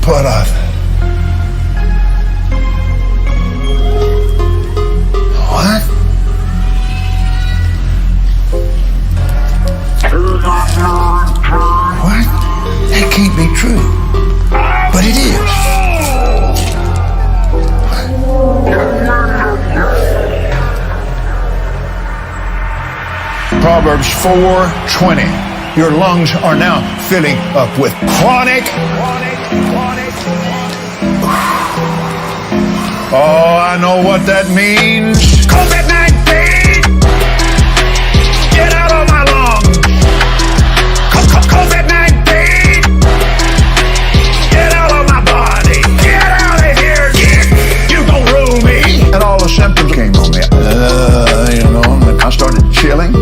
put off. What? What? That can't be true. But it is. Proverbs 4:20. Your lungs are now filling up with chronic. Oh, I know what that means. COVID-19! Get out of my lungs! COVID-19! Get out of my body! Get out of here! You don't rule me! And all the symptoms came on me. And I started chilling.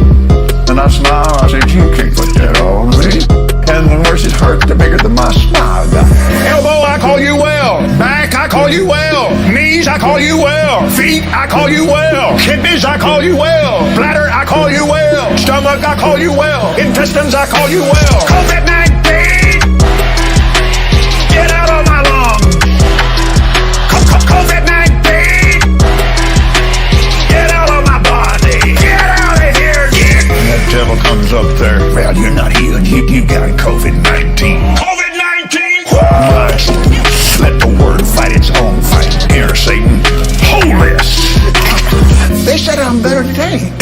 And I smiled. I said, you can't put that on me. And the worse it hurt, the bigger the my smile got. Elbow, I call you well. Back, I call you well. Knees, I call you well. Feet, I call you well. Kidneys, I call you well. Bladder, I call you well. Stomach, I call you well. Intestines, I call you well. COVID-19, get out of my lungs. COVID-19, get out of my body. Get out of here. And that devil comes up there. Well, you're not healed. You got COVID-19. COVID-19. Let the word fight its own fight. Here, Satan. Hold this. They said I'm better today.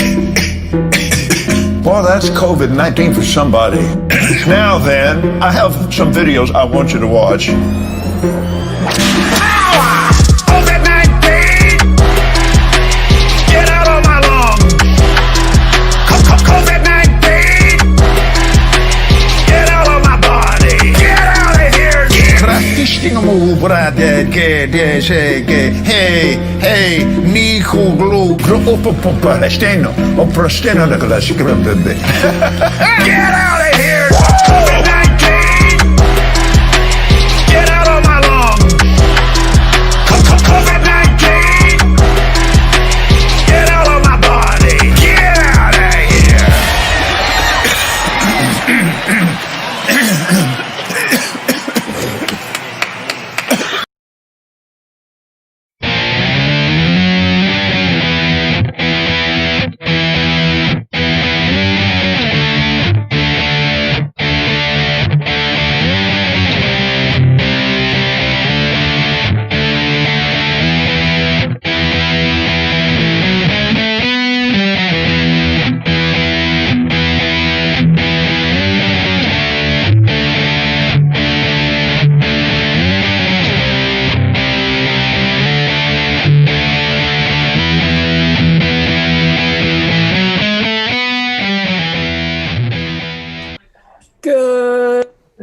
Well, that's COVID-19 for somebody. Now then, I have some videos I want you to watch. COVID-19! Get out of my lungs! COVID-19! Get out of my body! Get out of here! Hey, Nico Glue, Steno, get out of here! COVID-19! Get out of my lungs! COVID-19! Get out of my body! Get out of here!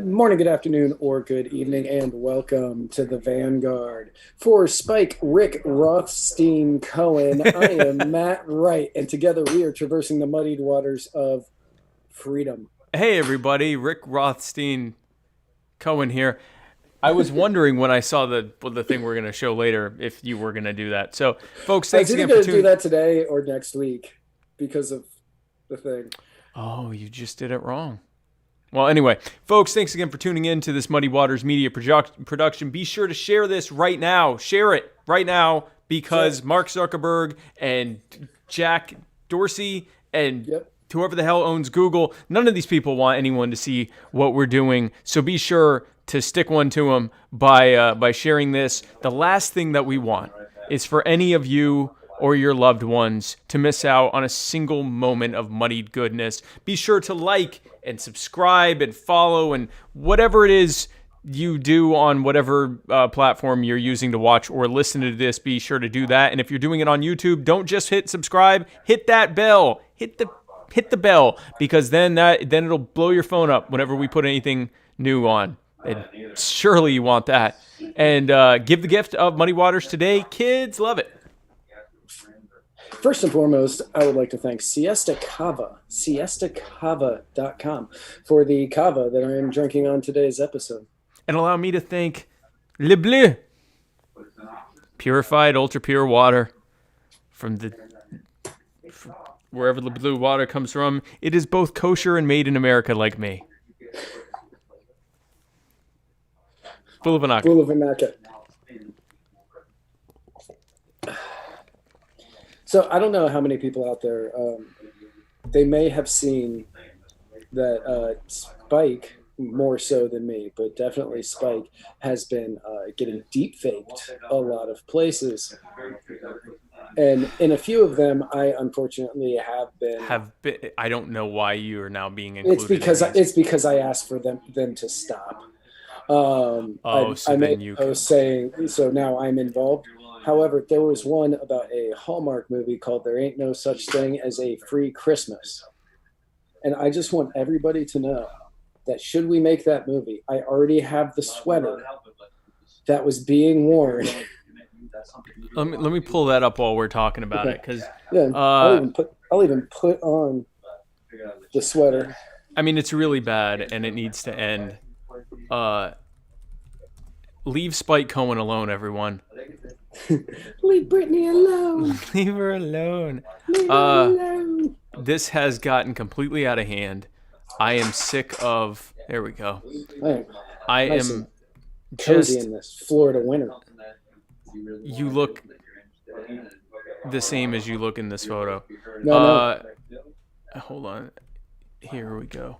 Morning, good afternoon, or good evening, and welcome to the Vanguard. For Spike, Rick Rothstein Cohen, I am Matt Wright, and together we are traversing the muddied waters of freedom. Hey everybody, Rick Rothstein Cohen here. I was wondering when I saw the thing we're going to show later if you were going to do that. So, folks, thanks again for tuning in. Do that today or next week because of the thing. Oh, you just did it wrong. Well, anyway, folks, thanks again for tuning in to this Muddy Waters Media production. Be sure to share this right now. Share it right now because Mark Zuckerberg and Jack Dorsey and whoever the hell owns Google, none of these people want anyone to see what we're doing. So be sure to stick one to them by sharing this. The last thing that we want is for any of you or your loved ones to miss out on a single moment of muddied goodness. Be sure to like and subscribe and follow and whatever it is you do on whatever platform you're using to watch or listen to this, be sure to do that. And if you're doing it on YouTube, don't just hit subscribe, hit that bell, hit the bell, because then it'll blow your phone up whenever we put anything new on. And surely you want that. And give the gift of Muddy Waters today. Kids love it. First and foremost, I would like to thank Siesta Cava, siestacava.com, for the cava that I am drinking on today's episode. And allow me to thank Le Bleu, purified, ultra-pure water from wherever the blue water comes from. It is both kosher and made in America like me. Fulavanaka. Fulavanaka. So I don't know how many people out there, they may have seen that Spike, more so than me, but definitely Spike, has been getting deep faked a lot of places. And in a few of them, I unfortunately have been. I don't know why you are now being included. It's because I asked for them to stop. I made a post saying, so now I'm involved. However, there was one about a Hallmark movie called There Ain't No Such Thing as a Free Christmas. And I just want everybody to know that should we make that movie, I already have the sweater that was being worn. Let me pull that up while we're talking about it, because I'll even put on the sweater. I mean, it's really bad and it needs to end. Leave Spike Cohen alone, everyone. Leave Britney alone. Leave her alone. Leave her alone. This has gotten completely out of hand. I am sick of. There we go. I am cozy just in this Florida winter. You look the same as you look in this photo. No. Hold on. Here we go.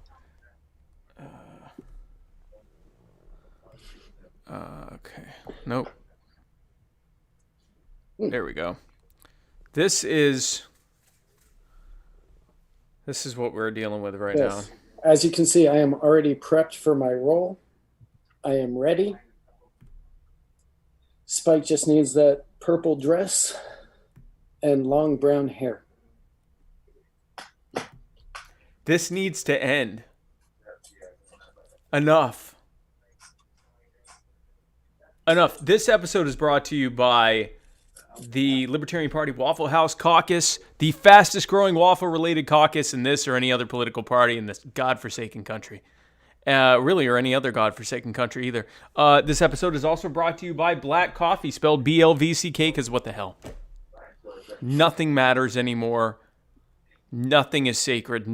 Okay. Nope. There we go. This is what we're dealing with right now. As you can see, I am already prepped for my role. I am ready. Spike just needs that purple dress and long brown hair. This needs to end. Enough. This episode is brought to you by the Libertarian Party Waffle House Caucus, the fastest growing waffle-related caucus in this or any other political party in this godforsaken country. Really, or any other godforsaken country either. This episode is also brought to you by Black Coffee, spelled BLVCK, because what the hell? Nothing matters anymore. Nothing is sacred.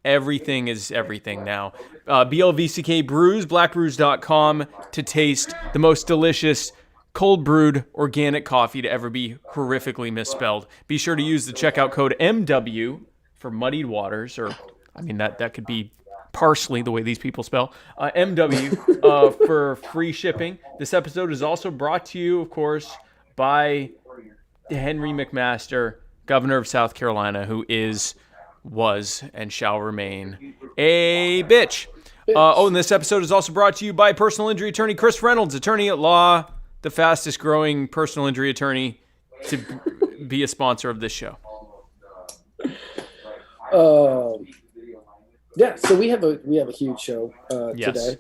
Everything is everything now. BLVCK Brews, blackbrews.com, to taste the most delicious cold brewed organic coffee to ever be horrifically misspelled. Be sure to use the checkout code MW for muddied waters, or I mean that could be parsley the way these people spell. MW for free shipping. This episode is also brought to you, of course, by Henry McMaster, governor of South Carolina, who was, and shall remain a bitch. And this episode is also brought to you by personal injury attorney Chris Reynolds, attorney at law, the fastest growing personal injury attorney to be a sponsor of this show. Yeah, so we have a huge show today.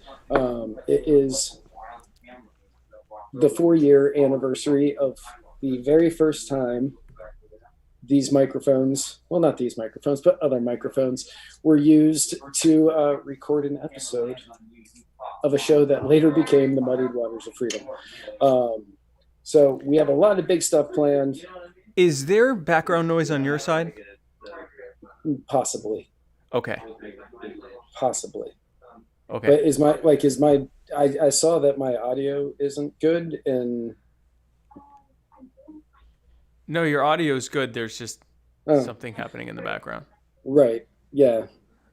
It is the 4-year anniversary of the very first time these microphones, well, not these microphones, but other microphones, were used to record an episode of a show that later became the Muddied Waters of Freedom. So we have a lot of big stuff planned. Is there background noise on your side? Possibly. Okay. Possibly. Okay. But I saw that my audio isn't good, and no, your audio is good. There's just something happening in the background. Right. Yeah.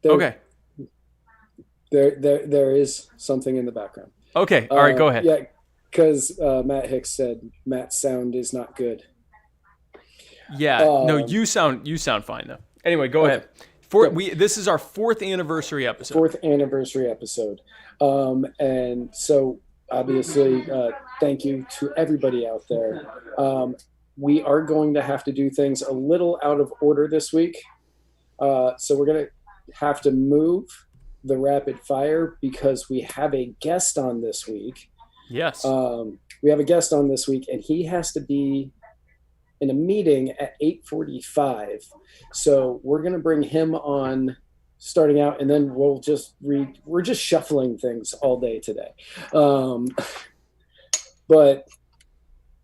Okay. There is something in the background. Okay. All right. Go ahead. Yeah, because Matt Hicks said Matt's sound is not good. Yeah. No, you sound fine though. Anyway, go ahead. This is our 4th anniversary episode. 4th anniversary episode. And so obviously, thank you to everybody out there. We are going to have to do things a little out of order this week. So we're going to have to move the rapid fire because we have a guest on this week. Yes. We have a guest on this week, and he has to be in a meeting at 8:45. So we're going to bring him on starting out, and then we're just shuffling things all day today. But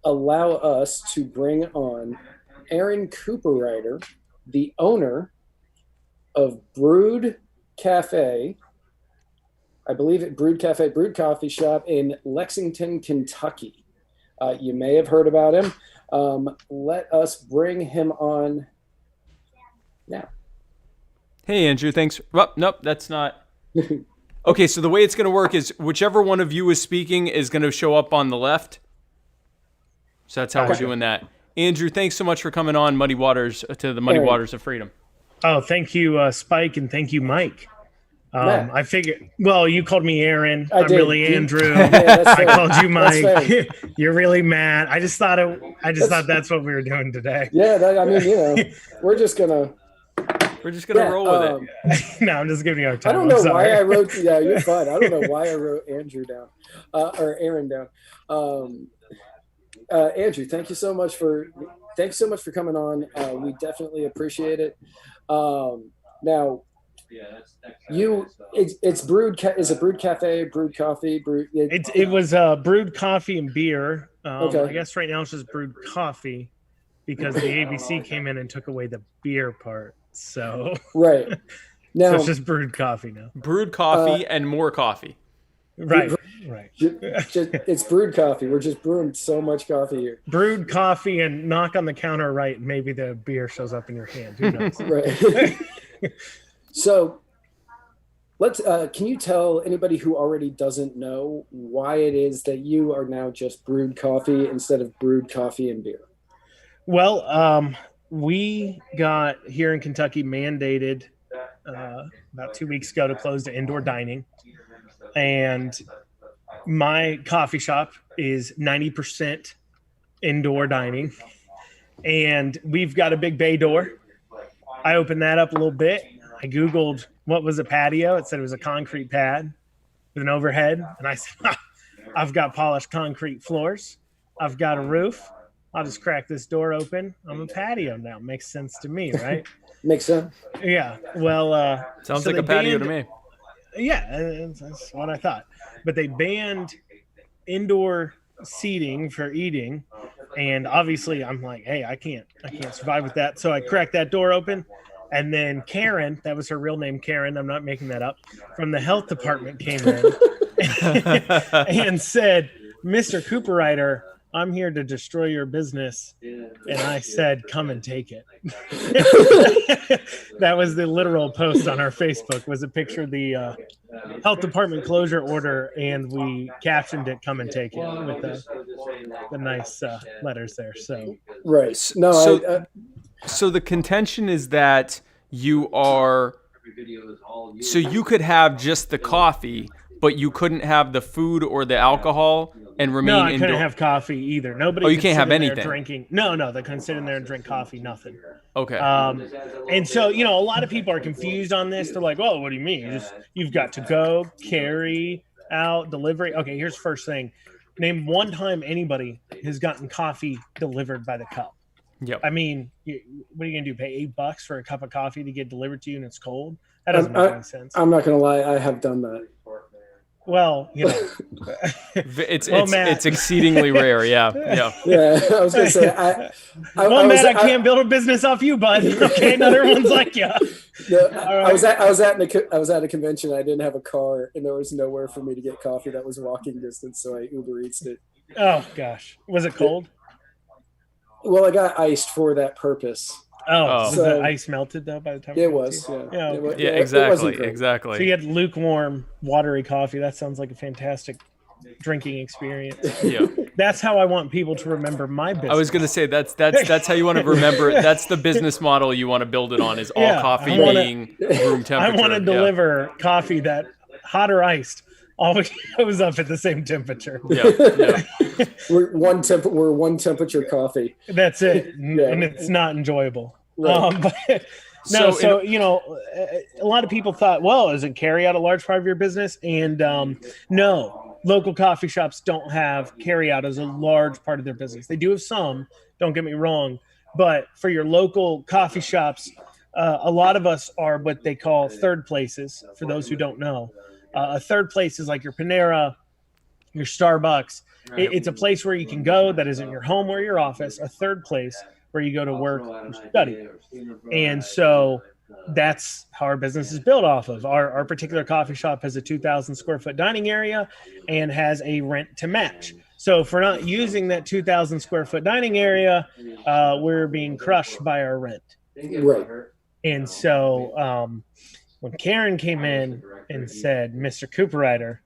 allow us to bring on Aaron Cooperrider, the owner of Brewed Cafe I believe it Brewed Cafe, Brewed Coffee Shop in Lexington, Kentucky. You may have heard about him. Let us bring him on now. Hey, Andrew, thanks. Well, nope, that's not. Okay, so the way it's going to work is whichever one of you is speaking is going to show up on the left. So that's how we're doing that. Andrew, thanks so much for coming on Muddy Waters to the Muddy Waters of Freedom. Oh, thank you, Spike, and thank you, Mike. I figured. Well, you called me Aaron. I'm did. really Andrew. Yeah, I called you Mike. fair. You're really Matt. I just thought that's what we were doing today. Yeah, we're just gonna roll with it. No, I'm just giving you our time. I don't know why I wrote. Yeah, you're fine. I don't know why I wrote Andrew down, or Aaron down. Andrew, thank you so much for coming on. We definitely appreciate it. Now, it's brewed. Is it brewed cafe, brewed coffee, brewed? It was brewed coffee and beer. Okay. I guess right now it's just brewed coffee because the ABC came in and took away the beer part. So right now, so it's just brewed coffee now. Brewed coffee and more coffee. Right. It's brewed coffee. We're just brewing so much coffee here. Brewed coffee and knock on the counter right. Maybe the beer shows up in your hand. Who knows? Right. So let's. Can you tell anybody who already doesn't know why it is that you are now just brewed coffee instead of brewed coffee and beer? Well, we got here in Kentucky mandated about 2 weeks ago to close the indoor dining, and my coffee shop is 90% indoor dining, and we've got a big bay door. I opened that up a little bit. I Googled what was a patio. It said it was a concrete pad with an overhead. And I said, I've got polished concrete floors. I've got a roof. I'll just crack this door open. I'm a patio now. Makes sense to me, right? Makes sense. Yeah. Well, sounds like a patio to me. Yeah, that's what I thought. But they banned indoor seating for eating, and obviously I'm like, hey, I can't survive with that. So I cracked that door open, and then Karen, that was her real name, Karen, I'm not making that up, from the health department came in and said, Mr. Cooperrider, I'm here to destroy your business. And I said, come and take it. That was the literal post on our Facebook, was a picture of the health department closure order, and we captioned it, come and take it, with the nice letters there. So right. No, so the contention is that you could have just the coffee, but you couldn't have the food or the alcohol and remain indoor. No, I indoor. couldn't have coffee either. Nobody. Oh, you can't have anything. Drinking. No, they couldn't sit in there and drink coffee. Nothing. Okay. And so a lot of people are confused on this. They're like, "Oh, what do you mean? You've got to go, carry out, delivery." Okay, here's the first thing. Name one time anybody has gotten coffee delivered by the cup. Yep. I mean, what are you gonna do? Pay $8 for a cup of coffee to get delivered to you and it's cold? That doesn't make any sense. I'm not gonna lie, I have done that. Well, it's exceedingly rare. Yeah. I was gonna say, Matt, I can't build a business off you, bud. Okay, another one's like you. I was at a convention. I didn't have a car, and there was nowhere for me to get coffee that was walking distance, so I Uber Eats'd it. Oh gosh, was it cold? Well, I got iced for that purpose. Was the ice melted though by the time? It was. Yeah, exactly. So you had lukewarm, watery coffee. That sounds like a fantastic drinking experience. Yeah, that's how I want people to remember my business. I was gonna say that's how you want to remember it. That's the business model you want to build it on. Is all coffee being room temperature. I want to deliver coffee that hot or iced always goes up at the same temperature. Yeah. We're one temperature coffee. That's it, and it's not enjoyable. Right. But a lot of people thought, well, isn't carry out a large part of your business? And no, local coffee shops don't have carry out as a large part of their business. They do have some, don't get me wrong, but for your local coffee shops, a lot of us are what they call third places. For those who don't know, a third place is like your Panera, your Starbucks. It's a place where you can go that isn't your home or your office. A third place where you go to work or study. And so that's how our business is built off of. Our particular coffee shop has a 2,000 square foot dining area and has a rent to match. So if we're not using that 2,000 square foot dining area, we're being crushed by our rent. Right. And so when Karen came in and said, Mr. Cooperrider,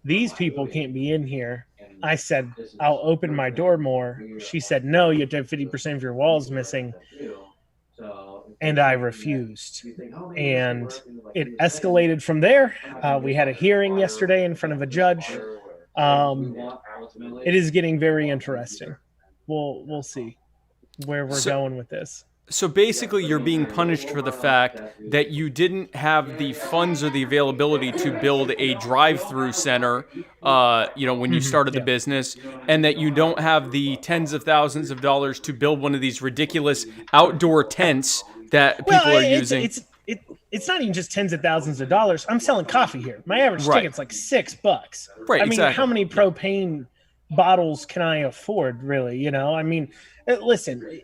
these people can't be in here. I said, I'll open my door more. She said, no, you have to have 50% of your walls missing. And I refused. And it escalated from there. We had a hearing yesterday in front of a judge. It is getting very interesting. We'll see where we're going with this. So basically, you're being punished for the fact that you didn't have the funds or the availability to build a drive-through center, when you started the business, and that you don't have the tens of thousands of dollars to build one of these ridiculous outdoor tents that people are using. It's not even just tens of thousands of dollars. I'm selling coffee here. My average ticket's like $6. Right. I mean, exactly. How many propane bottles can I afford, really? I mean, listen.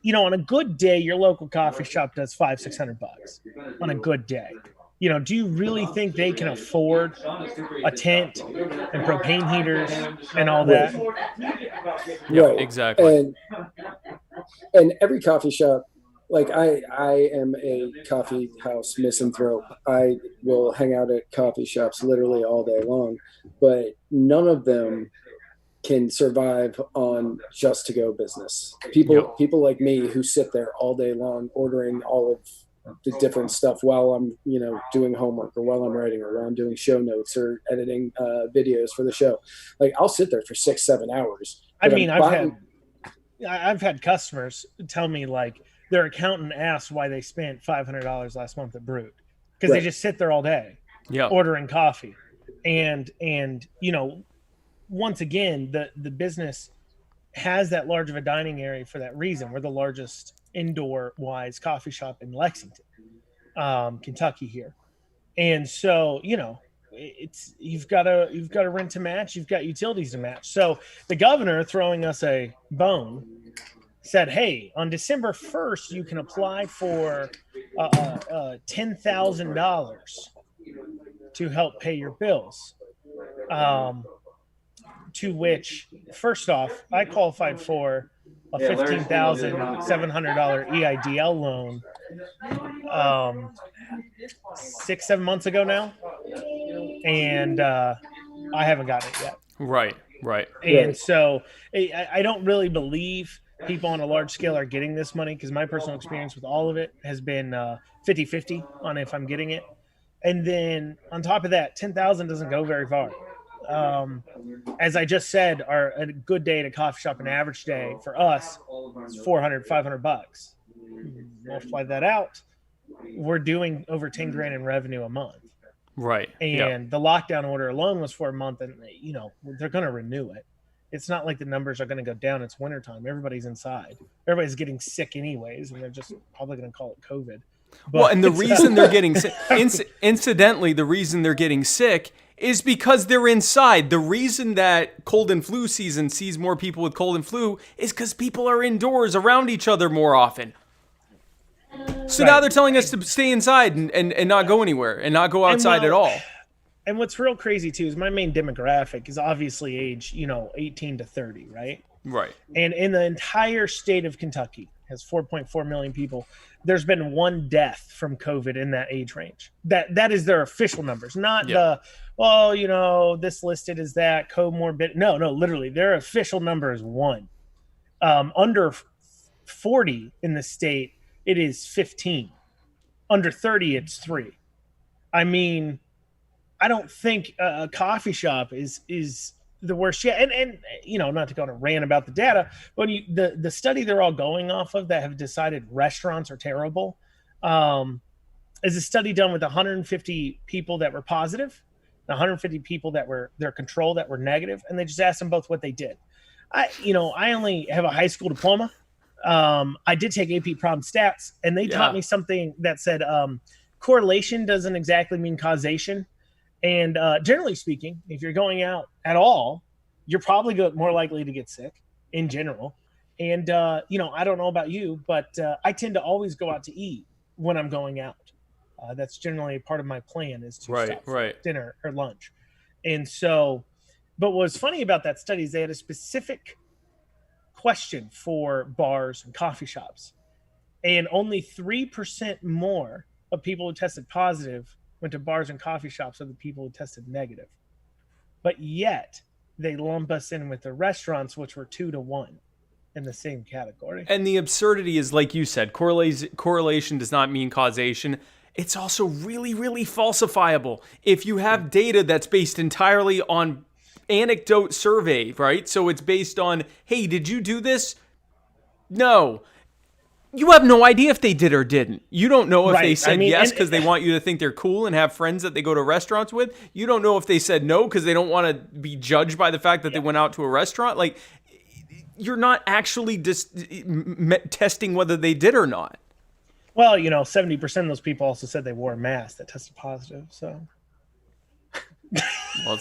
On a good day, your local coffee shop does $500-600 on a good day. Do you really think they can afford a tent and propane heaters and all that? Right. Exactly. And every coffee shop, like I am a coffee house misanthrope. I will hang out at coffee shops literally all day long, but none of them can survive on just to go business. People like me who sit there all day long ordering all of the different stuff while I'm, doing homework or while I'm writing or while I'm doing show notes or editing videos for the show. Like I'll sit there for 6-7 hours. I mean, I've had customers tell me like their accountant asked why they spent $500 last month at Brute because they just sit there all day ordering coffee. And once again, the business has that large of a dining area for that reason. We're the largest indoor-wise coffee shop in Lexington, Kentucky here, and so it's you've got to rent to match, you've got utilities to match. So the governor throwing us a bone said, "Hey, on December 1st, you can apply for $10,000 to help pay your bills." To which, first off, I qualified for a $15,700 EIDL loan 6-7 months ago now, and I haven't gotten it yet. Right. And so I don't really believe people on a large scale are getting this money because my personal experience with all of it has been 50-50 on if I'm getting it. And then on top of that, 10,000 doesn't go very far. As I just said, a good day at a coffee shop, an average day for us is $400-500. Multiply that out, we're doing over 10 grand in revenue a month. Right. And the lockdown order alone was for a month, and they're going to renew it. It's not like the numbers are going to go down. It's wintertime. Everybody's inside. Everybody's getting sick anyways, and they're just probably going to call it COVID. Well, and the reason they're getting sick, incidentally, the reason they're getting sick is because they're inside. The reason that cold and flu season sees more people with cold and flu is because people are indoors around each other more often. So now they're telling us to stay inside and not go anywhere and not go outside at all. And what's real crazy too is my main demographic is obviously age, 18 to 30, right? Right. And in the entire state of Kentucky has 4.4 million people. There's been one death from COVID in that age range. That is their official numbers, not this listed as that comorbid. No, literally their official number is one. Under 40 in the state, it is 15. Under 30, it's 3. I mean, I don't think a coffee shop is the worst yet. And not to go on a rant about the data, but the study they're all going off of that have decided restaurants are terrible is a study done with 150 people that were positive, 150 people that were their control that were negative, and they just asked them both what they did. I only have a high school diploma. I did take AP Problem Stats, and they taught me something that said correlation doesn't exactly mean causation. And generally speaking, if you're going out at all, you're probably more likely to get sick in general. And, I don't know about you, but I tend to always go out to eat when I'm going out. That's generally part of my plan is to Right, stop for right. dinner or lunch. And so, but what was funny about that study is they had a specific question for bars and coffee shops, and only 3% more of people who tested positive went to bars and coffee shops than the people who tested negative. But yet, they lump us in with the restaurants, which were 2 to 1 in the same category. And the absurdity is, like you said, correlation does not mean causation. It's also really, really falsifiable. If you have data that's based entirely on anecdote survey, right? So it's based on, hey, did you do this? No. You have no idea if they did or didn't. You don't know if they said yes because they want you to think they're cool and have friends that they go to restaurants with. You don't know if they said no because they don't want to be judged by the fact that they went out to a restaurant. Like, you're not actually just testing whether they did or not. Well, 70% of those people also said they wore a mask that tested positive. So, well,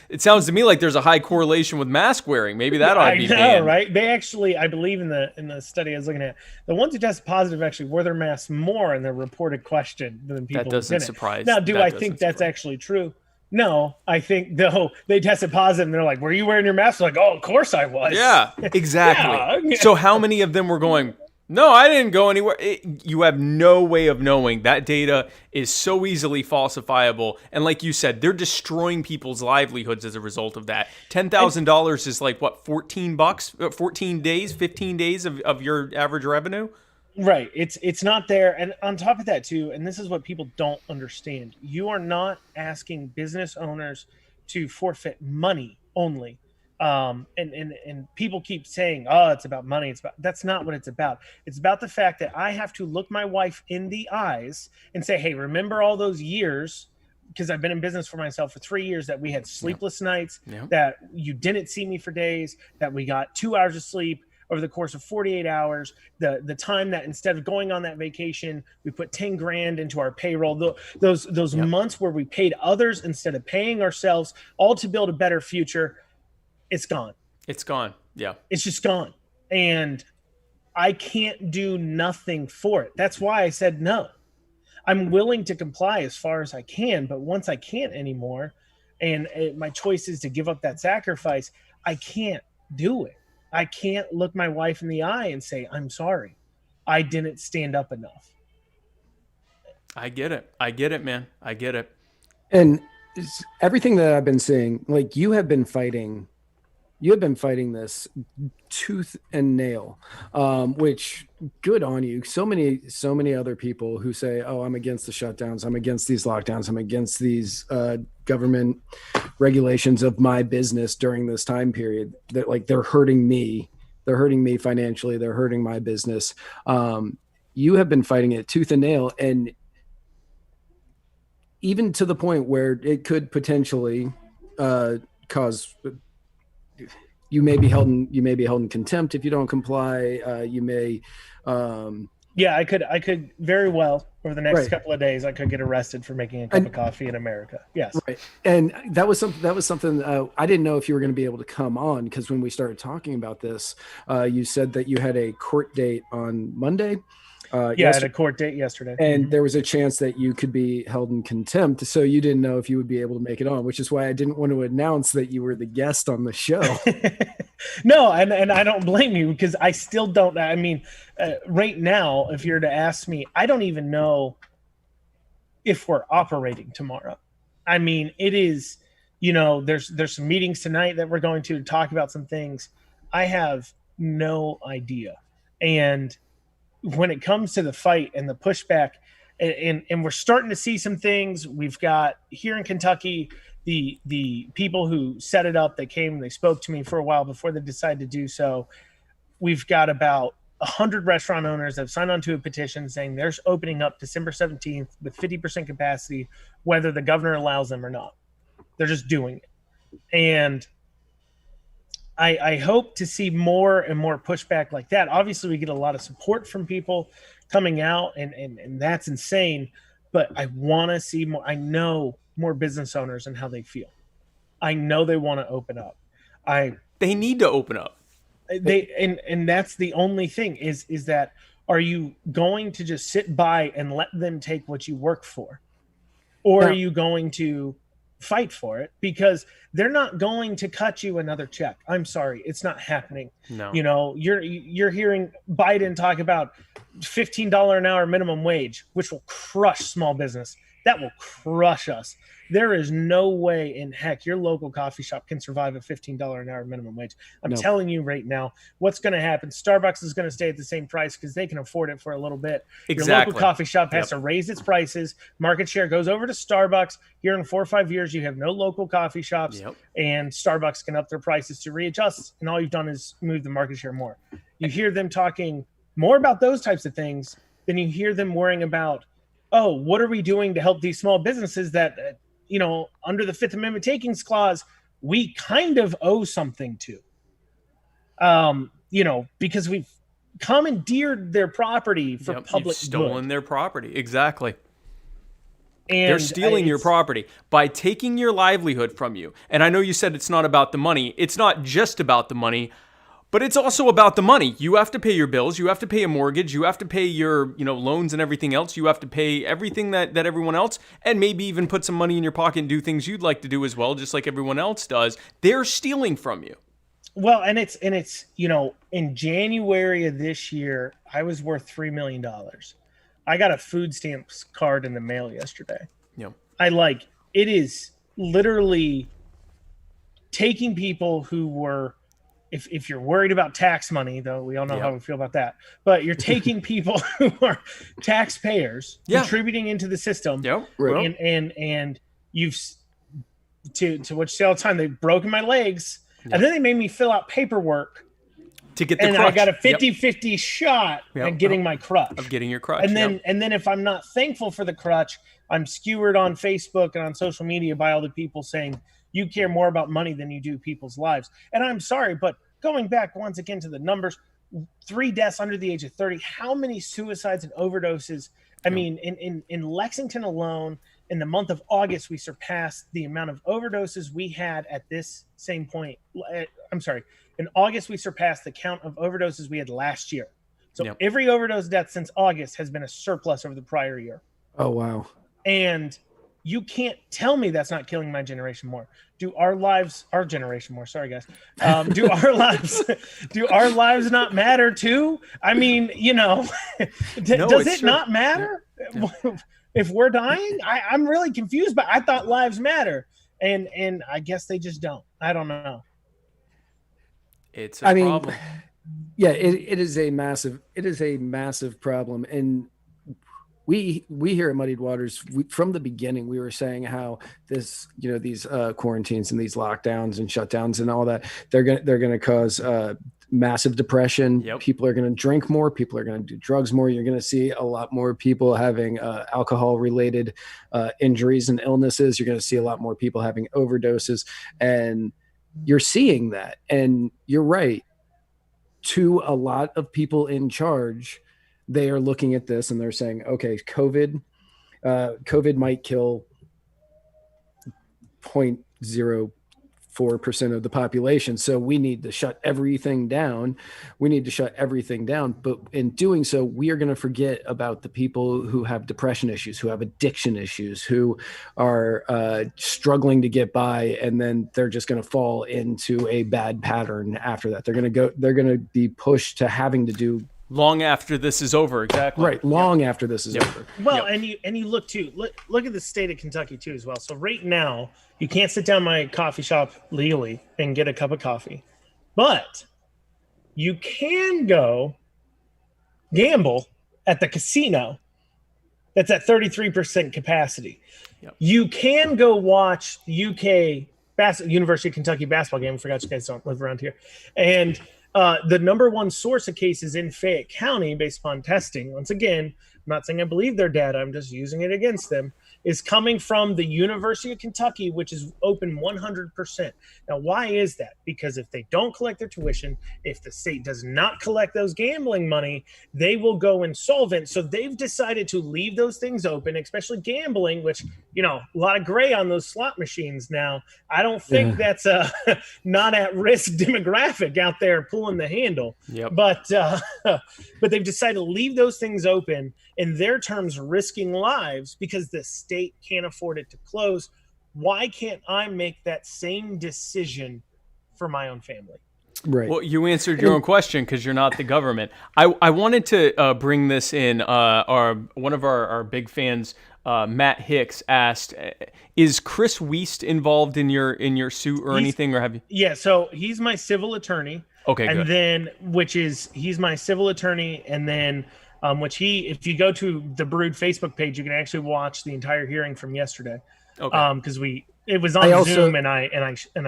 it sounds to me like there's a high correlation with mask wearing. Maybe that ought to be banned. Right? They actually, I believe in the study I was looking at, the ones who tested positive actually wore their masks more in their reported question than people. That doesn't who didn't. surprise. Now, do I think that's actually true? No, I think though they tested positive and they're like, "Were you wearing your mask?" Like, "Oh, of course I was." Yeah, exactly. Yeah. So how many of them were going, no, I didn't go anywhere? You have no way of knowing. That data is so easily falsifiable. And like you said, they're destroying people's livelihoods as a result of that. $10,000 is like, what, $14? 14 days, 15 days of your average revenue? Right. It's not there. And on top of that too, and this is what people don't understand. You are not asking business owners to forfeit money only. And people keep saying, "Oh, it's about money." That's not what it's about. It's about the fact that I have to look my wife in the eyes and say, "Hey, remember all those years?" Because I've been in business for myself for 3 years, that we had sleepless nights, that you didn't see me for days, that we got 2 hours of sleep over the course of 48 hours, the time that instead of going on that vacation, we put 10 grand into our payroll, those months where we paid others instead of paying ourselves, all to build a better future. It's gone. It's gone. Yeah. It's just gone. And I can't do nothing for it. That's why I said no. I'm willing to comply as far as I can, but once I can't anymore, and my choice is to give up that sacrifice, I can't do it. I can't look my wife in the eye and say, "I'm sorry. I didn't stand up enough." I get it, man. I get it. And everything that I've been seeing, like you have been fighting this tooth and nail, which good on you. So many other people who say, "Oh, I'm against the shutdowns. I'm against these lockdowns. I'm against these government regulations of my business during this time period." That like they're hurting me. They're hurting me financially. They're hurting my business. You have been fighting it tooth and nail, and even to the point where it could potentially cause. You may be held in contempt if you don't comply. You may. Yeah, I could very well over the next couple of days. I could get arrested for making a cup of coffee in America. Yes, right. And that was something I didn't know if you were going to be able to come on, because when we started talking about this, you said that you had a court date on Monday. I had a court date yesterday, and there was a chance that you could be held in contempt. So you didn't know if you would be able to make it on, which is why I didn't want to announce that you were the guest on the show. No, and I don't blame you, because I still don't. I mean, right now, if you're to ask me, I don't even know if we're operating tomorrow. I mean, it is, there's some meetings tonight that we're going to talk about some things. I have no idea. And when it comes to the fight and the pushback, and we're starting to see some things. We've got here in Kentucky, the people who set it up, they came and they spoke to me for a while before they decided to do so. We've got about 100 restaurant owners that have signed on to a petition saying they're opening up December 17th with 50% capacity, whether the governor allows them or not. They're just doing it. And I hope to see more and more pushback like that. Obviously, we get a lot of support from people coming out, and that's insane. But I want to see more. I know more business owners and how they feel. I know they want to open up. They need to open up. And that's the only thing is that Are you going to just sit by and let them take what you work for? Or Now- are you going to fight for it? Because they're not going to cut you another check. I'm sorry, it's not happening. No. You know, you're hearing Biden talk about $15 an hour minimum wage, which will crush small business. That will crush us. There is no way in heck your local coffee shop can survive a $15 an hour minimum wage. I'm No. telling you right now, what's going to happen? Starbucks is going to stay at the same price because they can afford it for a little bit. Your Exactly. local coffee shop has to raise its prices. Market share goes over to Starbucks. Here in 4 or 5 years, you have no local coffee shops, and Starbucks can up their prices to readjust. And all you've done is move the market share more. You hear them talking more about those types of things than you hear them worrying about, oh, what are we doing to help these small businesses that, you know, under the Fifth Amendment takings clause, we kind of owe something to, you know, because we've commandeered their property for public You've stolen good. their property. Exactly. And they're stealing your property by taking your livelihood from you. And I know you said it's not about the money. It's not just about the money, but it's also about the money. You have to pay your bills. You have to pay a mortgage. You have to pay your, you know, loans and everything else. You have to pay everything that everyone else, and maybe even put some money in your pocket and do things you'd like to do as well, just like everyone else does. They're stealing from you. Well, and it's you know, in January of this year, I was worth $3 million. I got a food stamps card in the mail yesterday. Yeah. It is literally taking people who were, if you're worried about tax money, though we all know how we feel about that, but you're taking people who are taxpayers contributing into the system, and you've to what you say all the time, they've broken my legs, and then they made me fill out paperwork to get the and crutch. I got a 50-50 shot at getting my crutch. Of getting your crutch. And then if I'm not thankful for the crutch, I'm skewered on Facebook and on social media by all the people saying you care more about money than you do people's lives. And I'm sorry, but going back once again to the numbers, 3 deaths under the age of 30, how many suicides and overdoses? I mean, in Lexington alone, in the month of August, we surpassed the amount of overdoses we had at this same point. I'm sorry. In August, we surpassed the count of overdoses we had last year. So every overdose death since August has been a surplus over the prior year. Oh, wow. And you can't tell me that's not killing my generation more. Do our generation more? Sorry, guys. Do our lives not matter too? I mean, you know, does it not matter if we're dying? I'm really confused, but I thought lives matter, and I guess they just don't. I don't know. It's a problem. Yeah, it is a massive problem, and we here at Muddied Waters, from the beginning, we were saying how this, you know, these quarantines and these lockdowns and shutdowns and all that, they're gonna cause massive depression. People are going to drink more. People are going to do drugs more. You're going to see a lot more people having alcohol related injuries and illnesses. You're going to see a lot more people having overdoses, and you're seeing that. And you're right. To a lot of people in charge, they are looking at this and they're saying, okay, COVID might kill 0.04% of the population. So we need to shut everything down. But in doing so, we are going to forget about the people who have depression issues, who have addiction issues, who are struggling to get by. And then they're just going to fall into a bad pattern after that. They're going to be pushed to having to do long after this is over. Exactly. Right. Long after this is over. Well, and you look too, look at the state of Kentucky too, as well. So right now you can't sit down my coffee shop legally and get a cup of coffee, but you can go gamble at the casino that's at 33% capacity. You can go watch the UK University of Kentucky basketball game. I forgot you guys don't live around here. And the number one source of cases in Fayette County, based upon testing, once again, I'm not saying I believe their data, I'm just using it against them, is coming from the University of Kentucky, which is open 100%. Now, why is that? Because if they don't collect their tuition, if the state does not collect those gambling money, they will go insolvent. So they've decided to leave those things open, especially gambling, which a lot of gray on those slot machines now. I don't think Yeah. that's a not at risk demographic out there pulling the handle. Yep. But but they've decided to leave those things open, in their terms, risking lives because the state can't afford it to close. Why can't I make that same decision for my own family? Right. Well, you answered your own question because you're not the government. I wanted to bring this in. One of our big fans, Matt Hicks, asked, "Is Chris Wiest involved in your suit or anything, or have you?" Yeah, so he's my civil attorney. Okay, and good. then he's my civil attorney, and then if you go to the Brood Facebook page, you can actually watch the entire hearing from yesterday. Okay. Because it was on Zoom and I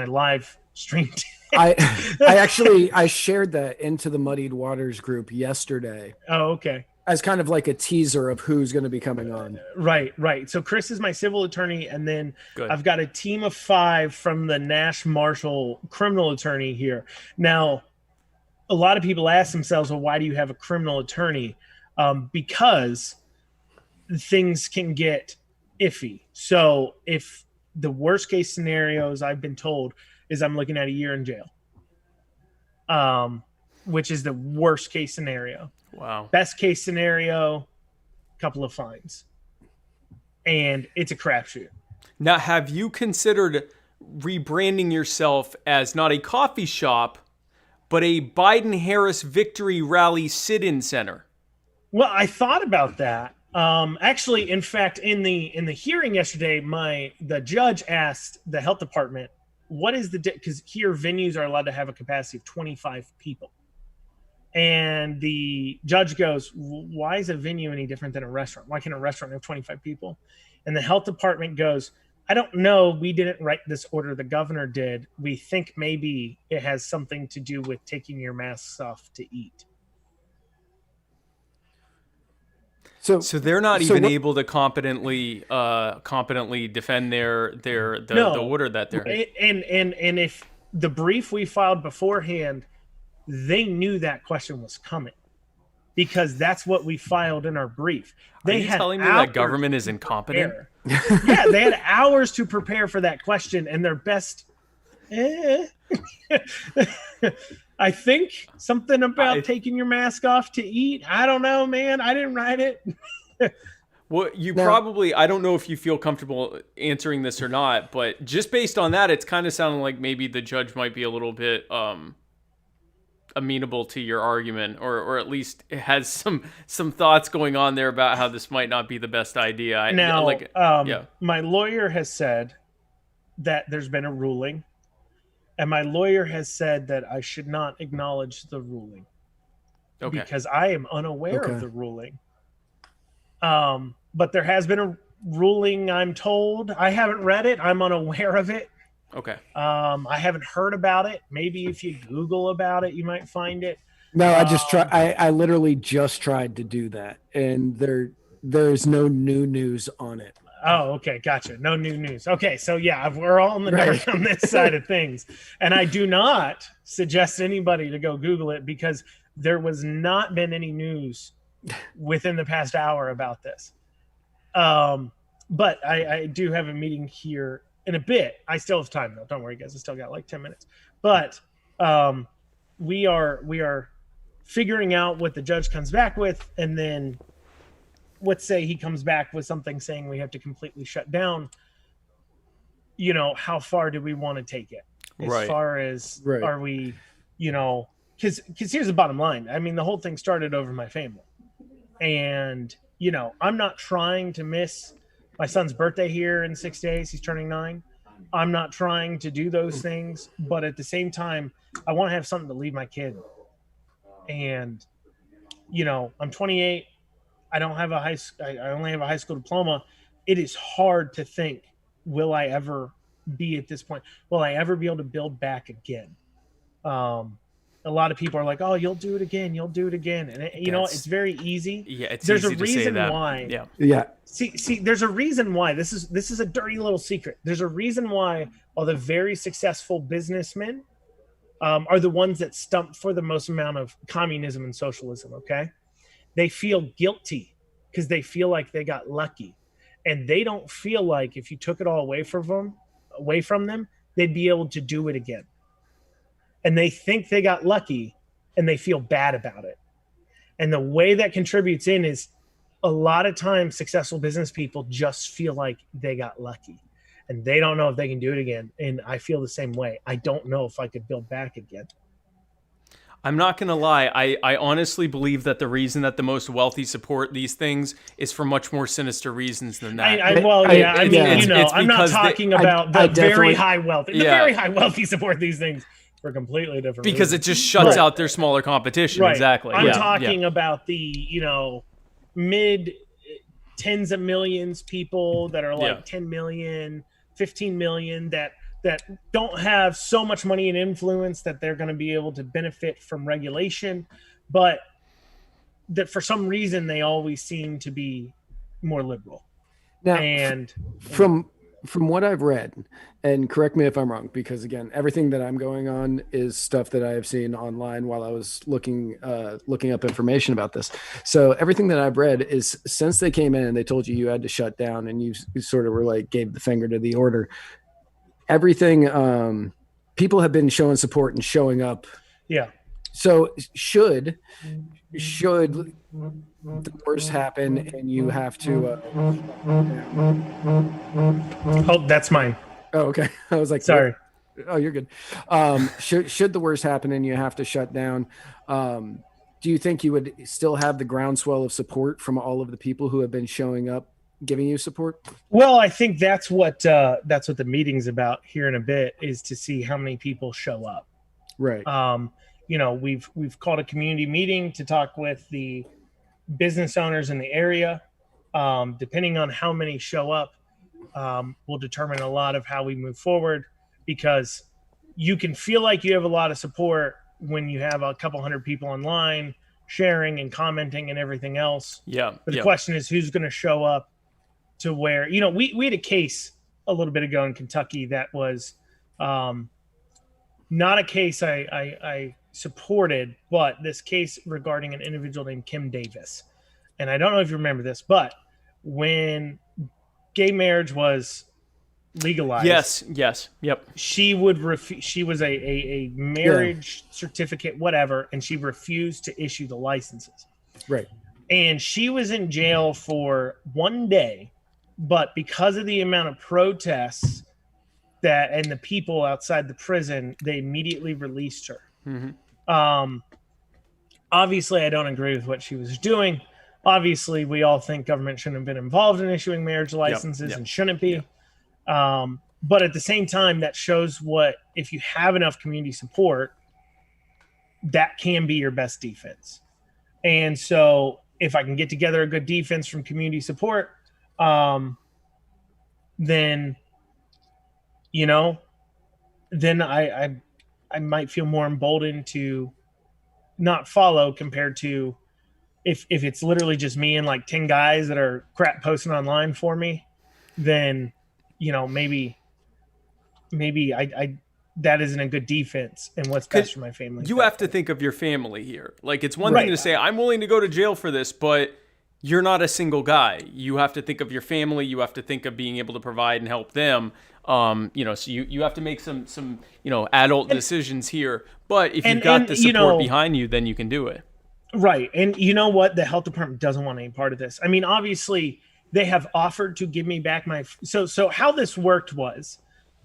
live streamed. I shared that into the Muddied Waters group yesterday. Oh, okay. As kind of like a teaser of who's going to be coming on. Right. So Chris is my civil attorney, and then Good. I've got a team of 5 from the Nash Marshall criminal attorney here. Now, a lot of people ask themselves, well, why do you have a criminal attorney? Because things can get iffy. So if the worst case scenarios I've been told is I'm looking at a year in jail, which is the worst case scenario. Wow. Best case scenario, couple of fines. And it's a crapshoot. Now, have you considered rebranding yourself as not a coffee shop, but a Biden-Harris victory rally sit-in center? Well, I thought about that. Actually, in fact, in the hearing yesterday, the judge asked the health department, what is because here venues are allowed to have a capacity of 25 people. And the judge goes, why is a venue any different than a restaurant? Why can a restaurant have 25 people? And the health department goes, I don't know. We didn't write this order. The governor did. We think maybe it has something to do with taking your masks off to eat. So they're not even able to competently defend the order that they're. And if the brief we filed beforehand, they knew that question was coming, because that's what we filed in our brief. Are you telling me that government is incompetent? Yeah, they had hours to prepare for that question, and their best. I think something about taking your mask off to eat. I don't know, man. I didn't write it. Well, probably, I don't know if you feel comfortable answering this or not, but just based on that, it's kind of sounding like maybe the judge might be a little bit amenable to your argument, or at least it has some thoughts going on there about how this might not be the best idea. My lawyer has said that there's been a ruling, and my lawyer has said that I should not acknowledge the ruling because I am unaware of the ruling. But there has been a ruling, I'm told. I haven't read it. I'm unaware of it. Okay. I haven't heard about it. Maybe if you Google about it, you might find it. No, I just try. I literally just tried to do that, and there's no new news on it. Oh, okay, gotcha. No new news. Okay, so yeah, we're all in the dark on this side of things, and I do not suggest anybody to go Google it, because there was not been any news within the past hour about this. But I do have a meeting here in a bit. I still have time though. Don't worry, guys. I still got like 10 minutes. But we are figuring out what the judge comes back with, and then let's say he comes back with something saying we have to completely shut down. How far do we want to take it? As far as are we, because here's the bottom line. I mean, the whole thing started over my family, and I'm not trying to miss my son's birthday here in 6 days. He's turning 9. I'm not trying to do those things, but at the same time, I want to have something to leave my kid. And, I'm 28. I don't have I only have a high school diploma. It is hard to think, will I ever be at this point? Will I ever be able to build back again? A lot of people are like, oh, you'll do it again. You'll do it again. And it's very easy. Yeah. It's there's easy a to say reason that. why. Yeah. Yeah. See, there's a reason why. This is a dirty little secret. There's a reason why all the very successful businessmen are the ones that stump for the most amount of communism and socialism. Okay. They feel guilty because they feel like they got lucky. and they don't feel like if you took it all away from them, they'd be able to do it again. And they think they got lucky, and they feel bad about it. And the way that contributes in is a lot of times successful business people just feel like they got lucky, and they don't know if they can do it again. And I feel the same way. I don't know if I could build back again. I'm not going to lie. I honestly believe that the reason that the most wealthy support these things is for much more sinister reasons than that. I'm not talking about the very high wealthy. The very high wealthy support these things for completely different because reasons. It just shuts out their smaller competition. Right. Exactly. I'm talking about the, mid tens of millions people that are like 10 million, 15 million that don't have so much money and influence that they're going to be able to benefit from regulation, but that for some reason they always seem to be more liberal. Now, and from what I've read, and correct me if I'm wrong, because again, everything that I'm going on is stuff that I have seen online while I was looking up information about this. So everything that I've read is since they came in and they told you had to shut down, and you sort of were like gave the finger to the order. Everything, people have been showing support and showing up. Yeah. So should the worst happen and you have to oh, that's mine. Oh, okay. I was like, sorry. What? Oh, you're good. Should the worst happen and you have to shut down, do you think you would still have the groundswell of support from all of the people who have been showing up giving you support? Well, I think that's what the meeting's about here in a bit, is to see how many people show up. Right. We've called a community meeting to talk with the business owners in the area. Depending on how many show up, will determine a lot of how we move forward, because you can feel like you have a lot of support when you have a couple hundred people online sharing and commenting and everything else. Yeah. But the question is, who's going to show up to where, we had a case a little bit ago in Kentucky that was not a case I supported, but this case regarding an individual named Kim Davis. And I don't know if you remember this, but when gay marriage was legalized, yes, yep, she was a marriage certificate, whatever, and she refused to issue the licenses. Right. And she was in jail for 1 day, but because of the amount of protests and the people outside the prison, they immediately released her. Mm-hmm. Obviously, I don't agree with what she was doing. Obviously, we all think government shouldn't have been involved in issuing marriage licenses and shouldn't be. But at the same time, that shows if you have enough community support, that can be your best defense. And so if I can get together a good defense from community support, then I might feel more emboldened to not follow, compared to if it's literally just me and like 10 guys that are crap posting online for me, then maybe I that isn't a good defense, and what's best for my family. You have to think of your family here. Like, it's one thing to say, I'm willing to go to jail for this, but you're not a single guy. You have to think of your family. You have to think of being able to provide and help them. So you have to make some adult decisions here. But if you've got the support behind you, then you can do it. Right. And you know what? The health department doesn't want any part of this. I mean, obviously, they have offered to give me back my... So how this worked was,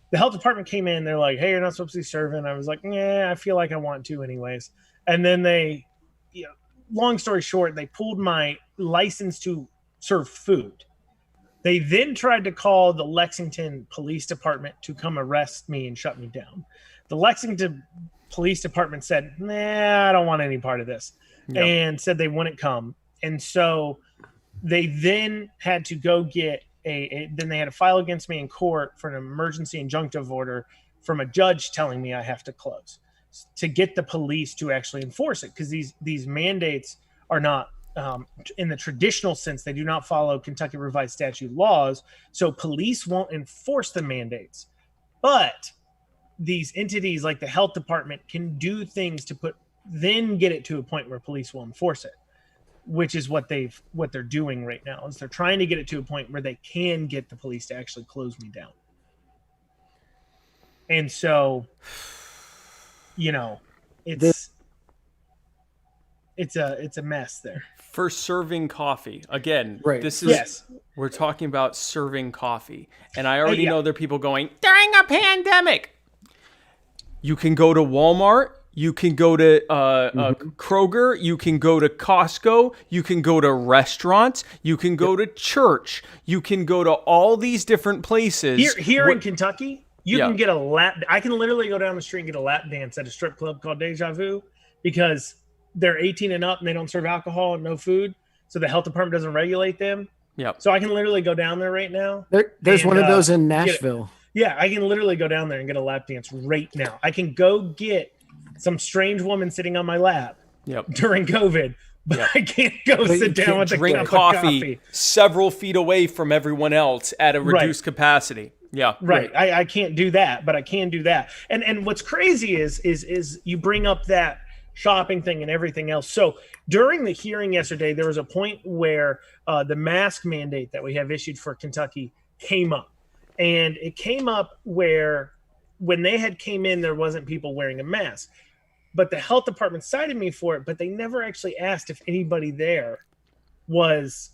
the health department came in, they're like, hey, you're not supposed to be serving. I was like, I feel like I want to anyways. And then they, long story short, they pulled my license to serve food. They then tried to call the Lexington Police Department to come arrest me and shut me down. The Lexington Police Department said, I don't want any part of this, and said they wouldn't come. And so they then had to go get then they had to file against me in court for an emergency injunctive order from a judge telling me I have to close, to get the police to actually enforce it, because these mandates are not in the traditional sense. They do not follow Kentucky Revised Statute laws, so police won't enforce the mandates. But these entities like the health department can do things to then get it to a point where police will enforce it. which is what they're doing right now, is they're trying to get it to a point where they can get the police to actually close me down. And so, it's a mess there. For serving coffee. Again, Right. this is Yes. we're talking about serving coffee. And I already Yeah. know there are people going, during a pandemic. You can go to Walmart, you can go to Kroger, you can go to Costco, you can go to restaurants, you can go to church, you can go to all these different places. Here in Kentucky, you Yeah. can get I can literally go down the street and get a lap dance at a strip club called Deja Vu, because they're 18 and up and they don't serve alcohol and no food. So the health department doesn't regulate them. Yep. So I can literally go down there right now. There's and, one of those in get it. Nashville. Yeah, I can literally go down there and get a lap dance right now. I can go get some strange woman sitting on my lap Yep. during COVID, but Yep. I can't go But you sit down can't with a Drink cup of coffee several feet away from everyone else at a Right. reduced capacity. Yeah. Right. I can't do that, but I can do that. And what's crazy is you bring up that shopping thing and everything else. So during the hearing yesterday, there was a point where the mask mandate that we have issued for Kentucky came up. And it came up where when they had came in, there wasn't people wearing a mask. But the health department cited me for it, but they never actually asked if anybody there was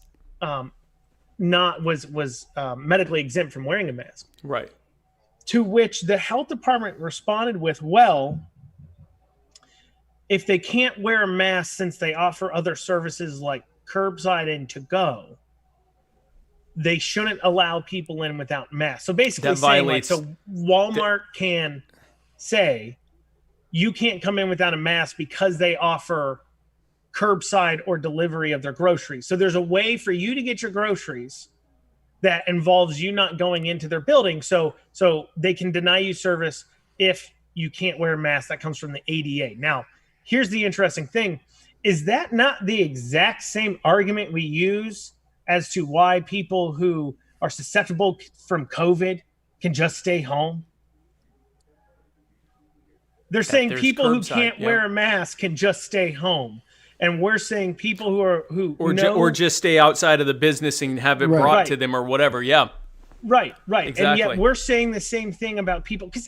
medically exempt from wearing a mask. Right. To which the health department responded with, well, if they can't wear a mask since they offer other services like curbside and to go, they shouldn't allow people in without masks. So basically That saying violates- so Walmart can say you can't come in without a mask because they offer curbside or delivery of their groceries. So there's a way for you to get your groceries that involves you not going into their building. So they can deny you service if you can't wear a mask. That comes from the ADA. Now, here's the interesting thing. Is that not the exact same argument we use as to why people who are susceptible from COVID can just stay home? They're saying there's people who curbside, can't wear a mask can just stay home. And we're saying people Or just stay outside of the business and have it Right. brought Right. to them or whatever. Yeah. Right. And Exactly. yet we're saying the same thing about people because,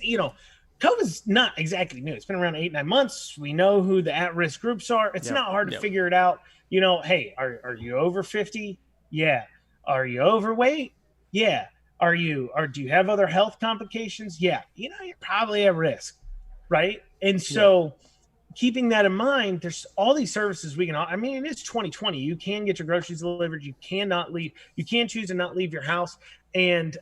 COVID's not exactly new. It's been around 8-9 months. We know who the at-risk groups are. It's Yep. not hard to Yep. figure it out. Hey, are you over 50? Yeah. Are you overweight? Yeah. Do you have other health complications? Yeah. You're probably at risk. Right. And so keeping that in mind, there's all these services we can, it's 2020. You can get your groceries delivered. You cannot leave. You can choose to not leave your house. And,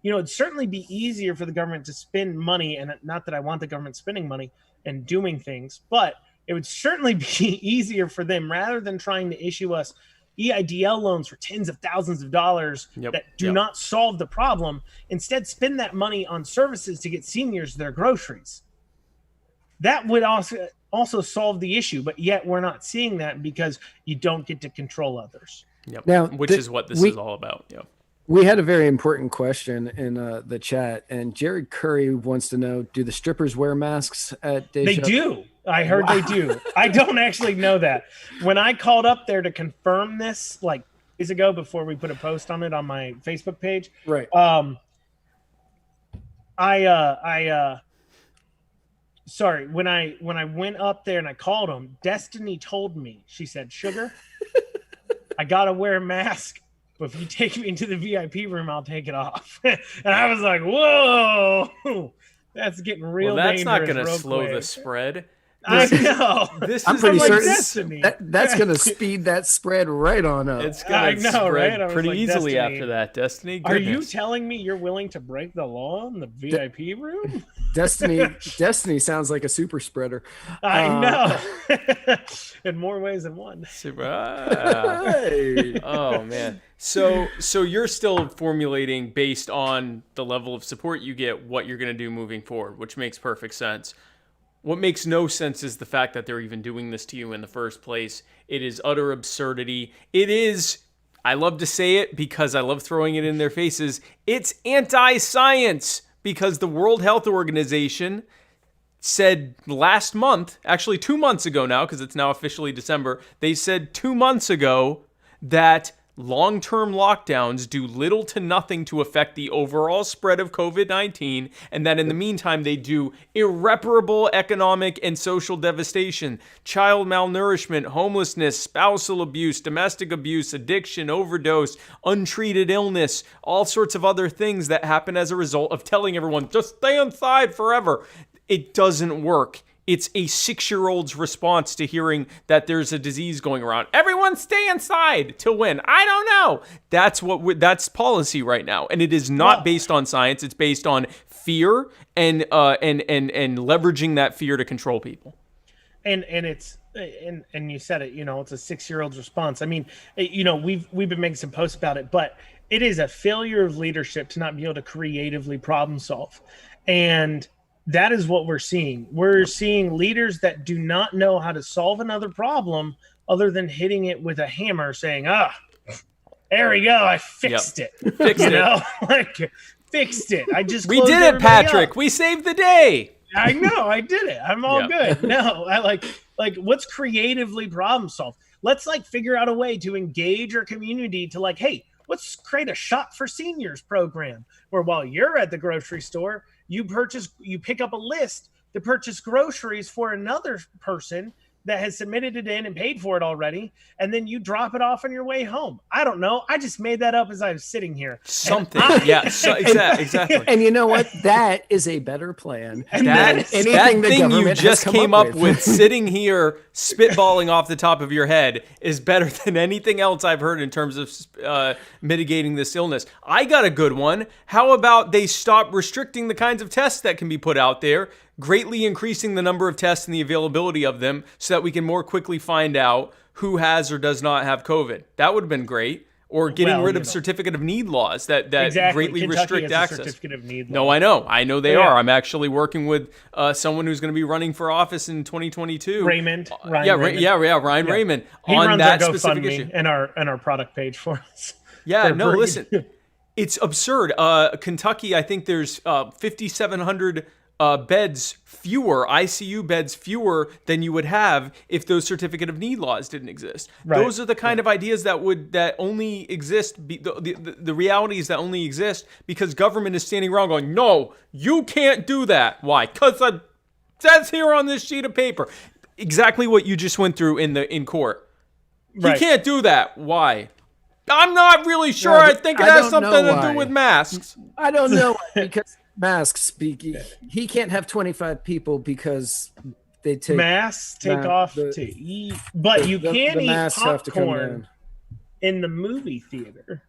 it'd certainly be easier for the government to spend money. And not that I want the government spending money and doing things, but it would certainly be easier for them rather than trying to issue us EIDL loans for tens of thousands of dollars that do not solve the problem. Instead, spend that money on services to get seniors their groceries. That would also solve the issue, but yet we're not seeing that because you don't get to control others. Yep. Now, Which is what this is all about. Yeah. We had a very important question in the chat, and Jared Curry wants to know: do the strippers wear masks at Deja? They do. I heard they do. I don't actually know that. When I called up there to confirm this, like days ago, before we put a post on it on my Facebook page, Right. Sorry, when I went up there and I called them, Destiny told me, she said, "Sugar, I gotta wear a mask, but if you take me into the VIP room, I'll take it off." And I was like, "Whoa, that's getting real That's not dangerous going to real slow quick." the spread. I know. This I'm is pretty like certain Destiny. that's going to speed that spread right on up. It's I going to know, spread right? I was pretty like, easily Destiny. after that, Destiny. Are you Goodness. telling me you're willing to break the law in the VIP room? Destiny sounds like a super spreader. I know. In more ways than one. Super. Oh man. So you're still formulating based on the level of support you get what you're going to do moving forward, which makes perfect sense. What makes no sense is the fact that they're even doing this to you in the first place. It is utter absurdity. It is, I love to say it because I love throwing it in their faces, it's anti-science because the World Health Organization said last month, actually 2 months ago now, because it's now officially December, they said 2 months ago that long-term lockdowns do little to nothing to affect the overall spread of COVID-19, and that in the meantime, they do irreparable economic and social devastation, child malnourishment, homelessness, spousal abuse, domestic abuse, addiction, overdose, untreated illness, all sorts of other things that happen as a result of telling everyone, just stay inside forever. It doesn't work. It's a 6-year-old's response to hearing that there's a disease going around. Everyone stay inside. Till when? I don't know. That's policy right now, and it is not based on science. It's based on fear and leveraging that fear to control people. And you said it. It's a 6-year-old's response. I mean, we've been making some posts about it, but it is a failure of leadership to not be able to creatively problem solve, and that is what we're seeing. We're seeing leaders that do not know how to solve another problem other than hitting it with a hammer, saying, there we go, I fixed it. Fixed it. Fixed it. I just We did it, Patrick. Up. We saved the day. I know, I did it. I'm all good. No, I like let's creatively problem solve. Let's figure out a way to engage our community to hey, let's create a Shop for Seniors program where while you're at the grocery store, you pick up a list to purchase groceries for another person that has submitted it in and paid for it already, and then you drop it off on your way home. I don't know. I just made that up as I was sitting here. Something. Exactly. And you know what? That is a better plan than That anything the thing you government just has came up up with sitting here spitballing off the top of your head is better than anything else I've heard in terms of mitigating this illness. I got a good one. How about they stop restricting the kinds of tests that can be put out there, greatly increasing the number of tests and the availability of them so that we can more quickly find out who has or does not have COVID. That would have been great. Or getting rid of certificate of need laws that greatly Kentucky restrict has access. a certificate of need No, law. I know they are. I'm actually working with someone who's going to be running for office in 2022. Ryan Ryan Raymond He on runs that our specific GoFundMe issue. and our product page for us. Yeah, no, listen, it's absurd. Kentucky, I think there's 5,700 beds fewer, ICU beds fewer than you would have if those certificate of need laws didn't exist. Right. Those are the kind of ideas that only exist. The realities that only exist because government is standing around going, no, you can't do that. Why? Because it says here on this sheet of paper. Exactly what you just went through in court. Right. You can't do that. Why? I'm not really sure. No, I think it I has don't know something to why. do with masks. I don't know because masks speaking. He can't have 25 people because they take Masks take off to eat, but you can the eat masks have to come popcorn down. in the movie theater.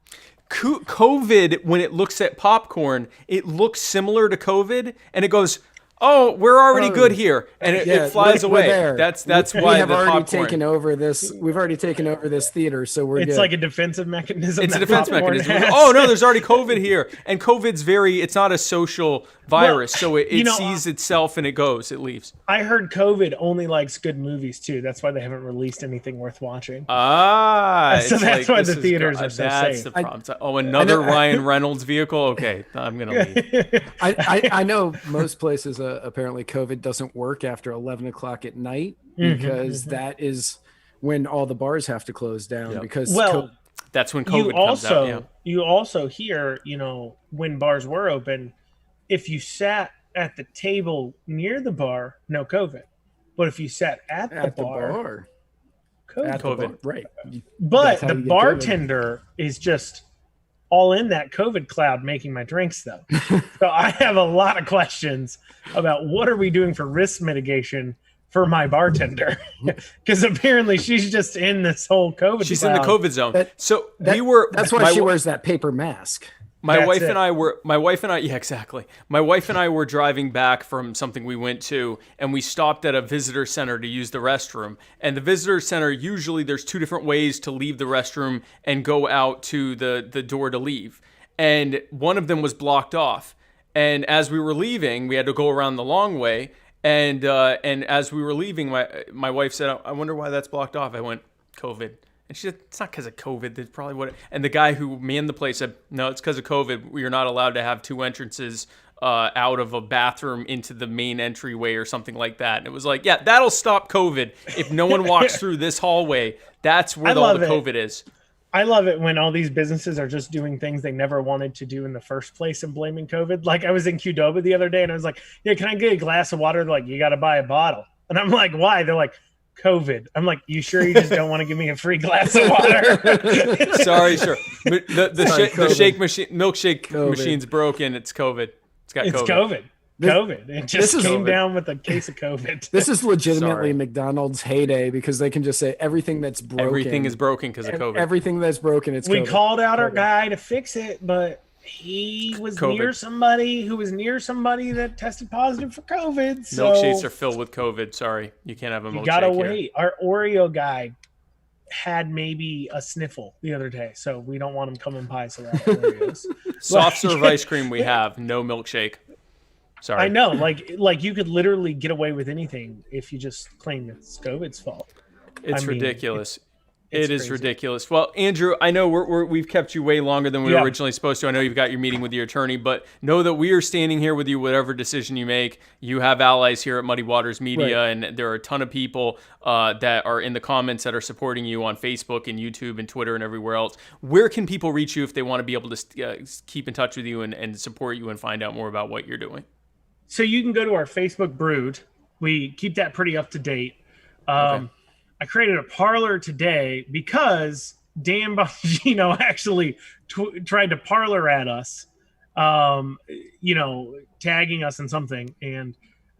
COVID, when it looks at popcorn, it looks similar to COVID, and it goes, "Oh, we're already good here," and it flies away. There. That's we why have the already popcorn. taken over this. We've already taken over this theater, so we're It's good. like a defensive mechanism. It's a that defense popcorn mechanism. has. Oh no, there's already COVID here, and COVID's it's not a social virus, so it sees itself and it leaves. I heard COVID only likes good movies too. That's why they haven't released anything worth watching. So that's why the theaters are so That's safe. the problem. Another Ryan Reynolds vehicle. Okay, I'm gonna leave. I know most places apparently COVID doesn't work after 11 o'clock at night because that is when all the bars have to close down. Yep. Because That's when COVID comes out. Yeah. You also hear, when bars were open, if you sat at the table near the bar, no COVID. But if you sat at the bar, COVID. At the bar, right? But That's how the you get bartender is just all in that COVID cloud making my drinks, though. So I have a lot of questions about what are we doing for risk mitigation for my bartender, because apparently she's just in this whole COVID. She's cloud. in the COVID zone. That's why she wears that paper mask. My wife and I, yeah, exactly. My wife and I were driving back from something we went to, and we stopped at a visitor center to use the restroom. And the visitor center, usually there's two different ways to leave the restroom and go out to the door to leave. And one of them was blocked off. And as we were leaving, we had to go around the long way. And as we were leaving, my wife said, "I wonder why that's blocked off." I went, "COVID." And she said, "It's not because of COVID. That's probably what." And the guy who manned the place said, "No, it's because of COVID. We are not allowed to have two entrances out of a bathroom into the main entryway or something like that. And it was like, yeah, that'll stop COVID. If no one walks through this hallway, that's where all the COVID is. I love it when all these businesses are just doing things they never wanted to do in the first place and blaming COVID. Like I was in Qdoba the other day and I was like, yeah, can I get a glass of water? They're like, you got to buy a bottle. And I'm like, why? They're like, COVID. I'm like, you sure you just don't want to give me a free glass of water? Sorry, sure. The shake machine, milkshake machine's broken. It's COVID. It's got COVID. COVID. It just came down with a case of COVID. This is legitimately McDonald's heyday because they can just say everything that's broken. Everything is broken because of COVID. Everything that's broken, it's we COVID. Called out our guy to fix it, but he was near somebody who was near somebody that tested positive for COVID. So milkshakes are filled with COVID. Sorry, you can't have a milkshake. You gotta wait. Our Oreo guy had maybe a sniffle the other day, so we don't want him coming by. So that Oreos. Soft serve ice cream we have, no milkshake. Sorry. I know, like you could literally get away with anything if you just claim it's COVID's fault. It's ridiculous. It is ridiculous. Well, Andrew, I know we've kept you way longer than we were originally supposed to. I know you've got your meeting with your attorney, but know that we are standing here with you, whatever decision you make. You have allies here at Muddy Waters Media, and there are a ton of people that are in the comments that are supporting you on Facebook and YouTube and Twitter and everywhere else. Where can people reach you if they want to be able to keep in touch with you and support you and find out more about what you're doing? So you can go to our Facebook Brood. We keep that pretty up to date. Okay. I created a parlor today because Dan Bongino actually tried to parlor at us, tagging us in something. And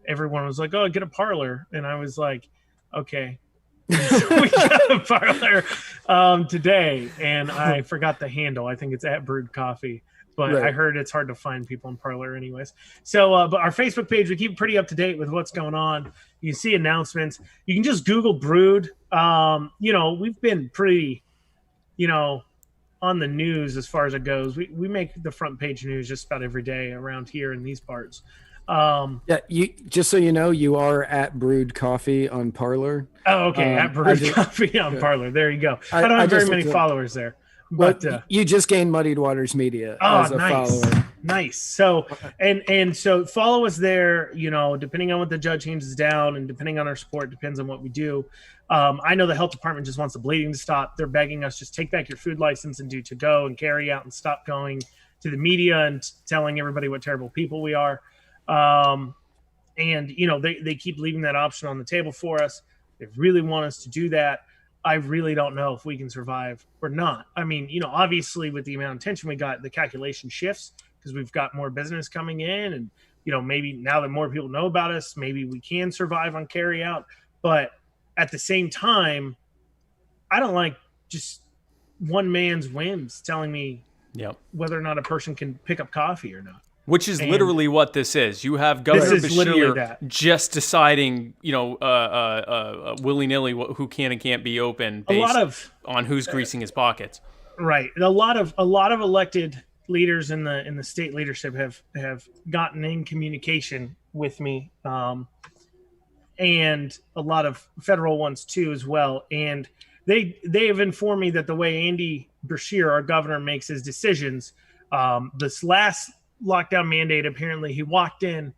everyone was like, oh, get a parlor. And I was like, okay. So we got a parlor today. And I forgot the handle. I think it's at Brewed Coffee. But I heard it's hard to find people in Parlor anyways. So, but our Facebook page, we keep pretty up to date with what's going on. You can see announcements. You can just Google Brood. We've been pretty, on the news as far as it goes. We make the front page news just about every day around here in these parts. You just so you know, you are at Brewed Coffee on Parlor. Oh, okay. At Brewed Coffee on Parlor. There you go. I don't have very many followers there. But you just gained Muddied Waters Media as a follower. Nice. So and so follow us there, depending on what the judge hands down and depending on our support, depends on what we do. I know the health department just wants the bleeding to stop. They're begging us, just take back your food license and do to go and carry out and stop going to the media and telling everybody what terrible people we are. They keep leaving that option on the table for us. They really want us to do that. I really don't know if we can survive or not. I mean, obviously with the amount of attention we got, the calculation shifts because we've got more business coming in and, maybe now that more people know about us, maybe we can survive on carry out. But at the same time, I don't like just one man's whims telling me whether or not a person can pick up coffee or not. Which is literally what this is. You have Governor Beshear just deciding, willy-nilly who can and can't be open based on who's greasing his pockets. Right. A lot of elected leaders in the state leadership have gotten in communication with me, and a lot of federal ones too as well. And they have informed me that the way Andy Beshear, our governor, makes his decisions, this last lockdown mandate, apparently he walked in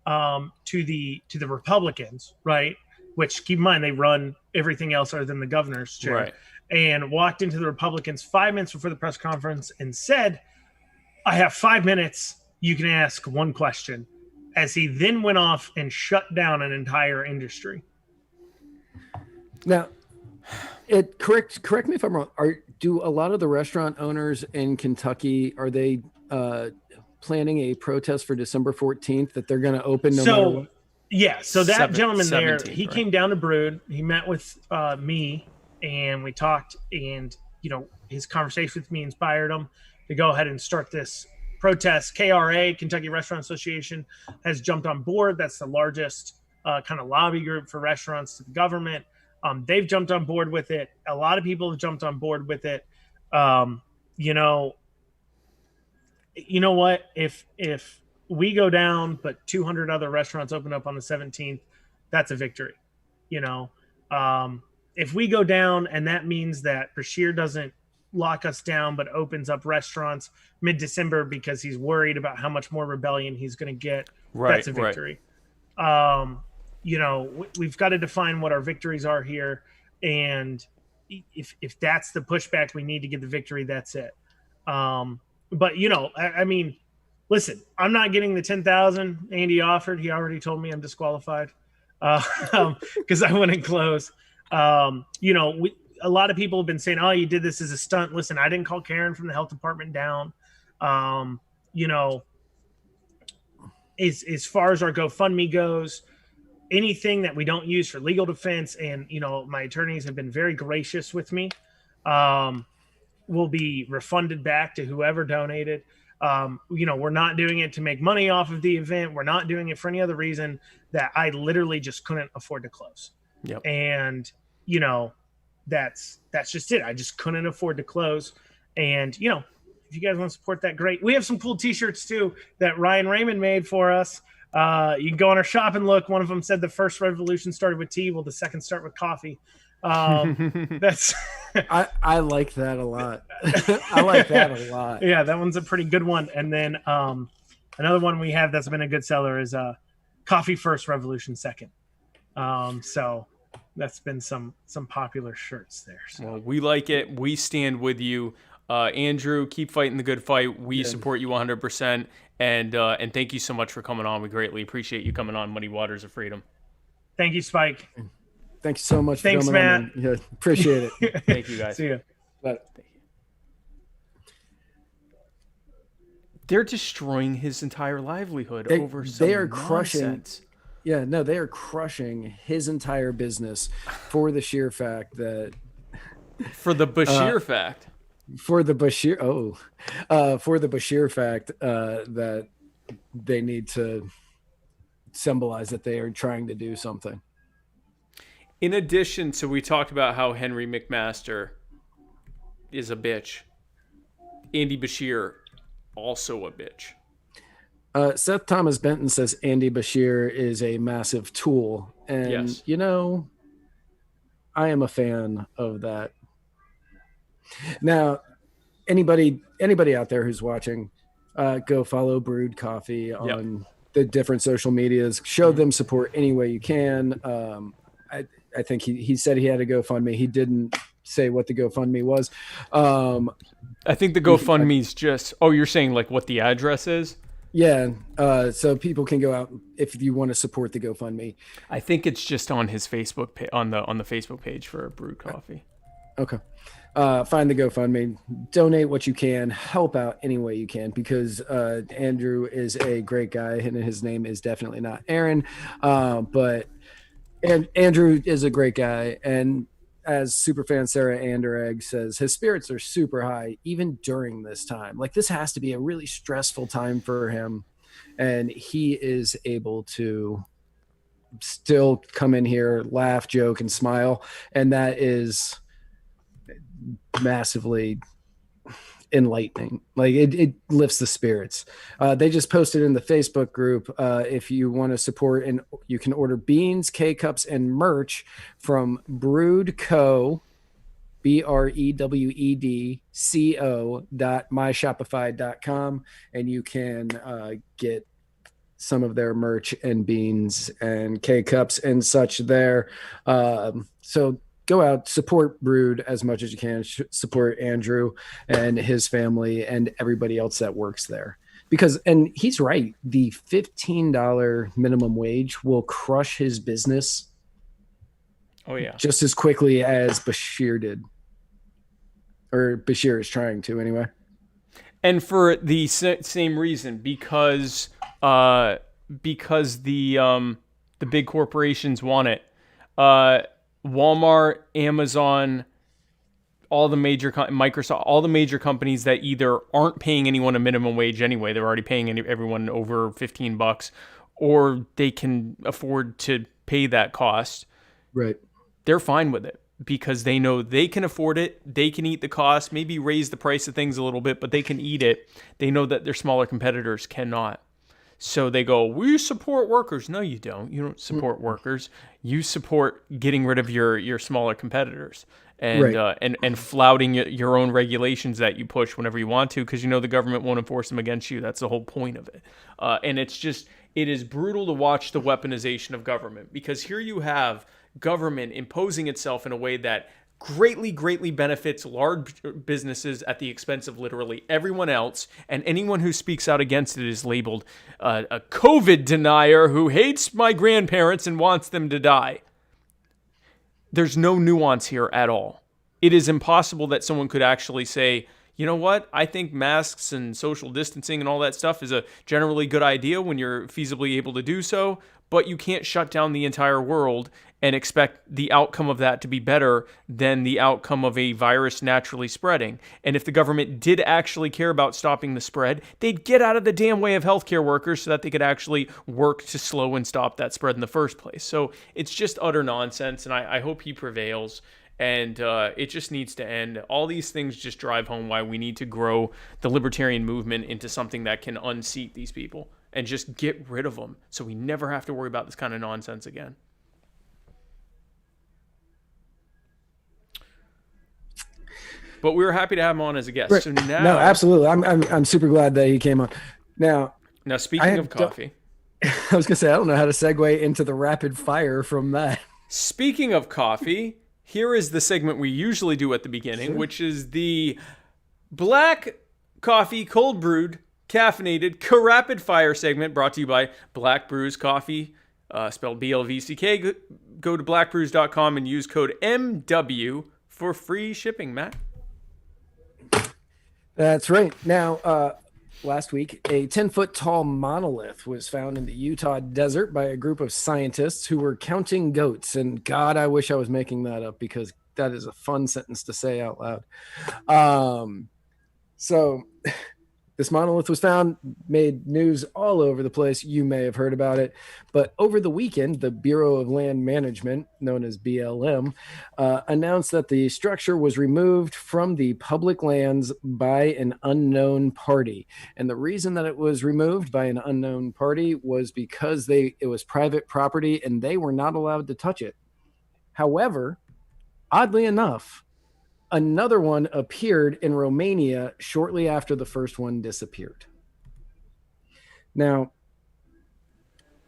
to the Republicans, right? Which, keep in mind, they run everything else other than the governor's chair. Right. And walked into the Republicans 5 minutes before the press conference and said, I have 5 minutes. You can ask one question. As he then went off and shut down an entire industry. Now, correct me if I'm wrong. Do a lot of the restaurant owners in Kentucky, are they planning a protest for December 14th that they're going to open no matter what? Yeah, so that gentleman there, he right? came down to Brood. He met with me, and we talked, and, his conversation with me inspired him to go ahead and start this protest. KRA, Kentucky Restaurant Association, has jumped on board. That's the largest kind of lobby group for restaurants to the government. They've jumped on board with it. A lot of people have jumped on board with it. You know what? If we go down, but 200 other restaurants open up on the 17th, that's a victory. If we go down and that means that Beshear doesn't lock us down, but opens up restaurants mid-December because he's worried about how much more rebellion he's going to get. Right, That's a right. victory. We've got to define what our victories are here, and if that's the pushback we need to get the victory, that's it. But I mean, listen, I'm not getting the 10,000 Andy offered. He already told me I'm disqualified because I wouldn't close. A lot of people have been saying, "Oh, you did this as a stunt." Listen, I didn't call Karen from the health department down. As far as our GoFundMe goes, anything that we don't use for legal defense, and my attorneys have been very gracious with me, will be refunded back to whoever donated. We're not doing it to make money off of the event. We're not doing it for any other reason that I literally just couldn't afford to close. Yep. And that's just it. I just couldn't afford to close. And if you guys want to support that, great. We have some cool T-shirts too that Ryan Raymond made for us. You can go on our shop and look. One of them said the first revolution started with tea. Well, the second start with coffee. That's I like that a lot. I like that a lot. Yeah, that one's a pretty good one. And then another one we have that's been a good seller is coffee first, revolution second. So that's been some popular shirts there. So. Well, we like it. We stand with you. Andrew, keep fighting the good fight. We support you 100%. And thank you so much for coming on. We greatly appreciate you coming on Muddy Waters of Freedom. Thank you, Spike. Thanks so much for Thanks, coming Matt. on. Yeah, appreciate it. Thank you, guys. See you. Bye. They're destroying his entire livelihood over some they are crushing. nonsense. Yeah, no, they are crushing his entire business for the sheer fact that For the Bashir fact. for the Bashir fact that they need to symbolize that they are trying to do something. In addition, so we talked about how Henry McMaster is a bitch. Andy Bashir, also a bitch. Seth Thomas Benton says Andy Bashir is a massive tool. And, Yes. I am a fan of that. Now, anybody out there who's watching, go follow Brewed Coffee on the different social medias. Show them support any way you can. I think he said he had a GoFundMe. He didn't say what the GoFundMe was. I think the GoFundMe's just... Oh, you're saying like what the address is? Yeah. So people can go out if you want to support the GoFundMe. I think it's just on his Facebook page, on the Facebook page for Brewed Coffee. Okay. Find the GoFundMe, donate what you can, help out any way you can, because Andrew is a great guy and his name is definitely not Aaron. But Andrew is a great guy. And as superfan Sarah Anderegg says, his spirits are super high, even during this time. Like, this has to be a really stressful time for him. And he is able to still come in here, laugh, joke, and smile. And that is massively enlightening. Like, it lifts the spirits. They just posted in the Facebook group, if you want to support, and you can order beans, K-cups, and merch from Brewed Co. BREWEDCO.myshopify.com, and you can get some of their merch and beans and K-cups and such there. So go out, support Brewed as much as you can. Support Andrew and his family and everybody else that works there. Because, and he's right, the $15 minimum wage will crush his business. Oh, yeah. Just as quickly as Bashir did. Or Bashir is trying to, anyway. And for the same reason, because the big corporations want it. Walmart, Amazon, all the major Microsoft, all the major companies that either aren't paying anyone a minimum wage anyway, they're already paying everyone over $15, or they can afford to pay that cost. Right. They're fine with it because they know they can afford it. They can eat the cost, maybe raise the price of things a little bit, but they can eat it. They know that their smaller competitors cannot. So they go, we support workers. No, you don't. You don't support workers. You support getting rid of your smaller competitors and Right. and flouting your own regulations that you push whenever you want to, because you know the government won't enforce them against you. That's the whole point of it. And it is brutal to watch the weaponization of government, because here you have government imposing itself in a way that greatly benefits large businesses at the expense of literally everyone else, and anyone who speaks out against it is labeled a COVID denier who hates my grandparents and wants them to die. There's no nuance here at all. It is impossible that someone could actually say, you know what, I think masks and social distancing and all that stuff is a generally good idea when you're feasibly able to do so, but you can't shut down the entire world and expect the outcome of that to be better than the outcome of a virus naturally spreading. And if the government did actually care about stopping the spread, they'd get out of the damn way of healthcare workers so that they could actually work to slow and stop that spread in the first place. So it's just utter nonsense, and I hope he prevails. And it just needs to end. All these things just drive home why we need to grow the libertarian movement into something that can unseat these people and just get rid of them, so we never have to worry about this kind of nonsense again. But we were happy to have him on as a guest. Right. So now, No, absolutely. I'm super glad that he came on. Now speaking of coffee, I was gonna say I don't know how to segue into the rapid fire from that. Speaking of coffee, here is the segment we usually do at the beginning, which is the black coffee, cold brewed, caffeinated, rapid fire segment, brought to you by Black Brews Coffee, spelled BLVCK. Go to blackbrews.com and use code MW for free shipping, Matt. That's right. Now, last week, a 10-foot tall monolith was found in the Utah desert by a group of scientists who were counting goats. And God, I wish I was making that up, because that is a fun sentence to say out loud. So this monolith was found, made news all over the place. You may have heard about it. But over the weekend, the Bureau of Land Management, known as BLM, announced that the structure was removed from the public lands by an unknown party. And the reason that it was removed by an unknown party was because it was private property and they were not allowed to touch it. However, oddly enough, another one appeared in Romania shortly after the first one disappeared. Now,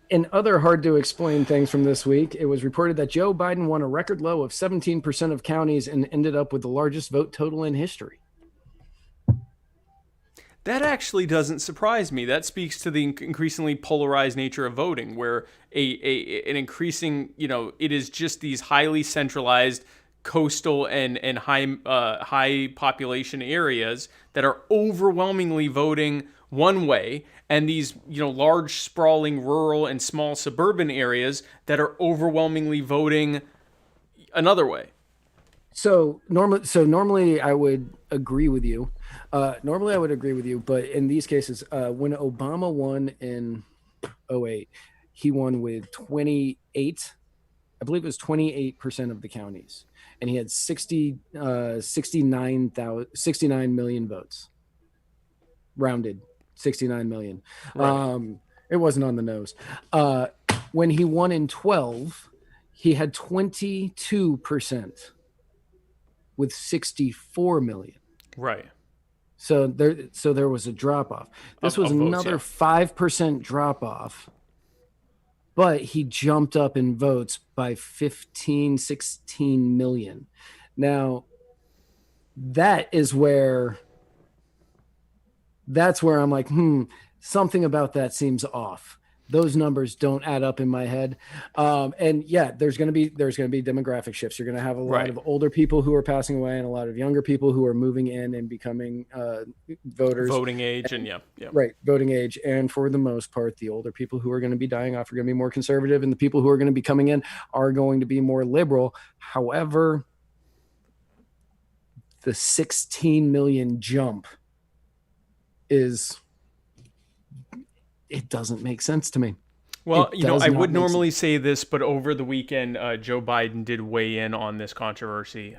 in other hard to explain things from this week, it was reported that Joe Biden won a record low of 17% of counties and ended up with the largest vote total in history. That actually doesn't surprise me. That speaks to the increasingly polarized nature of voting, where an increasing, it is just these highly centralized coastal and high population areas that are overwhelmingly voting one way, and these large sprawling rural and small suburban areas that are overwhelmingly voting another way. So normally I would agree with you. But in these cases, when Obama won in 2008, he won with 28. I believe it was 28% of the counties, and he had 69 million votes, rounded 69 million. Right. It wasn't on the nose. When he won in 12, he had 22% with 64 million. Right. So there was a drop off. This was another 5% drop off. But he jumped up in votes by 15, 16 million. Now, that's where I'm like, something about that seems off. Those numbers don't add up in my head. And yeah, there's going to be demographic shifts. You're going to have a lot of older people who are passing away and a lot of younger people who are moving in and becoming voters. Voting age and yeah. Right, voting age. And for the most part, the older people who are going to be dying off are going to be more conservative, and the people who are going to be coming in are going to be more liberal. However, the 16 million jump it doesn't make sense to me. Well, I would normally say this, but over the weekend, Joe Biden did weigh in on this controversy.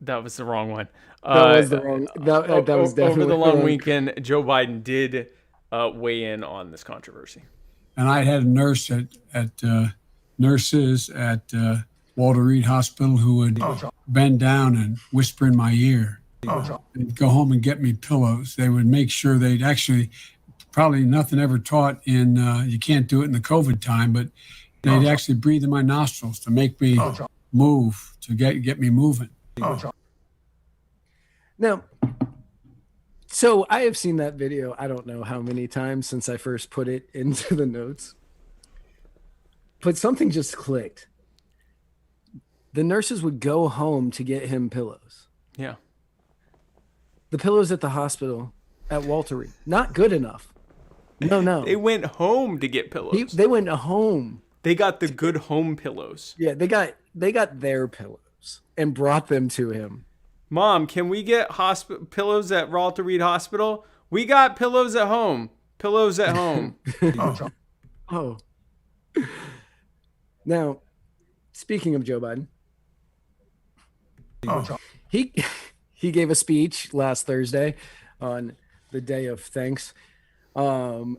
That was the wrong one. That was the wrong. That was definitely over the long wrong. weekend. Joe Biden did weigh in on this controversy. And I had a nurse nurses at Walter Reed Hospital who would bend down and whisper in my ear. They'd go home and get me pillows. They would make sure they'd actually, probably nothing ever taught in, you can't do it in the COVID time, but they'd actually breathe in my nostrils to make me move, to get me moving. Now, so I have seen that video, I don't know how many times since I first put it into the notes, but something just clicked. The nurses would go home to get him pillows. Yeah. The pillows at the hospital at Walter Reed, not good enough. No. They went home to get pillows. They went home. They got the good home pillows. Yeah, they got their pillows and brought them to him. Mom, can we get pillows at Walter Reed Hospital? We got pillows at home. Pillows at home. Oh. Now, speaking of Joe Biden, he gave a speech last Thursday on the day of thanks to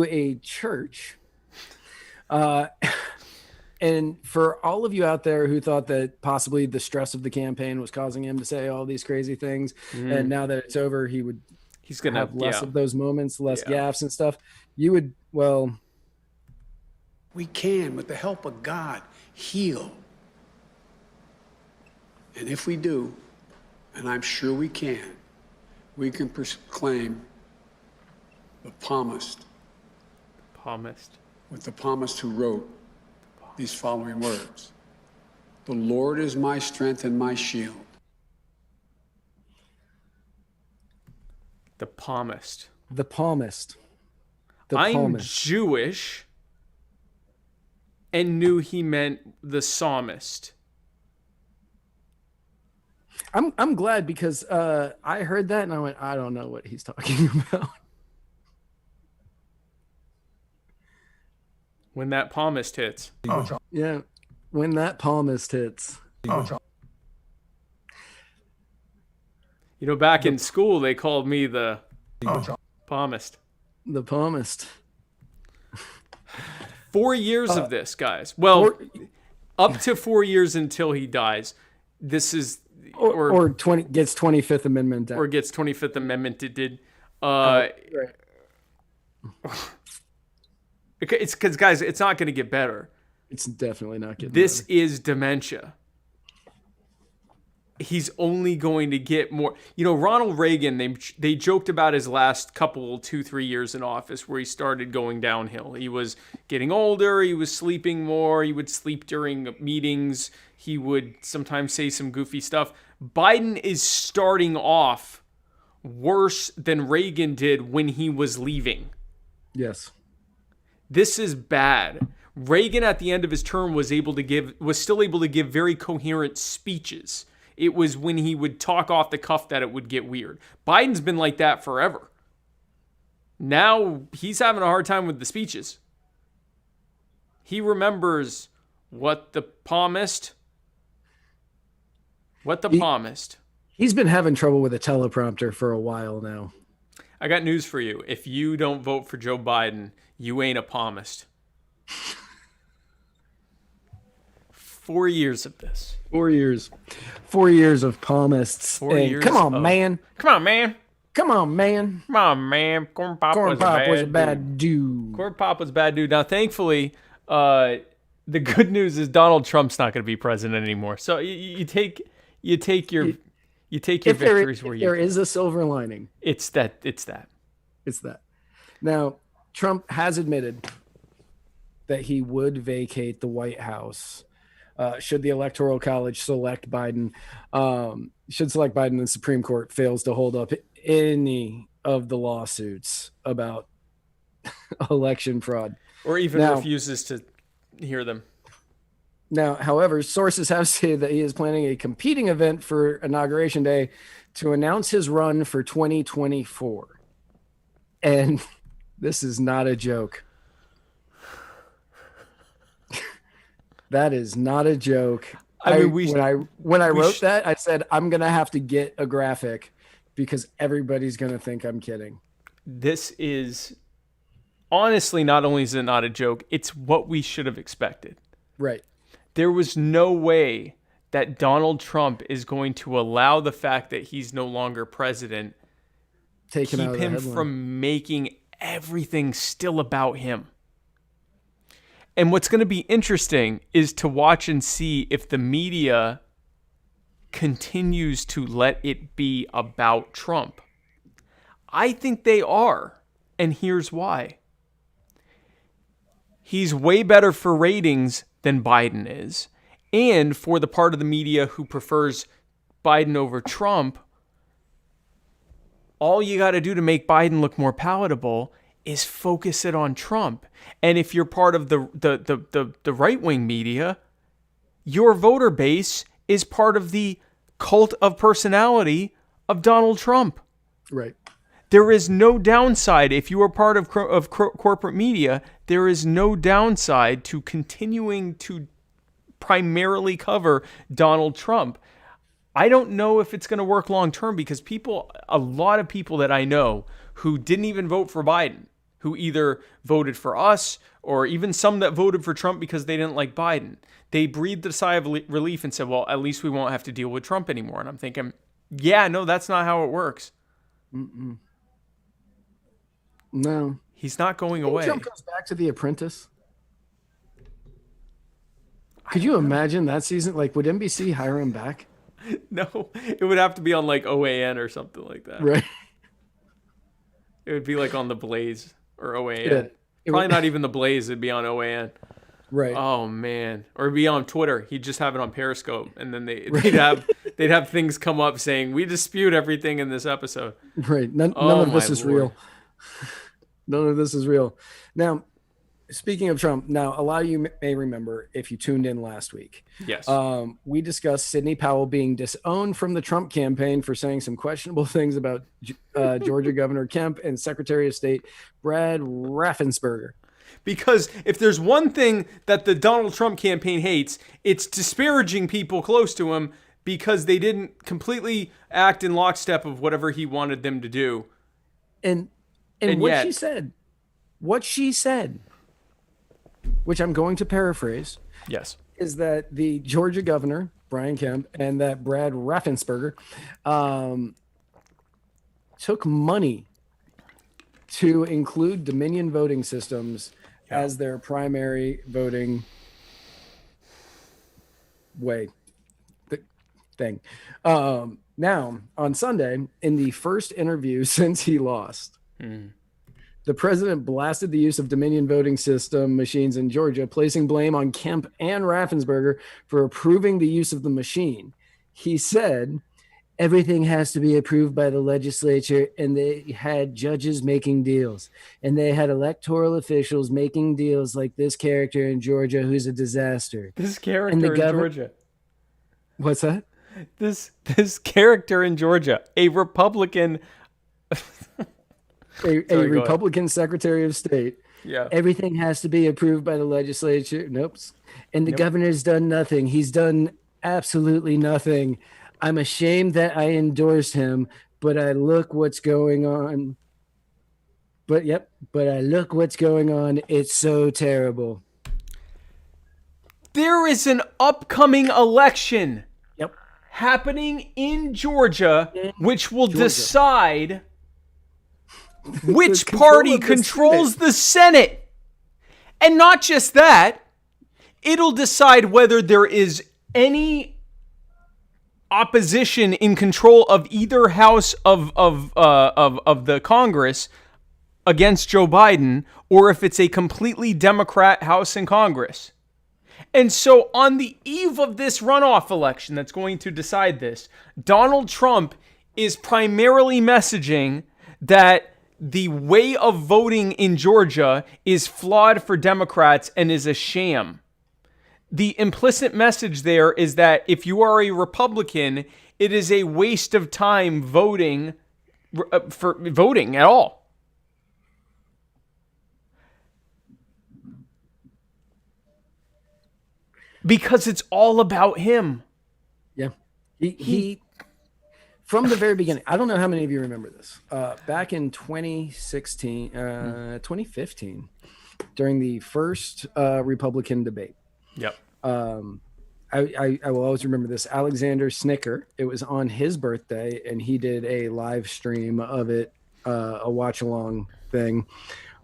a church. And for all of you out there who thought that possibly the stress of the campaign was causing him to say all these crazy things, and now that it's over, he's gonna have less of those moments, less gaffes and stuff. You would, well, We can, with the help of God, heal. And if we do, and I'm sure we can proclaim the palmist, with the palmist who wrote these following words: "The Lord is my strength and my shield." The palmist. the palmist. I'm Jewish and knew he meant the psalmist. I'm glad because I heard that and I went, I don't know what he's talking about. When that palmist hits. Yeah, when that palmist hits. You know, back in school, they called me the palmist. The palmist. 4 years of this, guys. Well, up to 4 years until he dies. This is... Or 20 gets 25th Amendment. Or gets 25th Amendment. It did. Right. It's because, guys, it's not going to get better. It's definitely not getting This better. is dementia. He's only going to get more. You know, Ronald Reagan, they joked about his last 2-3 years in office where he started going downhill. He was getting older. He was sleeping more. He would sleep during meetings. He would sometimes say some goofy stuff. Biden is starting off worse than Reagan did when he was leaving. Yes. This is bad. Reagan at the end of his term was still able to give very coherent speeches. It was when he would talk off the cuff that it would get weird. Biden's been like that forever. Now he's having a hard time with the speeches. He remembers what the palmist. He's been having trouble with a teleprompter for a while now. I got news for you. If you don't vote for Joe Biden, you ain't a palmist. 4 years of this. 4 years. 4 years of palmists. 4 years. Come on, man. Come on, man. Come on, man. Come on, man. Corn Pop was a bad dude. Corn Pop was a bad dude. Now, thankfully, the good news is Donald Trump's not going to be president anymore. So you take your victories where you. There is a silver lining. It's that. It's that. Now, Trump has admitted that he would vacate the White House should the Electoral College select Biden. Should select Biden, the Supreme Court fails to hold up any of the lawsuits about election fraud, or even refuses to hear them. Now, however, sources have stated that he is planning a competing event for Inauguration Day to announce his run for 2024. And this is not a joke. That is not a joke. I mean, when I wrote sh- that, I said I'm gonna have to get a graphic because everybody's gonna think I'm kidding. this is honestly, not only is it not a joke, it's what we should have expected. Right. There was no way that Donald Trump is going to allow the fact that he's no longer president Take him out keep of the him headline. from making everything still about him. And what's going to be interesting is to watch and see if the media continues to let it be about Trump. I think they are, and here's why. He's way better for ratings than Biden is. And for the part of the media who prefers Biden over Trump, all you got to do to make Biden look more palatable is focus it on Trump. And if you're part of the right-wing media, your voter base is part of the cult of personality of Donald Trump. Right. There is no downside. If you are part of corporate media, there is no downside to continuing to primarily cover Donald Trump. I don't know if it's going to work long term because a lot of people that I know who didn't even vote for Biden, who either voted for us or even some that voted for Trump because they didn't like Biden, they breathed a sigh of relief and said, well, at least we won't have to deal with Trump anymore. And I'm thinking, yeah, no, that's not how it works. Mm-mm. No. He's not going away. Trump goes back to The Apprentice. Could you imagine that season? Like, would NBC hire him back? No, it would have to be on like OAN or something like that. Right. It would be like on The Blaze or OAN. Yeah. Probably not even The Blaze. It'd be on OAN. Right. Oh man, or it'd be on Twitter. He'd just have it on Periscope, and then they'd have things come up saying we dispute everything in this episode. Right. None Oh, of this my is Lord. real. None of this is real. Now, speaking of Trump, now a lot of you may remember if you tuned in last week. Yes. We discussed Sidney Powell being disowned from the Trump campaign for saying some questionable things about Georgia Governor Kemp and Secretary of State Brad Raffensperger. Because if there's one thing that the Donald Trump campaign hates, it's disparaging people close to him because they didn't completely act in lockstep of whatever he wanted them to do. And what she said, which I'm going to paraphrase, Yes. is that the Georgia governor, Brian Kemp, and that Brad Raffensperger took money to include Dominion voting systems as their primary voting thing. Now, on Sunday, in the first interview since he lost, the president blasted the use of Dominion voting system machines in Georgia, placing blame on Kemp and Raffensperger for approving the use of the machine. He said, everything has to be approved by the legislature, and they had judges making deals, and they had electoral officials making deals like this character in Georgia who's a disaster. This character in Georgia. What's that? This character in Georgia, a Republican. A Republican Secretary of State. Yeah. Everything has to be approved by the legislature. Nope. And the governor's done nothing. He's done absolutely nothing. I'm ashamed that I endorsed him, but I look what's going on. But I look what's going on. It's so terrible. There is an upcoming election Yep. happening in Georgia, which will decide which party controls the Senate. And not just that, it'll decide whether there is any opposition in control of either house of the Congress against Joe Biden, or if it's a completely Democrat House and Congress. And so on the eve of this runoff election that's going to decide this, Donald Trump is primarily messaging that the way of voting in Georgia is flawed for Democrats and is a sham. The implicit message there is that if you are a Republican, it is a waste of time voting for voting at all. Because it's all about him. Yeah. He from the very beginning, I don't know how many of you remember this. Back in 2015, during the first Republican debate. Yep. I will always remember this. Alexander Snicker, it was on his birthday, and he did a live stream of it, a watch along thing,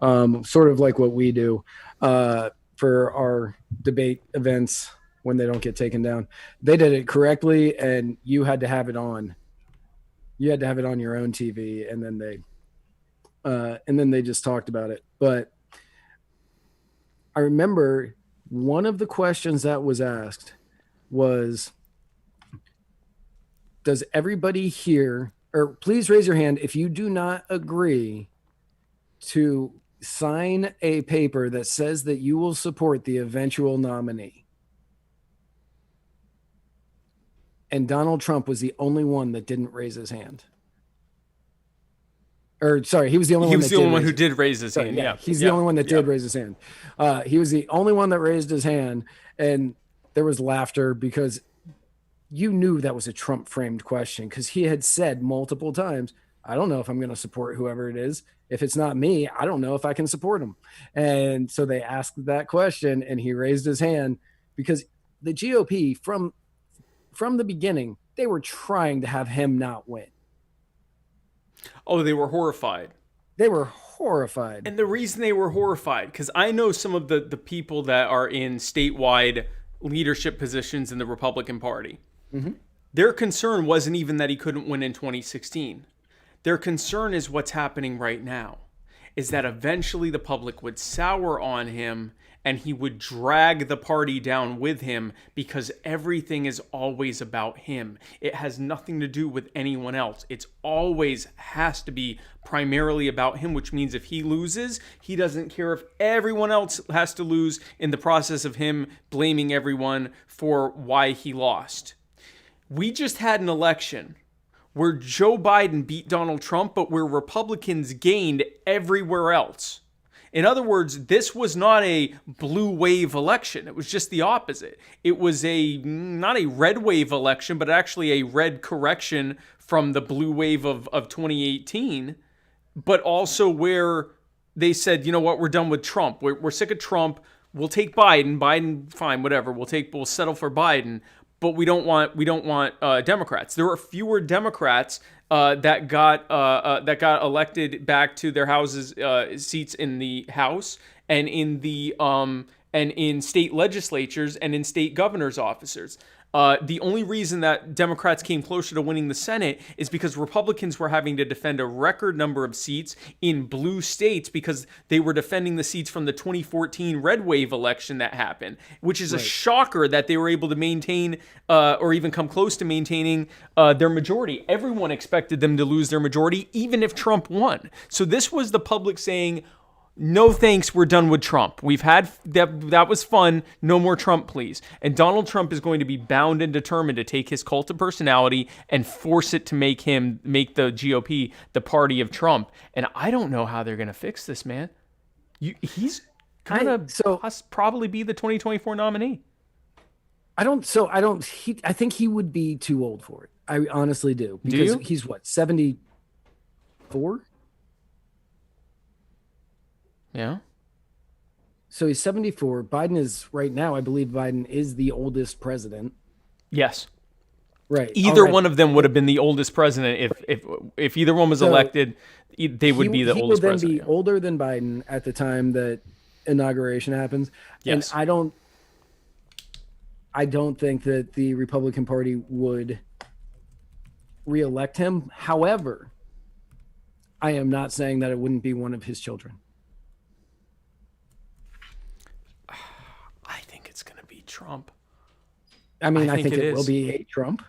sort of like what we do for our debate events when they don't get taken down. They did it correctly, and you had to have it on. You had to have it on your own TV, and then they just talked about it. But I remember one of the questions that was asked was, does everybody here, or please raise your hand if you do not agree to sign a paper that says that you will support the eventual nominee? And Donald Trump was the only one that didn't raise his hand. Or sorry, he was the only one who did raise his hand. Yeah, he's the only one that did raise his hand. He was the only one that raised his hand, and there was laughter because you knew that was a Trump framed question, because he had said multiple times, I don't know if I'm going to support whoever it is. If it's not me, I don't know if I can support him. And so they asked that question, and he raised his hand because the GOP from the beginning, they were trying to have him not win. Oh, they were horrified. They were horrified. And the reason they were horrified, because I know some of the people that are in statewide leadership positions in the Republican Party. Mm-hmm. Their concern wasn't even that he couldn't win in 2016. Their concern is what's happening right now, is that eventually the public would sour on him and he would drag the party down with him, because everything is always about him. It has nothing to do with anyone else. It's always has to be primarily about him, which means if he loses, he doesn't care if everyone else has to lose in the process of him blaming everyone for why he lost. We just had an election where Joe Biden beat Donald Trump, but where Republicans gained everywhere else. In other words, this was not a blue wave election. It was just the opposite. It was not a red wave election, but actually a red correction from the blue wave of 2018, but also where they said, you know what, we're done with Trump. We're sick of Trump. We'll take Biden. Biden, fine, whatever. We'll settle for Biden, but we don't want Democrats. There were fewer Democrats that got elected back to their houses, seats in the House and in state legislatures and in state governors' offices. The only reason that Democrats came closer to winning the Senate is because Republicans were having to defend a record number of seats in blue states because they were defending the seats from the 2014 red wave election that happened, which is a shocker that they were able to maintain or even come close to maintaining their majority. Everyone expected them to lose their majority, even if Trump won. So this was the public saying, no thanks, we're done with Trump. We've had that was fun. No more Trump, please. And Donald Trump is going to be bound and determined to take his cult of personality and force it to make the GOP the party of Trump. And I don't know how they're going to fix this, man. He's gonna probably be the 2024 nominee. I think he would be too old for it. I honestly do. Because he's what, 74? Yeah. So he's 74. Biden is right now, I believe Biden is the oldest president. Yes. Right. Either one of them would have been the oldest president if either one was elected. They would be the oldest president. He would then be older than Biden at the time that inauguration happens. Yes. And I don't think that the Republican Party would reelect him. However, I am not saying that it wouldn't be one of his children. I think it's going to be Trump. I mean, I think it will be a Trump.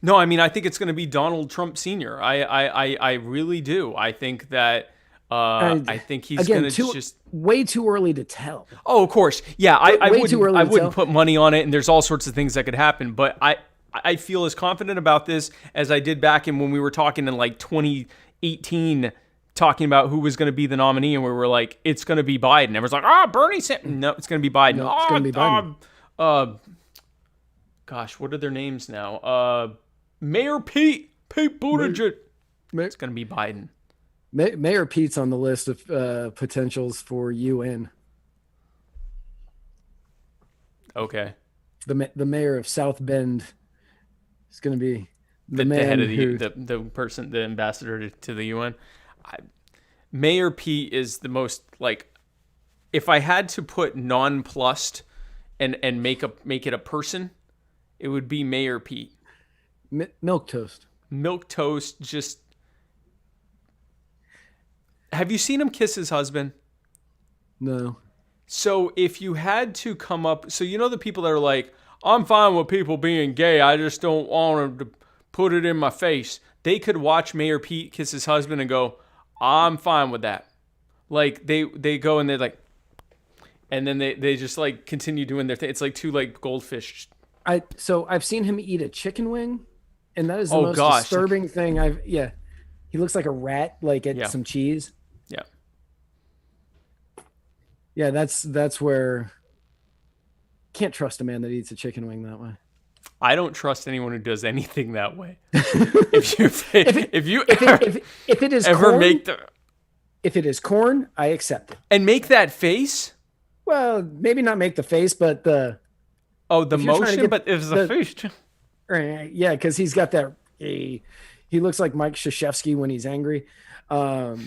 No, I mean, I think it's going to be Donald Trump Sr. I really do. I think that I think he's going to just way too early to tell. Oh, of course. Yeah, I wouldn't put money on it, and there's all sorts of things that could happen, but I feel as confident about this as I did back in when we were talking in like 2018, talking about who was going to be the nominee, and we were like, it's going to be Biden. Everyone's like, Bernie Sanders. No, it's going to be Biden. No, it's going to be Biden. Gosh, what are their names now? Mayor Pete Buttigieg. It's gonna be Biden. Mayor Pete's on the list of potentials for UN. Okay. The mayor of South Bend is going to be the man head of who the person, the ambassador to the UN. Mayor Pete is the most, like, if I had to put nonplussed and make it a person, it would be Mayor Pete. milk toast. Milk toast. Just, have you seen him kiss his husband? No. So if you had to come up, so you know the people that are like, I'm fine with people being gay, I just don't want them to put it in my face. They could watch Mayor Pete kiss his husband and go, I'm fine with that. Like they go and they're like, and then they just like continue doing their thing. It's like two like goldfish. So I've seen him eat a chicken wing, and that is the most disturbing thing he looks like a rat, like at some cheese. Yeah. Yeah, that's where can't trust a man that eats a chicken wing that way. I don't trust anyone who does anything that way. If it is ever corn, if it is corn, I accept it. And make that face? Well, maybe not make the face, but the motion, but it's the face. Yeah, because he's got that. He looks like Mike Krzyzewski when he's angry. That's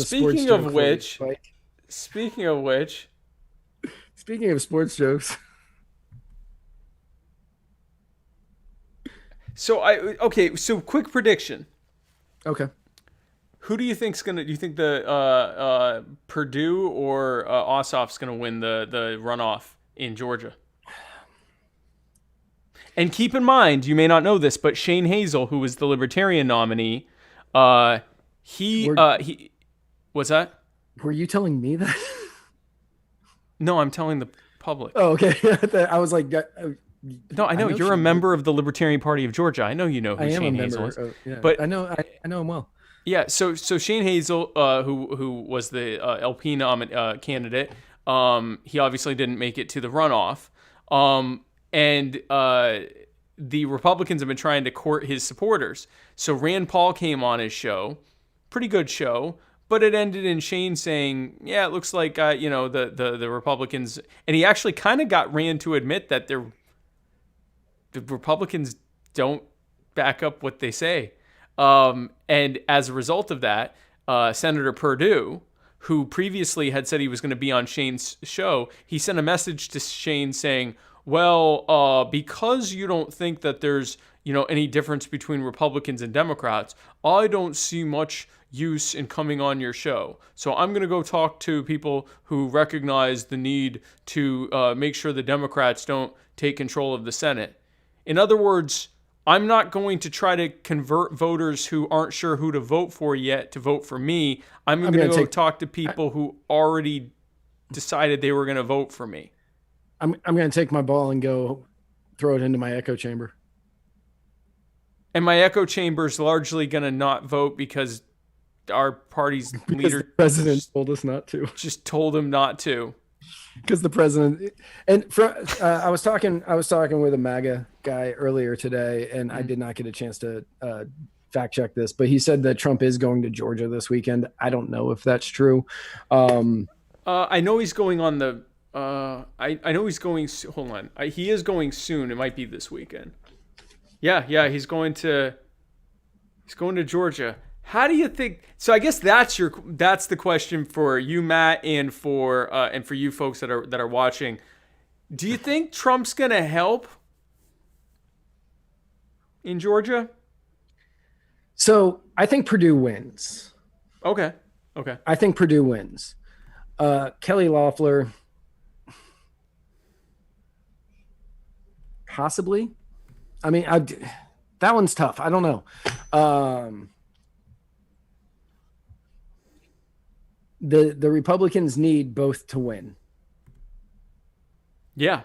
Speaking of which, speaking of sports jokes. So quick prediction. Okay. Who do you think's gonna? Do you think the Purdue or Ossoff's gonna win the runoff in Georgia? And keep in mind, you may not know this, but Shane Hazel, who was the Libertarian nominee, he what's that? Were you telling me that? No, I'm telling the public. Oh, okay. I was like, no, I know you're a member of the Libertarian Party of Georgia. I know you know who Shane Hazel is. But I know him well. Yeah, so Shane Hazel, who was the LP candidate, he obviously didn't make it to the runoff, and the Republicans have been trying to court his supporters. So Rand Paul came on his show, pretty good show, but it ended in Shane saying, "Yeah, it looks like the Republicans," and he actually kind of got Rand to admit that the Republicans don't back up what they say. And as a result of that, Senator Perdue, who previously had said he was going to be on Shane's show, he sent a message to Shane saying, well, because you don't think that there's, any difference between Republicans and Democrats, I don't see much use in coming on your show. So I'm going to go talk to people who recognize the need to make sure the Democrats don't take control of the Senate. In other words, I'm not going to try to convert voters who aren't sure who to vote for yet to vote for me. I'm going to go talk to people who already decided they were going to vote for me. I'm going to take my ball and go throw it into my echo chamber. And my echo chamber is largely going to not vote because our party's leader, the president, told us not to. Just told him not to. Because the president, and I was talking with a MAGA guy earlier today, and I did not get a chance to fact check this, but he said that Trump is going to Georgia this weekend. I don't know if that's true. I know he's going on the. I know he's going. Hold on, he is going soon. It might be this weekend. Yeah, he's going to Georgia. How do you think? So I guess that's the question for you, Matt, and for you folks that are watching. Do you think Trump's gonna help in Georgia? So I think Purdue wins. Okay. I think Purdue wins. Kelly Loeffler, possibly. I mean, that one's tough. I don't know. The Republicans need both to win. Yeah.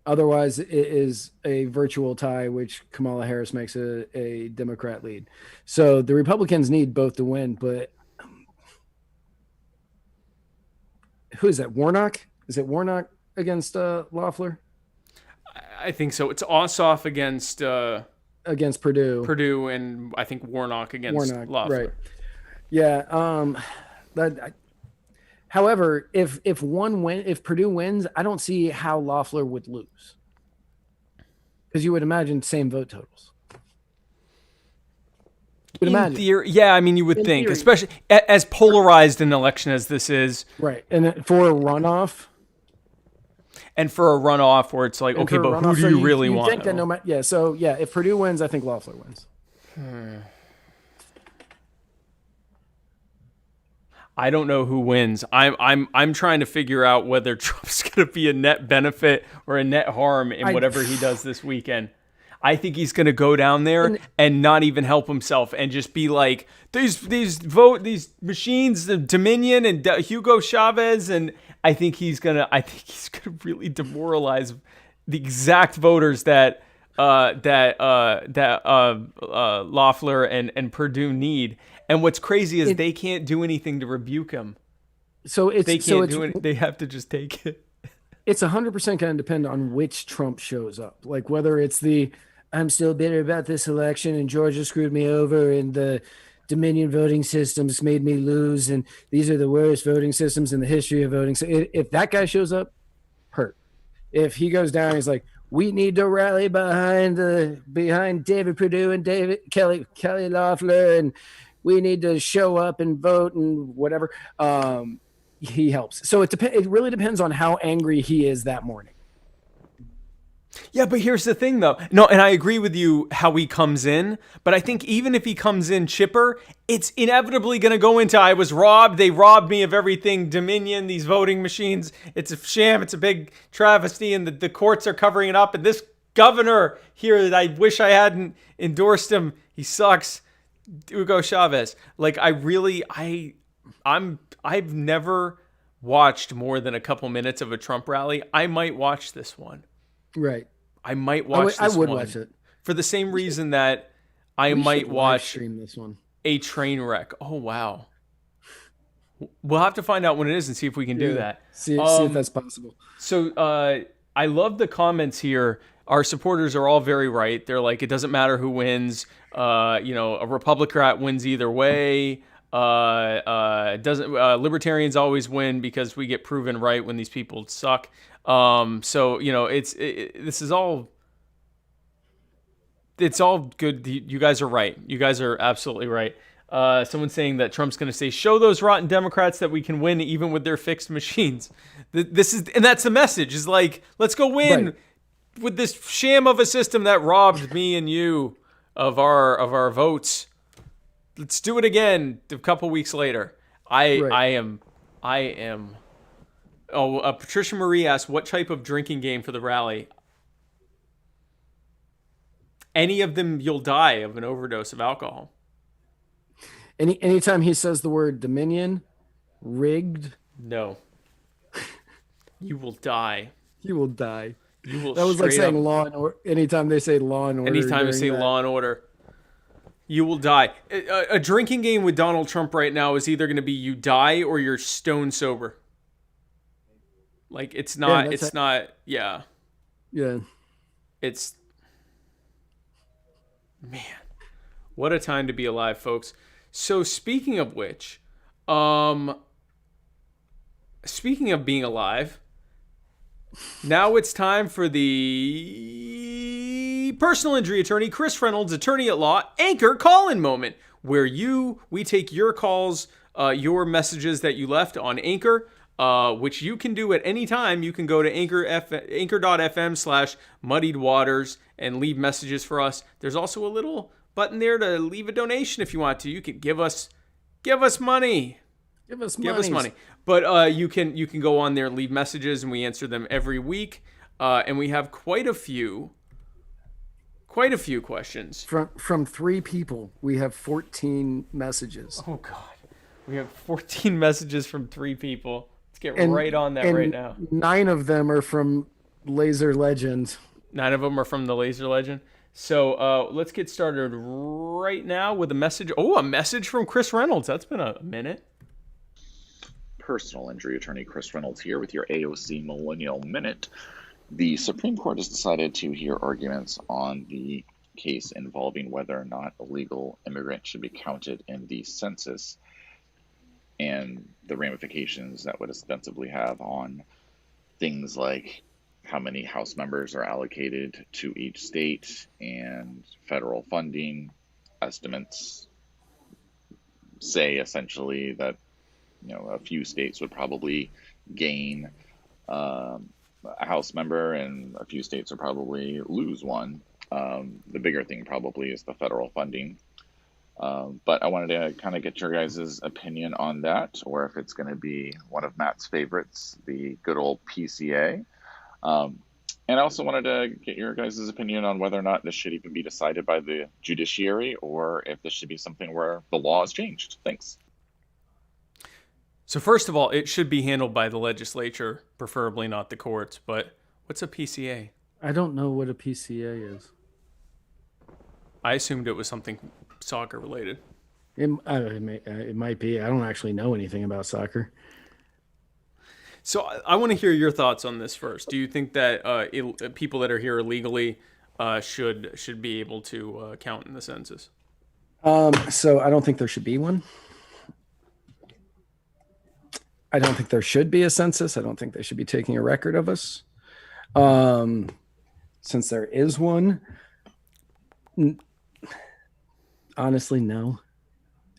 Otherwise, it is a virtual tie, which Kamala Harris makes a Democrat lead. So the Republicans need both to win, but who is that? Warnock? Is it Warnock against Loeffler? I think so. It's Ossoff against Against Purdue, and I think Warnock against Warnock, Loeffler. right? Yeah. However, if Purdue wins, I don't see how Loeffler would lose, because you would imagine same vote totals. In theory, yeah, I mean, you would think, theory. especially as polarized an election as this is, right? And then for a runoff, where it's like, okay, but who do you really want? Think that no matter, if Purdue wins, I think Loeffler wins. I don't know who wins. I'm trying to figure out whether Trump's going to be a net benefit or a net harm in whatever he does this weekend. I think he's going to go down there and not even help himself and just be like, these machines, the Dominion and Hugo Chavez, and I think he's gonna really demoralize the exact voters that Loeffler and Purdue need. And what's crazy is they can't do anything to rebuke him. They have to just take it. It's 100% going to depend on which Trump shows up. Like whether it's I'm still bitter about this election and Georgia screwed me over and the Dominion voting systems made me lose and these are the worst voting systems in the history of voting. So if that guy shows up, hurt. If he goes down, he's like, we need to rally behind David Perdue and Kelly Loeffler, and we need to show up and vote and whatever. He helps. So it really depends on how angry he is that morning. Yeah, but here's the thing, though. No, and I agree with you how he comes in, but I think even if he comes in chipper, it's inevitably going to go into, I was robbed, they robbed me of everything, Dominion, these voting machines, it's a sham, it's a big travesty, and the courts are covering it up, and this governor here that I wish I hadn't endorsed him, he sucks, Hugo Chavez. Like, I've never watched more than a couple minutes of a Trump rally. I might watch this one. Right. I might watch this one. I would watch it. For the same reason that I might watch stream this one. A train wreck. Oh, wow. We'll have to find out when it is and see if we can do that. See if that's possible. So I love the comments here. Our supporters are all very right. They're like, it doesn't matter who wins. A Republican wins either way. Libertarians always win because we get proven right when these people suck. This is all. It's all good. You guys are right. You guys are absolutely right. Someone's saying that Trump's going to say, "Show those rotten Democrats that we can win even with their fixed machines." And that's the message. Is like, let's go win with this sham of a system that robbed me and you of our votes. Let's do it again a couple weeks later. I am. Oh, Patricia Marie asked, what type of drinking game for the rally? Any of them, you'll die of an overdose of alcohol. Anytime he says the word Dominion, rigged. No. You will die. You will die. You will. That was like saying law and order. Anytime they say law and order. Anytime they say law and order. You will die. A drinking game with Donald Trump right now is either going to be you die or you're stone sober. Like, it's not, yeah. Yeah. It's, man, what a time to be alive, folks. So speaking of which, speaking of being alive, now it's time for the personal injury attorney, Chris Reynolds, attorney at law, Anchor call-in moment, where we take your calls, your messages that you left on Anchor, which you can do at any time. You can go to anchor.fm/muddiedwaters and leave messages for us. There's also a little button there to leave a donation if you want to. You can give us money. Give us money. But you can go on there and leave messages, and we answer them every week. And we have quite a few questions. From 3 people, we have 14 messages. Oh, God. We have 14 messages from 3 people. Let's get right on that right now. 9 of them are from Laser Legend. 9 of them are from the Laser Legend. So let's get started right now with a message. Oh, a message from Chris Reynolds. That's been a minute. personal injury attorney Chris Reynolds here with your AOC Millennial Minute. The Supreme Court has decided to hear arguments on the case involving whether or not illegal immigrants should be counted in the census and the ramifications that would ostensibly have on things like how many House members are allocated to each state and federal funding. Estimates say essentially that a few states would probably gain a House member and a few states would probably lose one. The bigger thing probably is the federal funding. But I wanted to kind of get your guys' opinion on that, or if it's going to be one of Matt's favorites, the good old PCA. And I also wanted to get your guys' opinion on whether or not this should even be decided by the judiciary, or if this should be something where the law is changed. Thanks. So first of all, it should be handled by the legislature, preferably not the courts. But what's a PCA? I don't know what a PCA is. I assumed it was something soccer related. It might be. I don't actually know anything about soccer. So I want to hear your thoughts on this first. Do you think that people that are here illegally should be able to count in the census? So I don't think there should be one. I don't think there should be a census. I don't think they should be taking a record of us. Since there is one, honestly, no.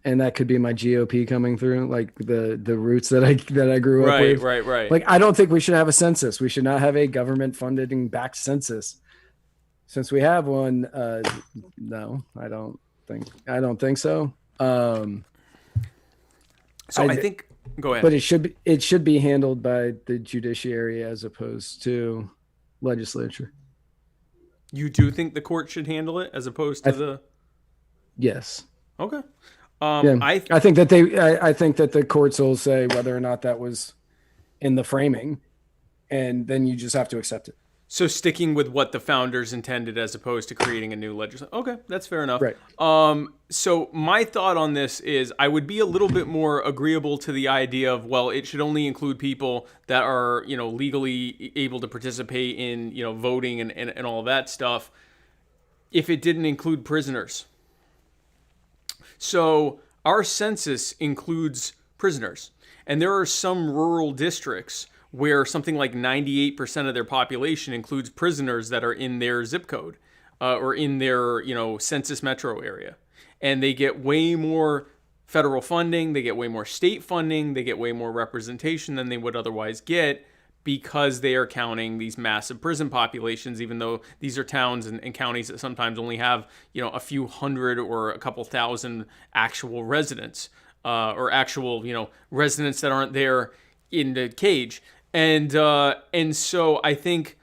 And that could be my GOP coming through, like the roots that I grew up with. Right. Like, I don't think we should have a census. We should not have a government funded and backed census. Since we have one, no, I don't think so. I think go ahead. But it should be handled by the judiciary as opposed to legislature. You do think the court should handle it as opposed to Yes. Okay. I think that the courts will say whether or not that was in the framing, and then you just have to accept it. So sticking with what the founders intended as opposed to creating a new legislation. Okay, that's fair enough. Right. So my thought on this is I would be a little bit more agreeable to the idea of, well, it should only include people that are, legally able to participate in, voting and all of that stuff, if it didn't include prisoners. So our census includes prisoners, and there are some rural districts where something like 98% of their population includes prisoners that are in their zip code or in their, census metro area. And they get way more federal funding, they get way more state funding, they get way more representation than they would otherwise get because they are counting these massive prison populations, even though these are towns and counties that sometimes only have, a few hundred or a couple thousand actual residents or actual, residents that aren't there in the cage. And so I think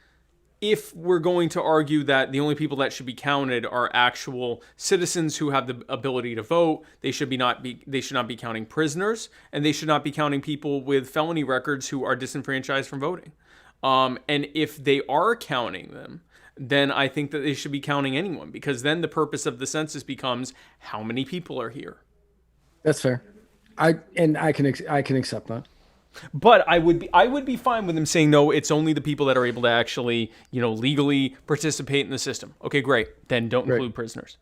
if we're going to argue that the only people that should be counted are actual citizens who have the ability to vote, they should not be counting prisoners, and they should not be counting people with felony records who are disenfranchised from voting. And if they are counting them, then I think that they should be counting anyone, because then the purpose of the census becomes how many people are here. That's fair. I can accept that. But I would be fine with them saying, no, it's only the people that are able to actually, legally participate in the system. Okay, great. Then don't include prisoners.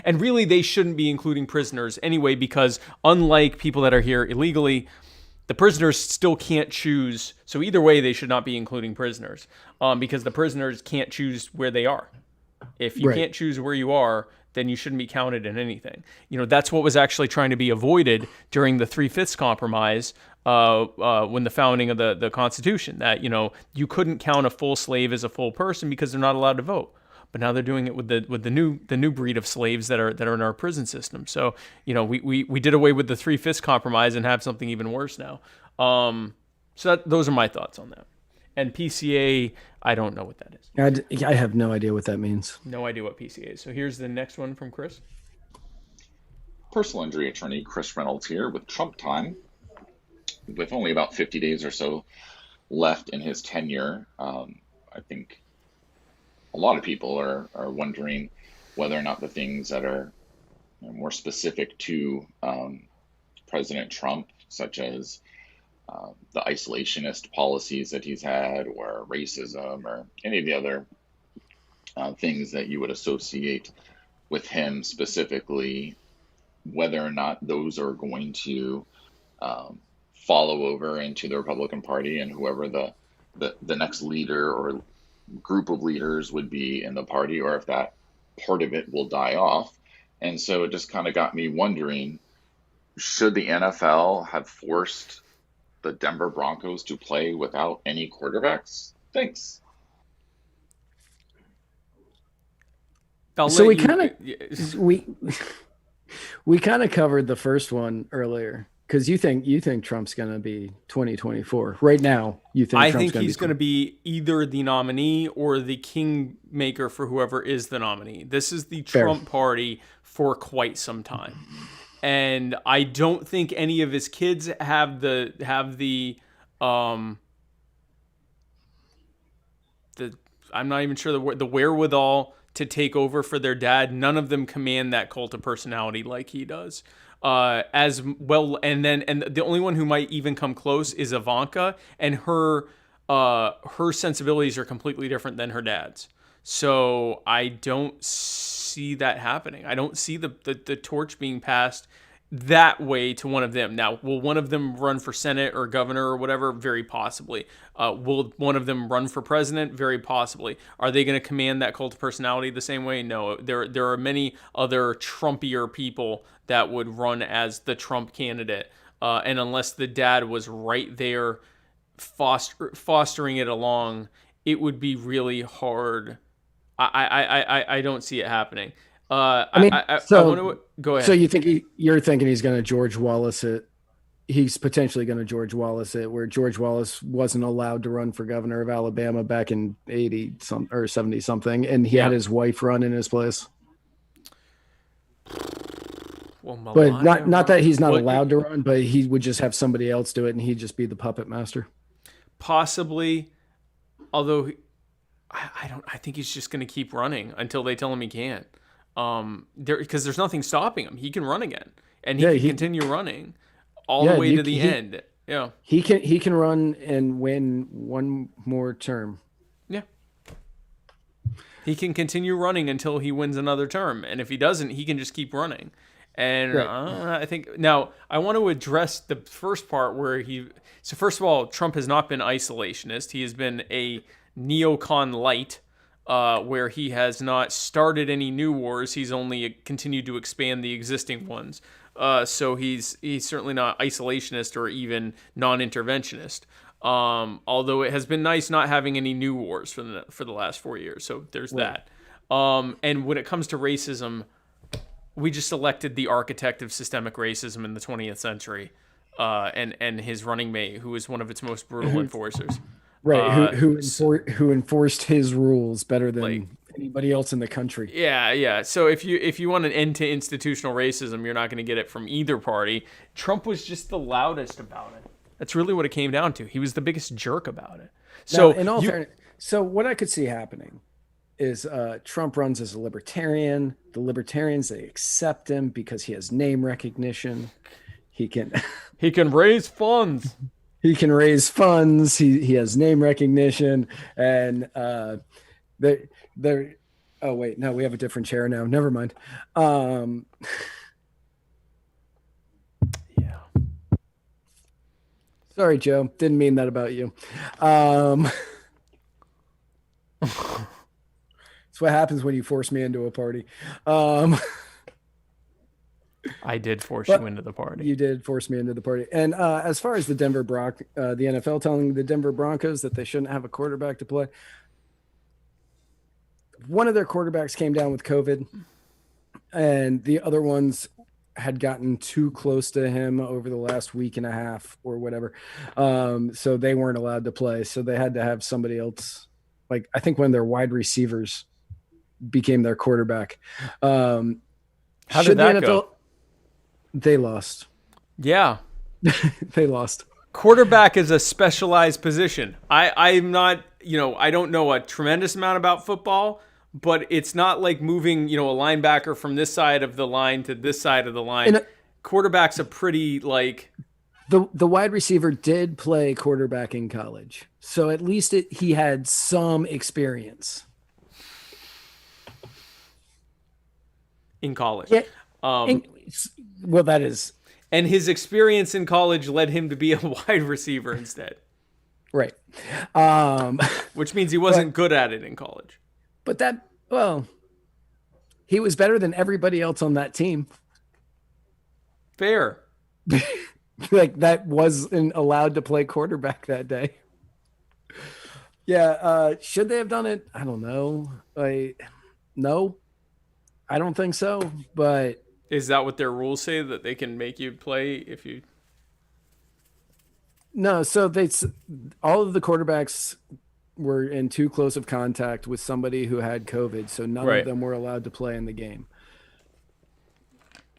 And really, they shouldn't be including prisoners anyway, because unlike people that are here illegally, the prisoners still can't choose. So either way, they should not be including prisoners because the prisoners can't choose where they are. If you can't choose where you are, then you shouldn't be counted in anything. That's what was actually trying to be avoided during the 3/5 compromise when the founding of the Constitution, that, you couldn't count a full slave as a full person because they're not allowed to vote. But now they're doing it with the new breed of slaves that are in our prison system. So, we did away with the 3/5 compromise and have something even worse now. So those are my thoughts on that. And PCA, I don't know what that is. I have no idea what that means. No idea what PCA is. So here's the next one from Chris. Personal injury attorney Chris Reynolds here with Trump time. With only about 50 days or so left in his tenure, I think a lot of people are wondering whether or not the things that are more specific to President Trump, such as the isolationist policies that he's had, or racism, or any of the other things that you would associate with him specifically, whether or not those are going to follow over into the Republican Party, and whoever the next leader or group of leaders would be in the party, or if that part of it will die off. And so it just kind of got me wondering, should the NFL have forced the Denver Broncos to play without any quarterbacks? Thanks. So we kind of covered the first one earlier, because you think Trump's going to be 2024 right now. You think he's going to be either the nominee or the kingmaker for whoever is the nominee. This is the Trump party for quite some time, and I don't think any of his kids have the I'm not even sure the wherewithal to take over for their dad. None of them command that cult of personality like he does. As well, and the only one who might even come close is Ivanka, and her sensibilities are completely different than her dad's. So I don't see that happening. I don't see the torch being passed that way to one of them. Now, will one of them run for Senate or governor or whatever? Very possibly. Will one of them run for president? Very possibly. Are they going to command that cult of personality the same way? No. There are many other Trumpier people that would run as the Trump candidate. And unless the dad was right there fostering it along, it would be really hard. I don't see it happening. I want to go ahead. So you're thinking he's going to George Wallace it? He's potentially going to George Wallace it, where George Wallace wasn't allowed to run for governor of Alabama back in 80 some or 70 something, and he had his wife run in his place. Well, but not that he's not allowed to run, but he would just have somebody else do it, and he'd just be the puppet master. Possibly, although I think he's just going to keep running until they tell him he can't. Because there's nothing stopping him. He can run again, and he can continue running all the way to the end. Yeah, he can run and win one more term. Yeah, he can continue running until he wins another term, and if he doesn't, he can just keep running. And I think now I want to address the first part where so first of all, Trump has not been isolationist. He has been a neocon light. Where he has not started any new wars. He's only continued to expand the existing ones. So he's certainly not isolationist or even non-interventionist. Although it has been nice not having any new wars for the last 4 years. So there's that. And when it comes to racism, we just elected the architect of systemic racism in the 20th century, and his running mate, who is one of its most brutal enforcers. Right, who enforced his rules better than anybody else in the country. Yeah. So if you want an end to institutional racism, you're not going to get it from either party. Trump was just the loudest about it. That's really what it came down to. He was the biggest jerk about it. So now, in all fairness, so what I could see happening is Trump runs as a libertarian. The libertarians, they accept him because he has name recognition. He can raise funds. He can raise funds. He has name recognition, and they're. Oh wait, no, we have a different chair now. Never mind. Yeah. Sorry, Joe. Didn't mean that about you. It's what happens when you force me into a party. I did force you into the party. You did force me into the party. And as far as the the NFL telling the Denver Broncos that they shouldn't have a quarterback to play, one of their quarterbacks came down with COVID, and the other ones had gotten too close to him over the last week and a half or whatever. So they weren't allowed to play. So they had to have somebody else. Like, I think one of their wide receivers became their quarterback. How did that go? They lost. Yeah. They lost. Quarterback is a specialized position. I'm not, I don't know a tremendous amount about football, but it's not like moving, a linebacker from this side of the line to this side of the line. Quarterback's a pretty, The wide receiver did play quarterback in college, so at least he had some experience. In college. Yeah. Um, Well, that is and his experience in college led him to be a wide receiver instead, right. which means he wasn't good at it in college. But he was better than everybody else on that team. Fair. Like that wasn't allowed to play quarterback that day. Yeah, should they have done it? I don't know. No, I don't think so. But Is that what their rules say, that they can make you play if you? no. So all of the quarterbacks were in too close of contact with somebody who had COVID, so none Right. of them were allowed to play in the game.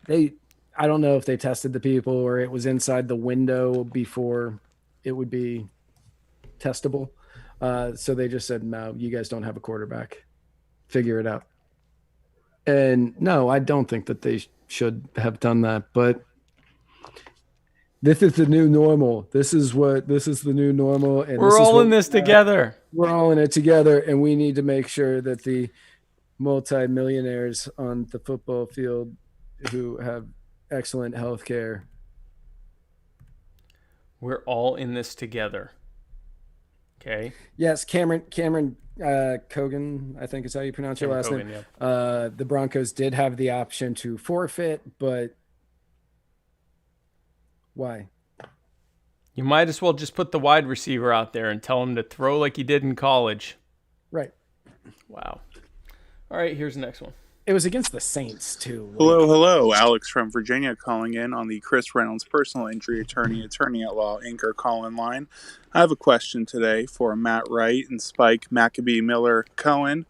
I don't know if they tested the people or it was inside the window before it would be testable. So they just said, no, you guys don't have a quarterback. Figure it out. And no, I don't think that they should have done that, but this is the new normal. This is the new normal. And We're all in this together. We're all in it together. And we need to make sure that the multi-millionaires on the football field who have excellent health care. We're all in this together. Okay. Yes, Cameron Cogan, I think is how you pronounce your last name. Yeah. The Broncos did have the option to forfeit, but why? You might as well just put the wide receiver out there and tell him to throw like he did in college. Right. Wow. All right, here's the next one. It was against the Saints, too. Hello. Alex from Virginia calling in on the Chris Reynolds personal injury attorney at law, anchor call-in line. I have a question today for Matt Wright and Spike Maccabee Miller Cohen.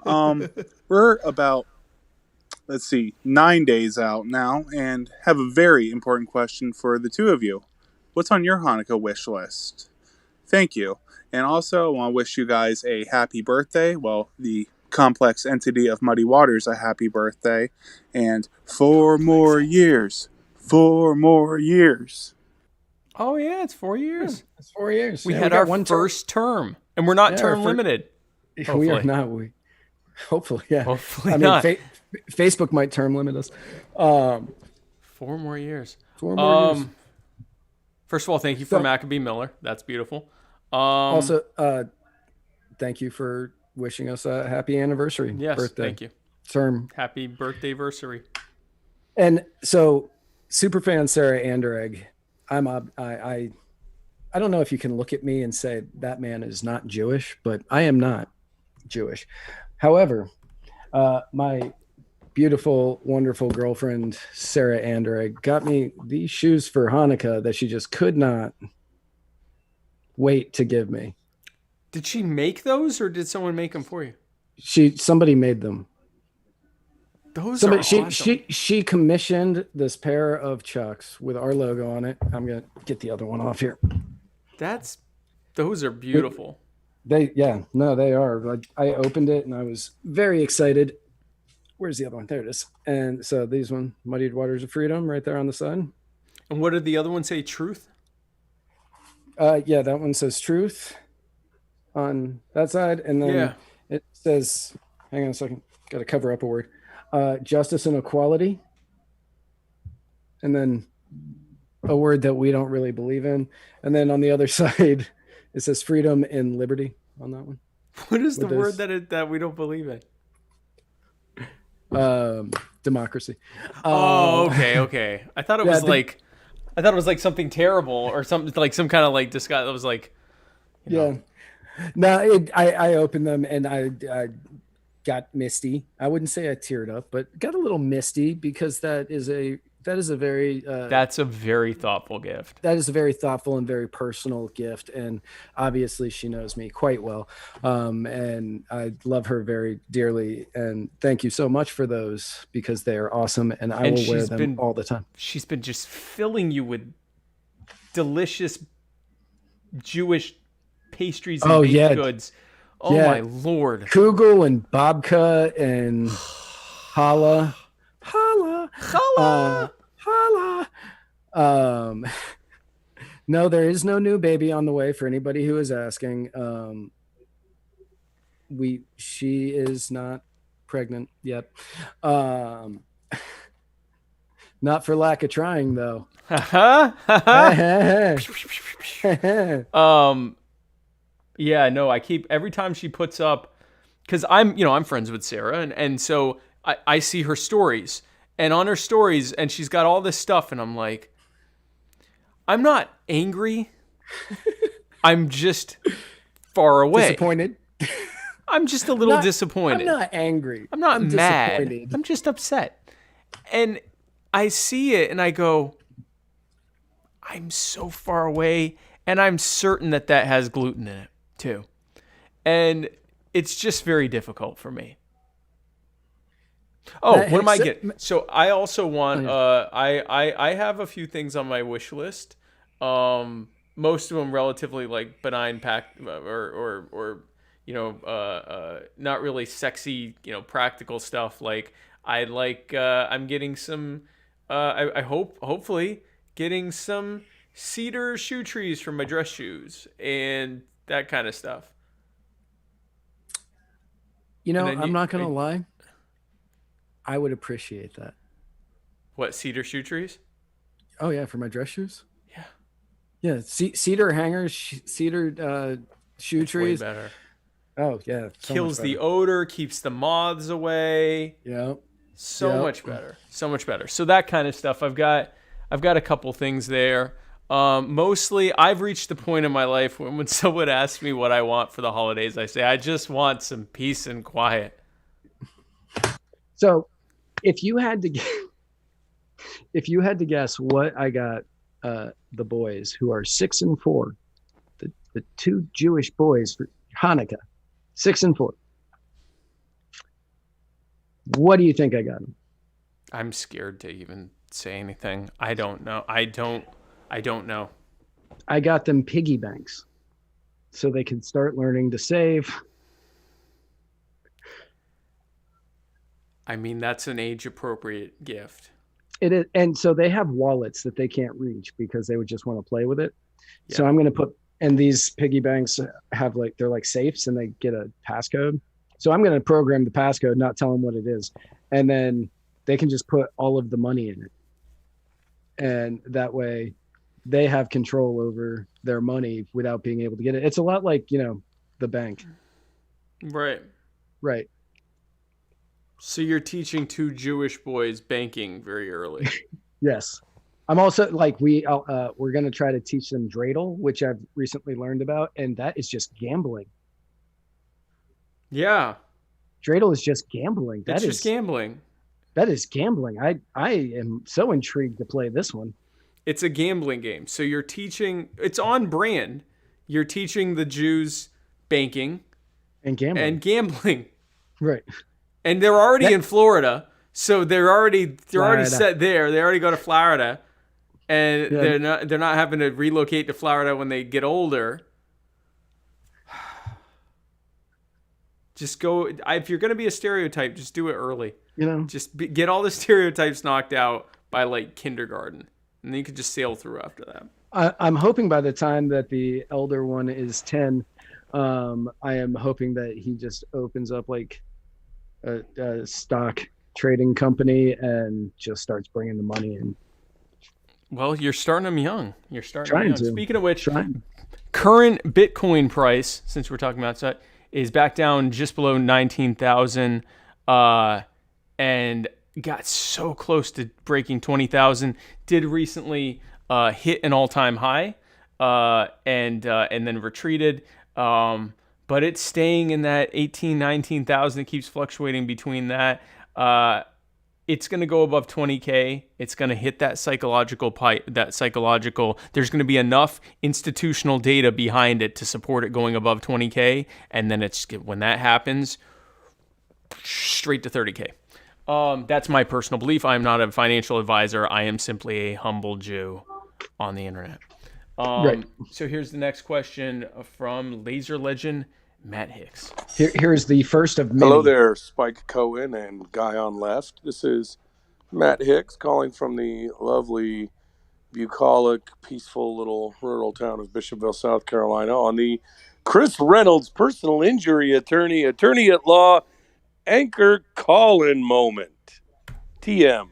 We're about, 9 days out now, and have a very important question for the two of you. What's on your Hanukkah wish list? Thank you. And also, I want to wish you guys a happy birthday. Well, the complex entity of Muddy Waters a happy birthday, and 4 more years. Oh, yeah, it's 4 years. It's 4 years. We had our first term, and we're not term limited. We are not. Hopefully, yeah. Hopefully not. Facebook might term limit us. 4 more years. 4 more years. First of all, thank you for Maccabee Miller. That's beautiful. Also, thank you for wishing us a happy anniversary. Yes, birthday. thank you. Term. Happy birthday-versary. And so, superfan Sarah Anderegg, I don't know if you can look at me and say that man is not Jewish, but I am not Jewish. However, my beautiful, wonderful girlfriend, Sarah Anderegg, got me these shoes for Hanukkah that she just could not wait to give me. Did she make those, or did someone make them for you? Somebody made them. Those are awesome. She commissioned this pair of Chucks with our logo on it. I'm gonna get the other one off here. Those are beautiful. They are. I opened it and I was very excited. Where's the other one? There it is. And so these one, Muddied Waters of Freedom, right there on the side. And what did the other one say? Truth? Yeah, that one says truth on that side, and then it says, hang on a second, got to cover up a word, justice and equality, and then a word that we don't really believe in, and then on the other side it says freedom and liberty on that one. What is the word that we don't believe in? Democracy. Okay. I thought it was like something terrible or something, like some kind of like disguise. That was like, No, I opened them and I got misty. I wouldn't say I teared up, but got a little misty because that is a very that's a very thoughtful gift. That is a very thoughtful and very personal gift, and obviously she knows me quite well, and I love her very dearly. And thank you so much for those because they are awesome, and I will wear them all the time. She's been just filling you with delicious Jewish pastries and baked goods. Oh my Lord! Kugel and babka and challah. Um, no, there is no new baby on the way for anybody who is asking. She is not pregnant yet. Um, not for lack of trying though. Yeah, no, I keep every time she puts up, because I'm friends with Sarah, and so I see her stories, and on her stories, and she's got all this stuff, and I'm like, I'm not angry, I'm just far away. Disappointed. I'm just a little disappointed. I'm not angry. I'm not mad. Disappointed. I'm just upset. And I see it and I go, I'm so far away, and I'm certain that has gluten in it too. And it's just very difficult for me. Oh, what am I getting? So I also want. I have a few things on my wish list. Most of them relatively like benign or not really sexy, practical stuff. Like I'm getting some. I hopefully getting some cedar shoe trees for my dress shoes and that kind of stuff. I'm not gonna lie. I would appreciate that. What, cedar shoe trees? Oh yeah, for my dress shoes. Yeah. Yeah, cedar hangers, cedar shoe trees. Way better. Oh yeah, kills the odor, keeps the moths away. Yeah. So much better. So much better. So that kind of stuff. I've got a couple things there. Mostly, I've reached the point in my life when someone asks me what I want for the holidays, I say I just want some peace and quiet. So, if you had to guess what I got the boys who are 6 and 4, the two Jewish boys for Hanukkah, 6 and 4. What do you think I got them? I'm scared to even say anything. I don't know. I don't know. I got them piggy banks so they can start learning to save. I mean, that's an age-appropriate gift. It is, and so they have wallets that they can't reach because they would just want to play with it. Yeah. So I'm going to put, and these piggy banks have they're like safes and they get a passcode. So I'm going to program the passcode, not tell them what it is. And then they can just put all of the money in it. And that way they have control over their money without being able to get it. It's a lot like, the bank. Right. Right. So you're teaching two Jewish boys banking very early. Yes. I'm also we're going to try to teach them dreidel, which I've recently learned about. And that is just gambling. Yeah. Dreidel is just gambling. That's just gambling. That is gambling. I am so intrigued to play this one. It's a gambling game. So you're teaching, it's on brand. You're teaching the Jews banking and gambling. Right. And they're already in Florida. So they're already set there. They already go to Florida. And they're not having to relocate to Florida when they get older. Just go. If you're going to be a stereotype, just do it early. Just get all the stereotypes knocked out by kindergarten, and then you could just sail through after that. I'm hoping by the time that the elder one is 10, I am hoping that he just opens up a stock trading company and just starts bringing the money in. Well, you're starting them young. Speaking of which, current Bitcoin price, since we're talking about that, is back down just below 19,000, and got so close to breaking 20,000. Did recently hit an all-time high, and then retreated. But it's staying in that 18,000, 19,000. It keeps fluctuating between that. It's going to go above 20K. It's going to hit that psychological. There's going to be enough institutional data behind it to support it going above 20K. And then when that happens, straight to 30K. That's my personal belief. I am not a financial advisor. I am simply a humble Jew on the internet. Right. So here's the next question from Laser Legend Matt Hicks. Here's the first of many. Hello there, Spike Cohen and Guy on Left. This is Matt Hicks calling from the lovely bucolic, peaceful little rural town of Bishopville, South Carolina, on the Chris Reynolds personal injury attorney at law, anchor call-in moment. TM.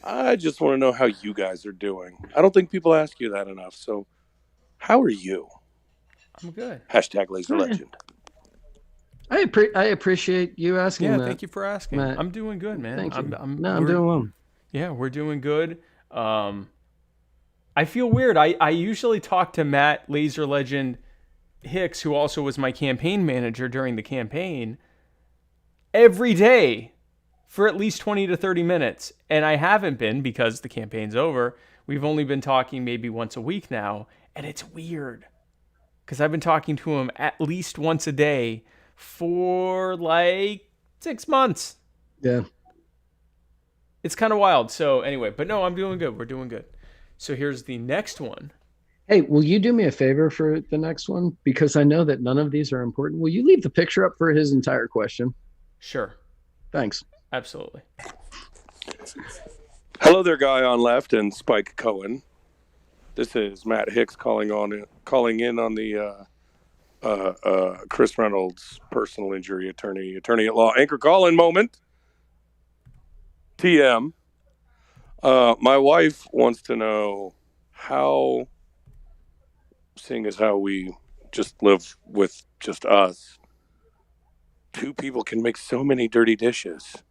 I just want to know how you guys are doing. I don't think people ask you that enough. So, how are you? I'm good. Hashtag Laser Legend. I appreciate you asking Yeah, that. thank you for asking. Matt. I'm doing good, man. Thank you. I'm I'm doing well. Yeah, we're doing good. I feel weird. I usually talk to Matt Laser Legend Hicks, who also was my campaign manager during the campaign, every day for at least 20 to 30 minutes. And I haven't been because the campaign's over. We've only been talking maybe once a week now. And it's weird because I've been talking to him at least once a day for like 6 months. Yeah. It's kind of wild. So anyway, but no, I'm doing good. We're doing good. So here's the next one. Hey, will you do me a favor for the next one? Because I know that none of these are important. Will you leave the picture up for his entire question? Sure. Thanks. Absolutely. Hello there, guy on left and Spike Cohen. This is Matt Hicks calling in on the Chris Reynolds personal injury attorney at law anchor call-in moment. TM. My wife wants to know how, seeing as how we just live with just us, two people can make so many dirty dishes.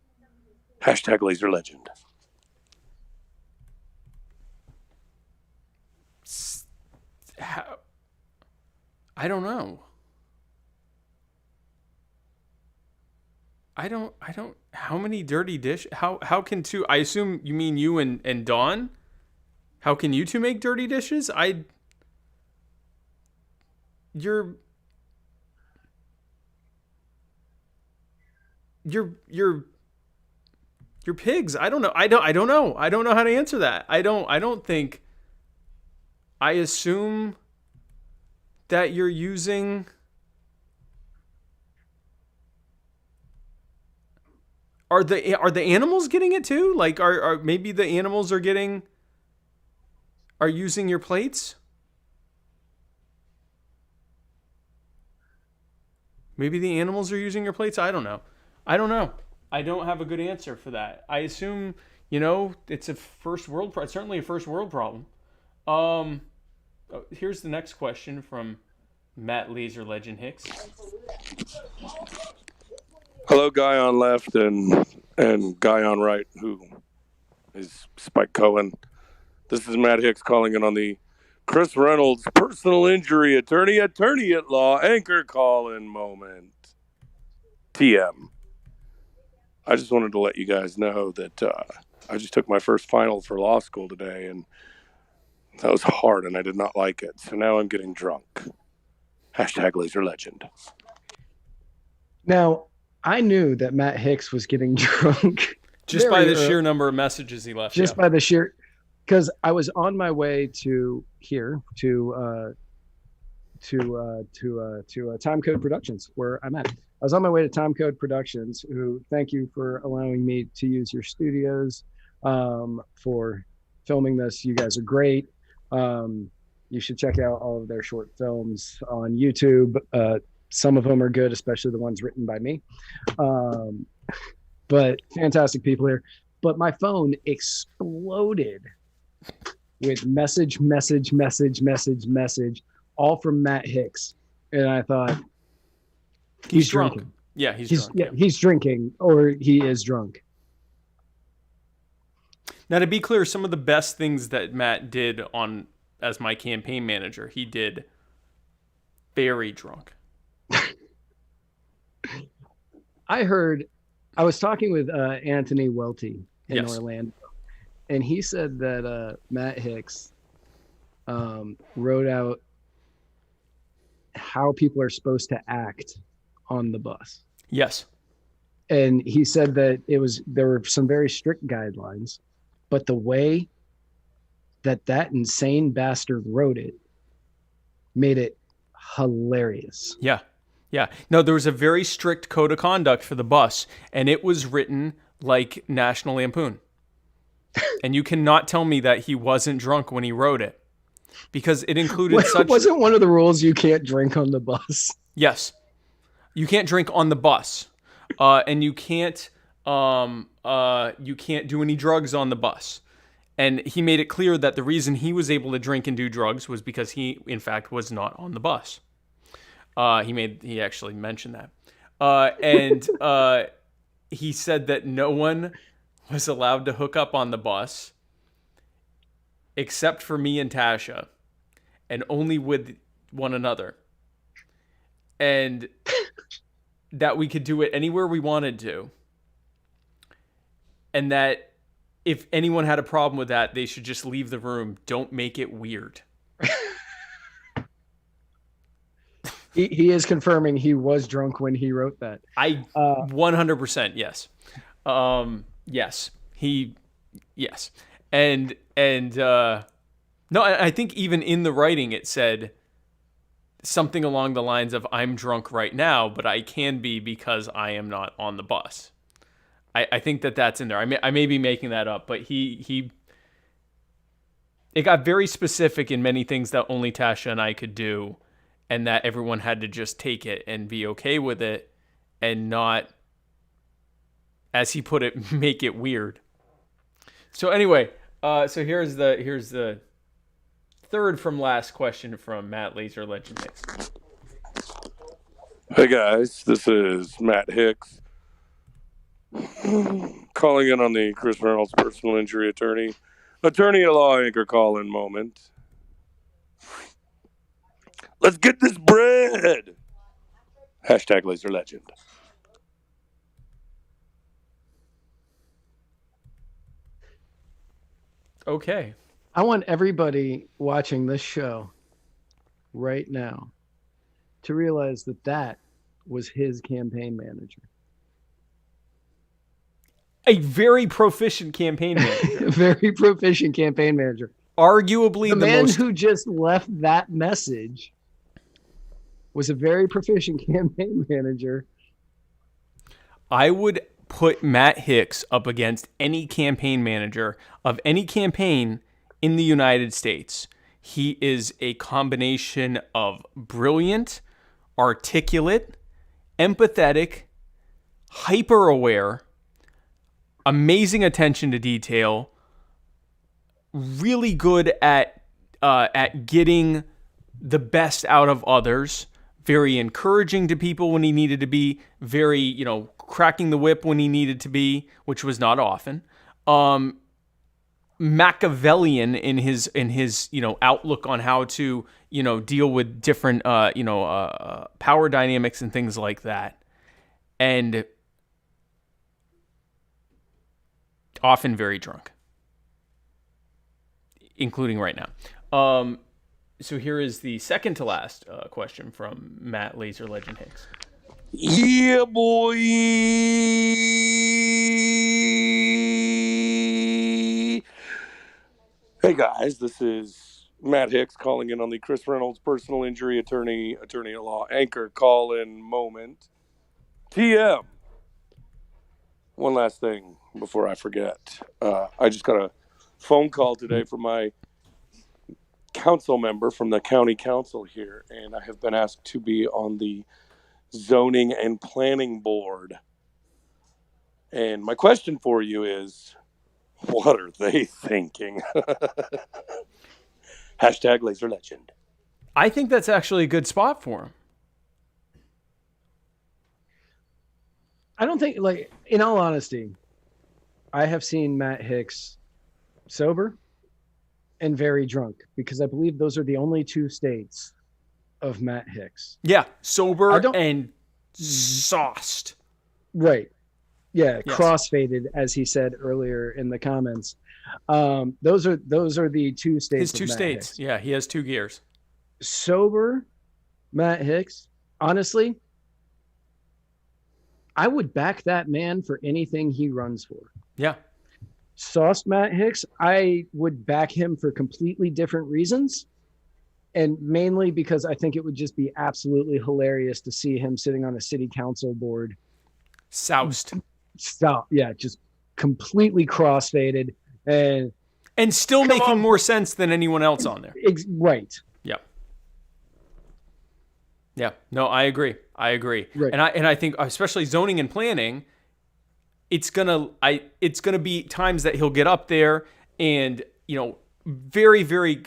Hashtag Laser Legend. How? I don't know. I don't, how many dirty how can two, I assume you mean you and Dawn? How can you two make dirty dishes? You're pigs. I don't know. I don't know. I don't know how to answer that. I don't think, I assume that you're using, are the animals getting it too? Like are maybe the animals are using your plates? Maybe the animals are using your plates? I don't know. I don't have a good answer for that. I assume, it's a first world certainly a first world problem. Here's the next question from Matt Laser Legend Hicks. Hello, guy on left and guy on right, who is Spike Cohen. This is Matt Hicks calling in on the Chris Reynolds personal injury attorney at law anchor call-in moment. TM. I just wanted to let you guys know that I just took my first final for law school today, and that was hard, and I did not like it. So now I'm getting drunk. Hashtag Laser Legend. Now, I knew that Matt Hicks was getting drunk. Just by the sheer number of messages he left. Just by the sheer, because I was on my way to here to Time Code Productions, where I'm at. I was on my way to Time Code Productions, who thank you for allowing me to use your studios for filming this. You guys are great. You should check out all of their short films on YouTube. Some of them are good, especially the ones written by me. But fantastic people here. But my phone exploded with message, all from Matt Hicks. And I thought, he's drunk. Drinking. Yeah, he's drunk. Yeah, he's drinking, or he is drunk. Now, to be clear, some of the best things that Matt did as my campaign manager, he did very drunk. I was talking with Anthony Welty in Yes. Orlando, and he said that Matt Hicks wrote out how people are supposed to act on the bus. Yes. And he said that there were some very strict guidelines, but the way that insane bastard wrote it made it hilarious. Yeah. Yeah. No, there was a very strict code of conduct for the bus, and it was written like National Lampoon. And you cannot tell me that he wasn't drunk when he wrote it, because it included such... Wasn't one of the rules you can't drink on the bus? Yes. You can't drink on the bus. And you can't do any drugs on the bus. And he made it clear that the reason he was able to drink and do drugs was because he, in fact, was not on the bus. He actually mentioned that. And he said that no one was allowed to hook up on the bus except for me and Tasha, and only with one another. And that we could do it anywhere we wanted to. And that if anyone had a problem with that, they should just leave the room. Don't make it weird. He is confirming he was drunk when he wrote that. 100%, yes. Yes. Yes. And no, I think even in the writing it said something along the lines of, I'm drunk right now, but I can be because I am not on the bus. I think that's in there. I may be making that up, but it got very specific in many things that only Tasha and I could do, and that everyone had to just take it and be okay with it and not, as he put it, make it weird. So anyway, so here's the third from last question from Matt Laser Legend Hicks. Hey guys, this is Matt Hicks calling in on the Chris Reynolds personal injury attorney at law anchor call-in moment. Let's get this bread. Hashtag Laser Legend. Okay. I want everybody watching this show right now to realize that was his campaign manager. A very proficient campaign manager. Very proficient campaign manager. Arguably the man who just left that message was a very proficient campaign manager. I would put Matt Hicks up against any campaign manager of any campaign in the United States. He is a combination of brilliant, articulate, empathetic, hyper-aware, amazing attention to detail, really good at getting the best out of others, very encouraging to people when he needed to be, very, cracking the whip when he needed to be, which was not often. Machiavellian in his outlook on how to deal with different power dynamics and things like that, and often very drunk, including right now. So here is the second to last question from Matt Laser Legend Hicks. Yeah, boy. Hey guys, this is Matt Hicks calling in on the Chris Reynolds personal injury attorney at law anchor call-in moment. TM. One last thing before I forget. I just got a phone call today from my council member from the county council here, and I have been asked to be on the zoning and planning board. And my question for you is, what are they thinking? Hashtag Laser Legend. I think that's actually a good spot for him. I don't think, in all honesty, I have seen Matt Hicks sober and very drunk, because I believe those are the only two states of Matt Hicks. Yeah, sober and sauced. Right. Yeah, yes. Crossfaded, as he said earlier in the comments. Those are the two states. His two states. Hicks. Yeah, he has two gears. Sober Matt Hicks, honestly, I would back that man for anything he runs for. Yeah. Sauced Matt Hicks, I would back him for completely different reasons. And mainly because I think it would just be absolutely hilarious to see him sitting on a city council board. Soused. Stop. Yeah, just completely crossfaded, And still making more sense than anyone else on there. Right. Yep. Yeah. No, I agree. Right. And I think especially zoning and planning, it's gonna be times that he'll get up there and very, very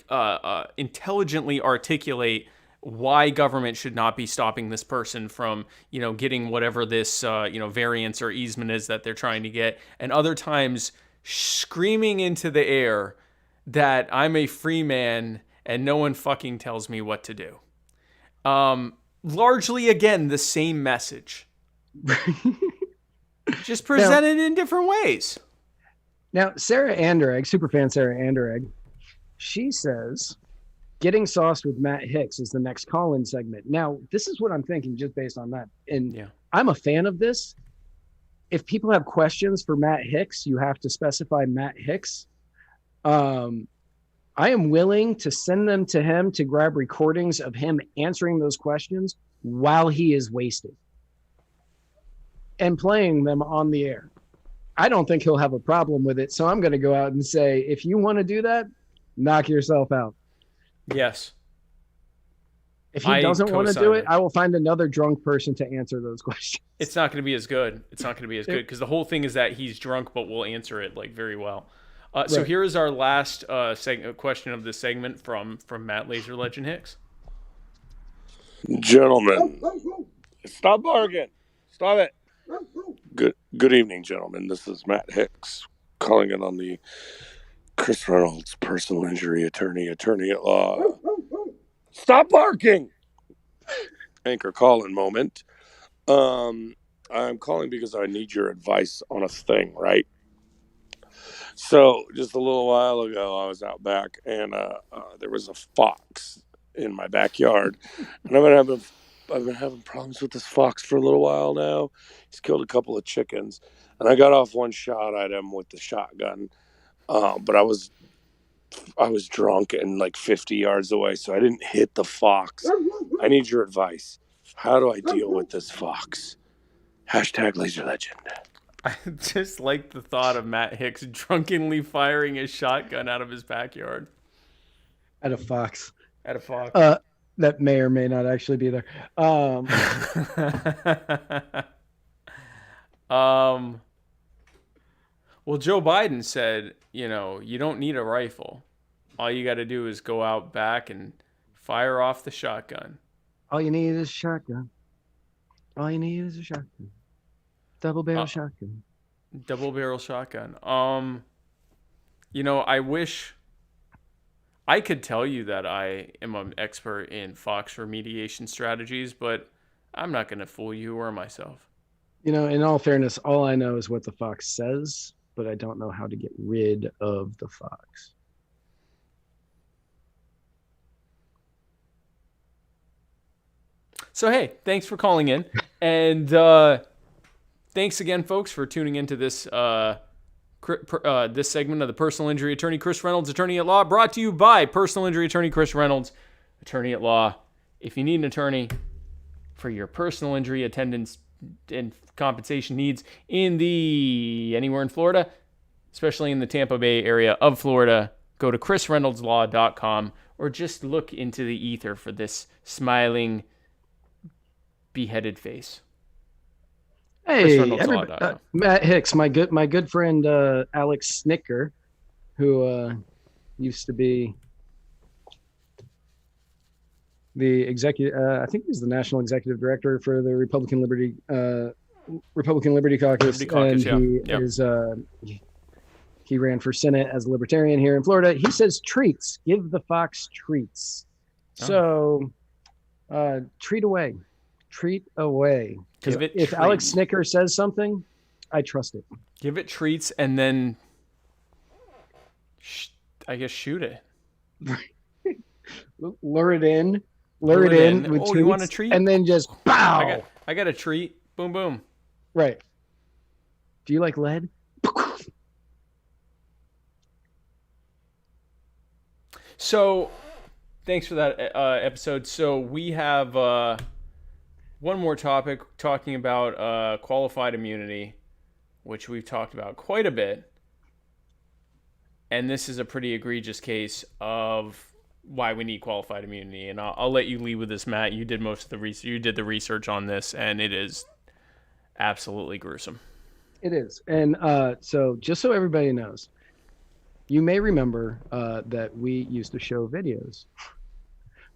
intelligently articulate why government should not be stopping this person from getting whatever this variance or easement is that they're trying to get, and other times screaming into the air that I'm a free man and no one fucking tells me what to do. Largely, again, the same message. Just presented in different ways. Now, Sarah Anderegg, superfan Sarah Anderegg, she says, getting sauced with Matt Hicks is the next call-in segment. Now, this is what I'm thinking just based on that. And I'm a fan of this. If people have questions for Matt Hicks, you have to specify Matt Hicks. I am willing to send them to him to grab recordings of him answering those questions while he is wasted and playing them on the air. I don't think he'll have a problem with it. So I'm going to go out and say, if you want to do that, knock yourself out. Yes. If he doesn't want to do it, I will find another drunk person to answer those questions. It's not going to be as good. Because the whole thing is that he's drunk, but we'll answer it very well. So here is our last question of this segment from Matt Laser Legend Hicks. Gentlemen, stop barking. Stop it. Good evening, gentlemen. This is Matt Hicks calling in on the Chris Reynolds personal injury attorney at law. Stop barking. Anchor call-in moment. I'm calling because I need your advice on a thing, right? So just a little while ago, I was out back and there was a fox in my backyard, and I've been having problems with this fox for a little while now. He's killed a couple of chickens, and I got off one shot at him with the shotgun, but I was drunk and 50 yards away, so I didn't hit the fox. I need your advice. How do I deal with this fox? Hashtag Laser Legend. I just like the thought of Matt Hicks drunkenly firing a shotgun out of his backyard. At a fox. That may or may not actually be there. Well, Joe Biden said, you don't need a rifle. All you got to do is go out back and fire off the shotgun. All you need is a shotgun. All you need is a shotgun. Double barrel shotgun. Double barrel shotgun. I wish I could tell you that I am an expert in fox remediation strategies, but I'm not going to fool you or myself. In all fairness, all I know is what the fox says, but I don't know how to get rid of the fox. So, hey, thanks for calling in. And thanks again, folks, for tuning into this this segment of the Personal Injury Attorney Chris Reynolds, Attorney at Law, brought to you by Personal Injury Attorney Chris Reynolds, Attorney at Law. If you need an attorney for your personal injury attendance and compensation needs anywhere in Florida, especially in the Tampa Bay area of Florida, go to chrisreynoldslaw.com or just look into the ether for this smiling, beheaded face. Hey, Matt Hicks, my good friend Alex Snicker, who used to be the executive. I think he's the national executive director for the Republican Liberty Caucus, he ran for Senate as a Libertarian here in Florida. He says treats, give the fox treats. So treat away. If Alex Snicker says something, I trust it. Give it treats and then, I guess, shoot it. Lure it in with treats, you want a treat? and then just pow. I got a treat. Boom, boom. Right. Do you like lead? So, thanks for that episode. So we have one more topic talking about qualified immunity, which we've talked about quite a bit. And this is a pretty egregious case of why we need qualified immunity. And I'll let you lead with this, Matt. You did most of the research. You did the research on this, and it is absolutely gruesome. It is. And so just so everybody knows, you may remember that we used to show videos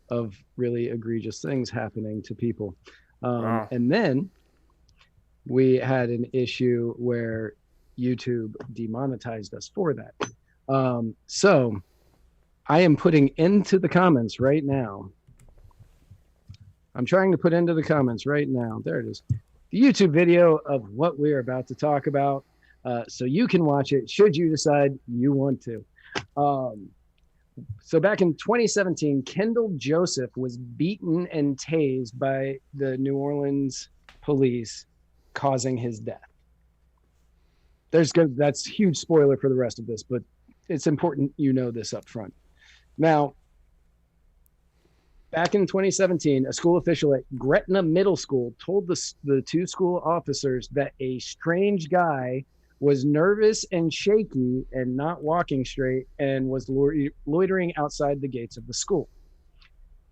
of really egregious things happening to people. Wow. And then we had an issue where YouTube demonetized us for that. So I am putting into the comments right now. I'm trying to put into the comments right now. There it is. The YouTube video of what we're about to talk about. So you can watch it should you decide you want to. So back in 2017, Kendall Joseph was beaten and tased by the New Orleans police, causing his death. That's huge spoiler for the rest of this, but it's important you know this up front. Now, back in 2017, a school official at Gretna Middle School told the two school officers that a strange guy was nervous and shaky and not walking straight and was loitering outside the gates of the school.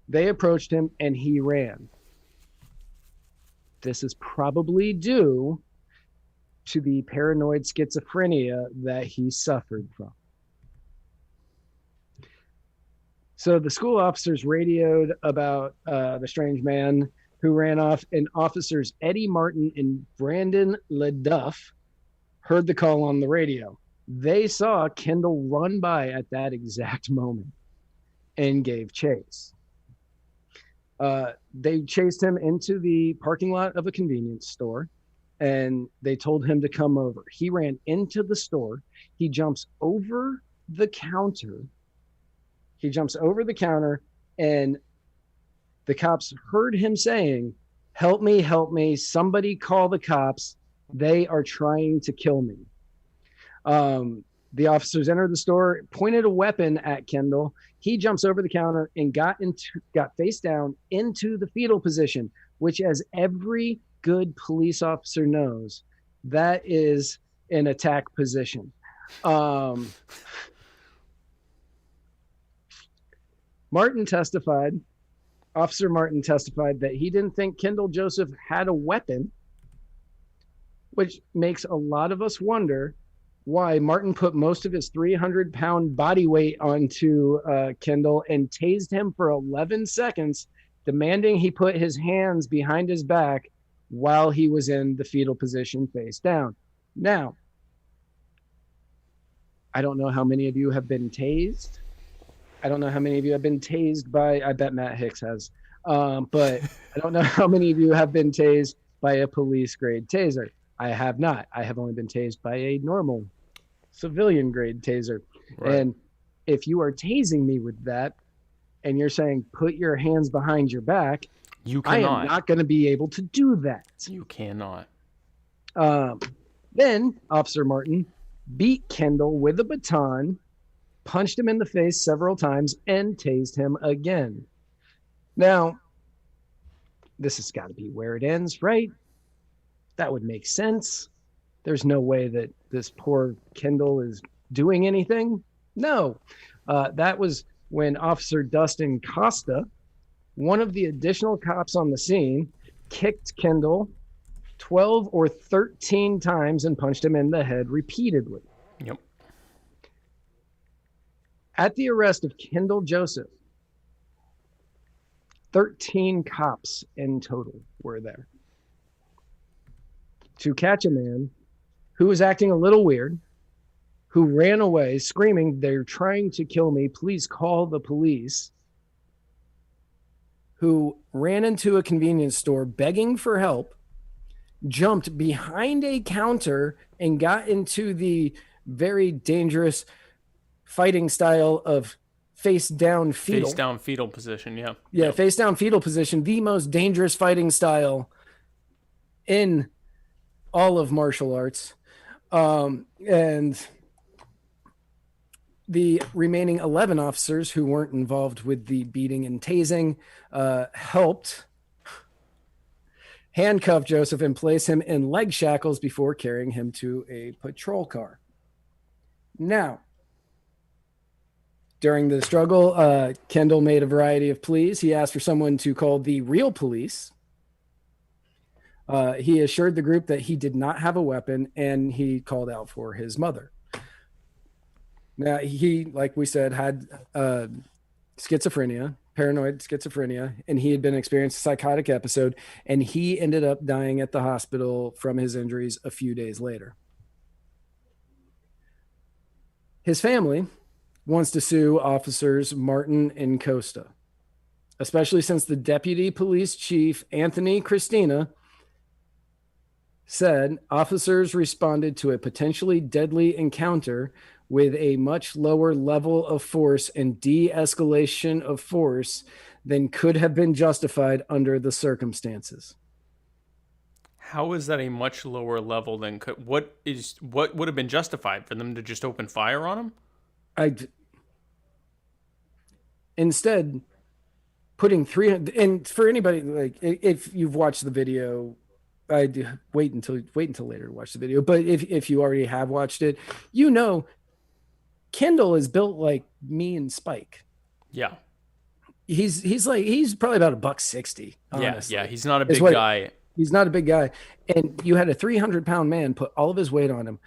They approached him and he ran. This is probably due to the paranoid schizophrenia that he suffered from. So the school officers radioed about the strange man who ran off, and officers Eddie Martin and Brandon LeDuff heard the call on the radio. They saw Kendall run by at that exact moment and gave chase. They chased him into the parking lot of a convenience store, and they told him to come over. He ran into the store. He jumps over the counter. And the cops heard him saying, help me, somebody call the cops. They are trying to kill me. The officers entered the store, pointed a weapon at Kendall. He jumps over the counter and got face down into the fetal position, which, as every good police officer knows, that is an attack position. Officer Martin testified that he didn't think Kendall Joseph had a weapon, which makes a lot of us wonder why Martin put most of his 300-pound body weight onto Kendall and tased him for 11 seconds, demanding he put his hands behind his back while he was in the fetal position face down. Now, I don't know how many of you have been tased. I don't know how many of you have been tased by, I bet Matt Hicks has, but I don't know how many of you have been tased by a police grade taser. I have not. I have only been tased by a normal civilian grade taser. Right. And if you are tasing me with that and you're saying, put your hands behind your back, you cannot. I am not going to be able to do that. You cannot. Then Officer Martin beat Kendall with a baton, punched him in the face several times, and tased him again. Now, this has got to be where it ends, right? That would make sense. There's no way that this poor Kendall is doing anything. No. That was when Officer Dustin Costa, one of the additional cops on the scene, kicked Kendall 12 or 13 times and punched him in the head repeatedly. Yep. At the arrest of Kendall Joseph, 13 cops in total were there to catch a man who was acting a little weird, who ran away screaming, "They're trying to kill me, please call the police," who ran into a convenience store begging for help, jumped behind a counter and got into the very dangerous fighting style of face down fetal. Face down fetal position, yeah. Yeah, yep. Face down fetal position, the most dangerous fighting style in all of martial arts. And the remaining 11 officers who weren't involved with the beating and tasing helped handcuff Joseph and place him in leg shackles before carrying him to a patrol car. Now, During the struggle, Kendall made a variety of pleas. He asked for someone to call the real police. He assured the group that he did not have a weapon, and he called out for his mother. Now, he, like we said, had schizophrenia, paranoid schizophrenia, and he had been experiencing a psychotic episode, and he ended up dying at the hospital from his injuries a few days later. His family wants to sue officers Martin and Costa, especially since the deputy police chief, Anthony Christina, said officers responded to a potentially deadly encounter with a much lower level of force and de-escalation of force than could have been justified under the circumstances. How is that a much lower level than what would have been justified for them to just open fire on him? Instead, putting 300, and for anybody, like, if you've watched the video, I'd wait until later to watch the video. But if you already have watched it, you know, Kendall is built like me and Spike. Yeah. He's probably about $160. Honestly. Yeah. He's not a big guy. He's not a big guy. And you had a 300-pound man put all of his weight on him,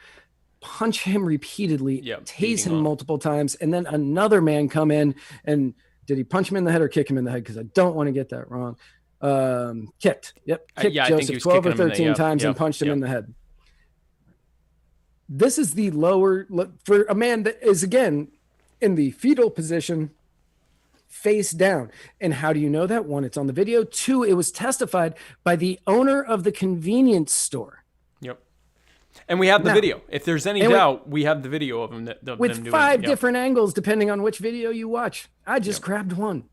punch him repeatedly, tase him multiple times, and then another man come in and did he punch him in the head or kick him in the head? Because I don't want to get that wrong. Kicked. Yep. Kicked Joseph 12 or 13 times and punched him in the head. This is the lower for a man that is, again, in the fetal position, face down. And how do you know that? One, it's on the video. Two, it was testified by the owner of the convenience store. Yep. And we have the video. If there's any doubt, we have the video of him. With them five different angles, depending on which video you watch. I just grabbed one.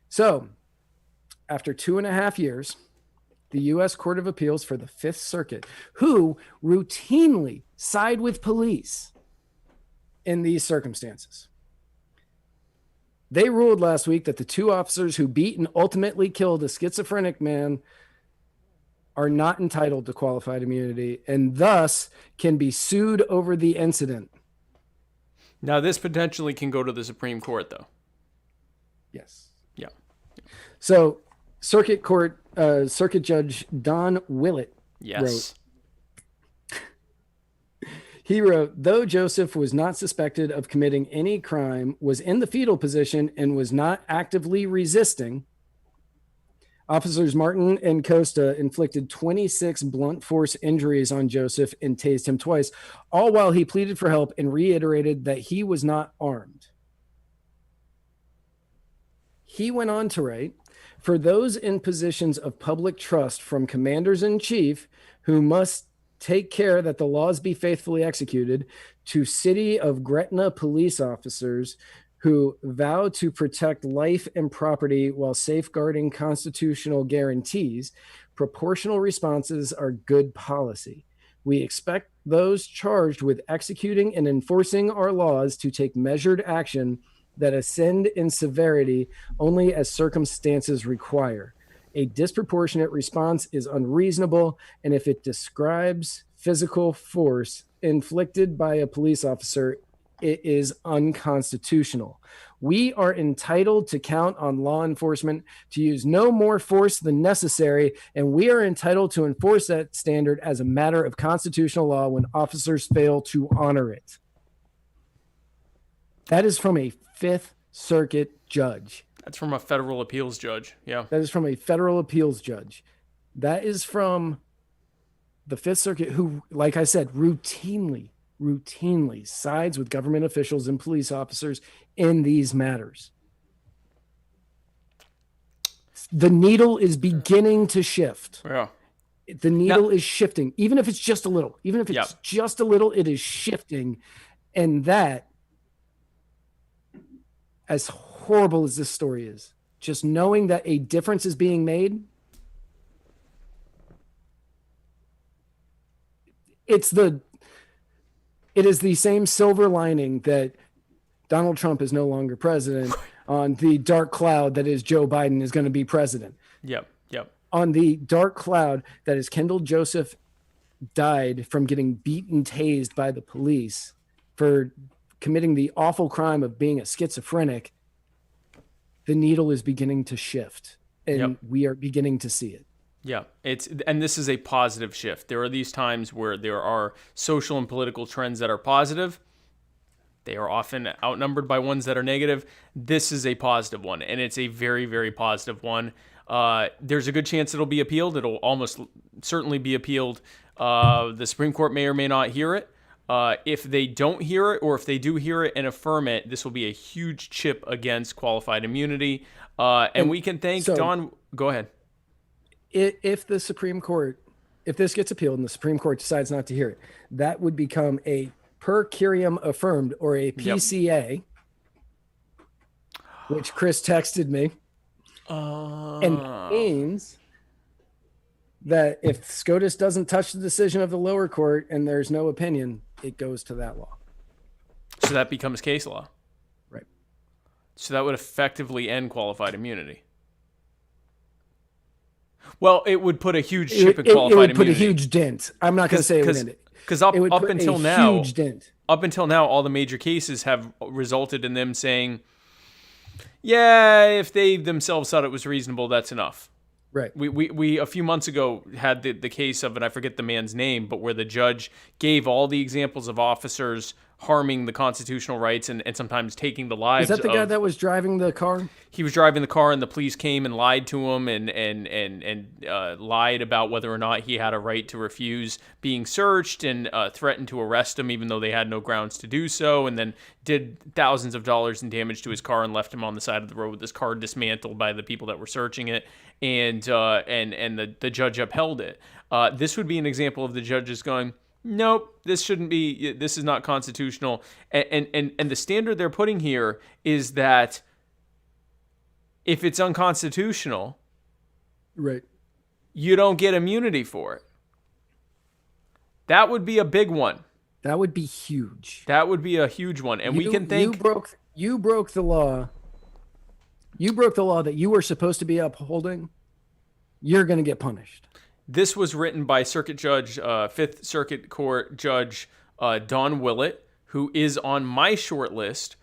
So, after 2.5 years, the U.S. Court of Appeals for the Fifth Circuit, who routinely side with police in these circumstances, they ruled last week that the two officers who beat and ultimately killed a schizophrenic man are not entitled to qualified immunity and thus can be sued over the incident. Now, this potentially can go to the Supreme Court, though. Yes. Yeah. So, Circuit Judge Don Willett wrote, he wrote, though Joseph was not suspected of committing any crime, was in the fetal position, and was not actively resisting, officers Martin and Costa inflicted 26 blunt force injuries on Joseph and tased him twice, all while he pleaded for help and reiterated that he was not armed. He went on to write, for those in positions of public trust from commanders in chief who must take care that the laws be faithfully executed, to city of Gretna police officers who vow to protect life and property while safeguarding constitutional guarantees, proportional responses are good policy. We expect those charged with executing and enforcing our laws to take measured action that ascend in severity only as circumstances require. A disproportionate response is unreasonable, and if it describes physical force inflicted by a police officer, it is unconstitutional. We are entitled to count on law enforcement to use no more force than necessary, and we are entitled to enforce that standard as a matter of constitutional law when officers fail to honor it. That is from a Fifth Circuit judge. That's from a federal appeals judge. Yeah. That is from a federal appeals judge. That is from the Fifth Circuit, who, like I said, routinely sides with government officials and police officers in these matters. The needle is beginning to shift. Yeah. The needle is shifting, even if it's just a little. Even if it's just a little, it is shifting. And that, as horrible as this story is, just knowing that a difference is being made, it is the same silver lining that Donald Trump is no longer president on the dark cloud that is Joe Biden is going to be president. Yep. On the dark cloud that is Kendall Joseph died from getting beaten, tased by the police for committing the awful crime of being a schizophrenic, the needle is beginning to shift, and we are beginning to see it. Yeah, and this is a positive shift. There are these times where there are social and political trends that are positive. They are often outnumbered by ones that are negative. This is a positive one, and it's a very, very positive one. There's a good chance it'll be appealed. It'll almost certainly be appealed. The Supreme Court may or may not hear it. If they don't hear it, or if they do hear it and affirm it, this will be a huge chip against qualified immunity. And we can thank Don. Go ahead. If the Supreme Court, if this gets appealed and the Supreme Court decides not to hear it, that would become a per curiam affirmed, or a PCA, which Chris texted me, and means that if SCOTUS doesn't touch the decision of the lower court and there's no opinion, it goes to that law. So that becomes case law. Right. So that would effectively end qualified immunity. Well, it would put a huge chip in qualified immunity. It would put a huge dent. I'm not going to say it would end it. Because up until now, huge dent. Up until now, all the major cases have resulted in them saying, yeah, if they themselves thought it was reasonable, that's enough. Right. We a few months ago had the case of, and I forget the man's name, but where the judge gave all the examples of officers harming the constitutional rights and sometimes taking the lives of... Is that the guy that was driving the car? He was driving the car, and the police came and lied to him and lied about whether or not he had a right to refuse being searched, and threatened to arrest him even though they had no grounds to do so, and then did thousands of dollars in damage to his car and left him on the side of the road with his car dismantled by the people that were searching it, and the judge upheld it. This would be an example of the judges going, nope, this shouldn't be, this is not constitutional. And the standard they're putting here is that if it's unconstitutional, right, you don't get immunity for it. That would be a big one. That would be huge. That would be a huge one. And we can thank... You broke the law. You broke the law that you were supposed to be upholding. You're going to get punished. This was written by Circuit Judge, Fifth Circuit Court Judge Don Willett, who is on my short list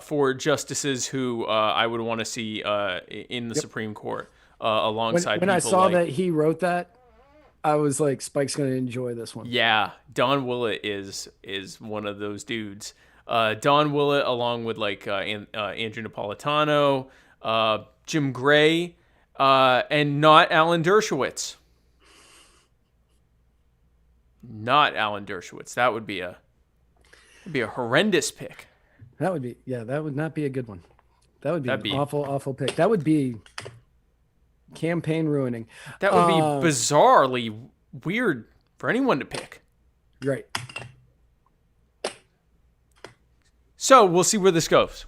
for justices who I would want to see in the Supreme Court alongside when people I saw like... that he wrote that, I was like, Spike's going to enjoy this one. Yeah, Don Willett is one of those dudes. Don Willett, along with like Andrew Napolitano, Jim Gray, and not Alan Dershowitz. Not Alan Dershowitz. That would be a horrendous pick. That would be, that would not be a good one. That'd be an awful pick. That would be campaign ruining. That would be bizarrely weird for anyone to pick. Right. So we'll see where this goes.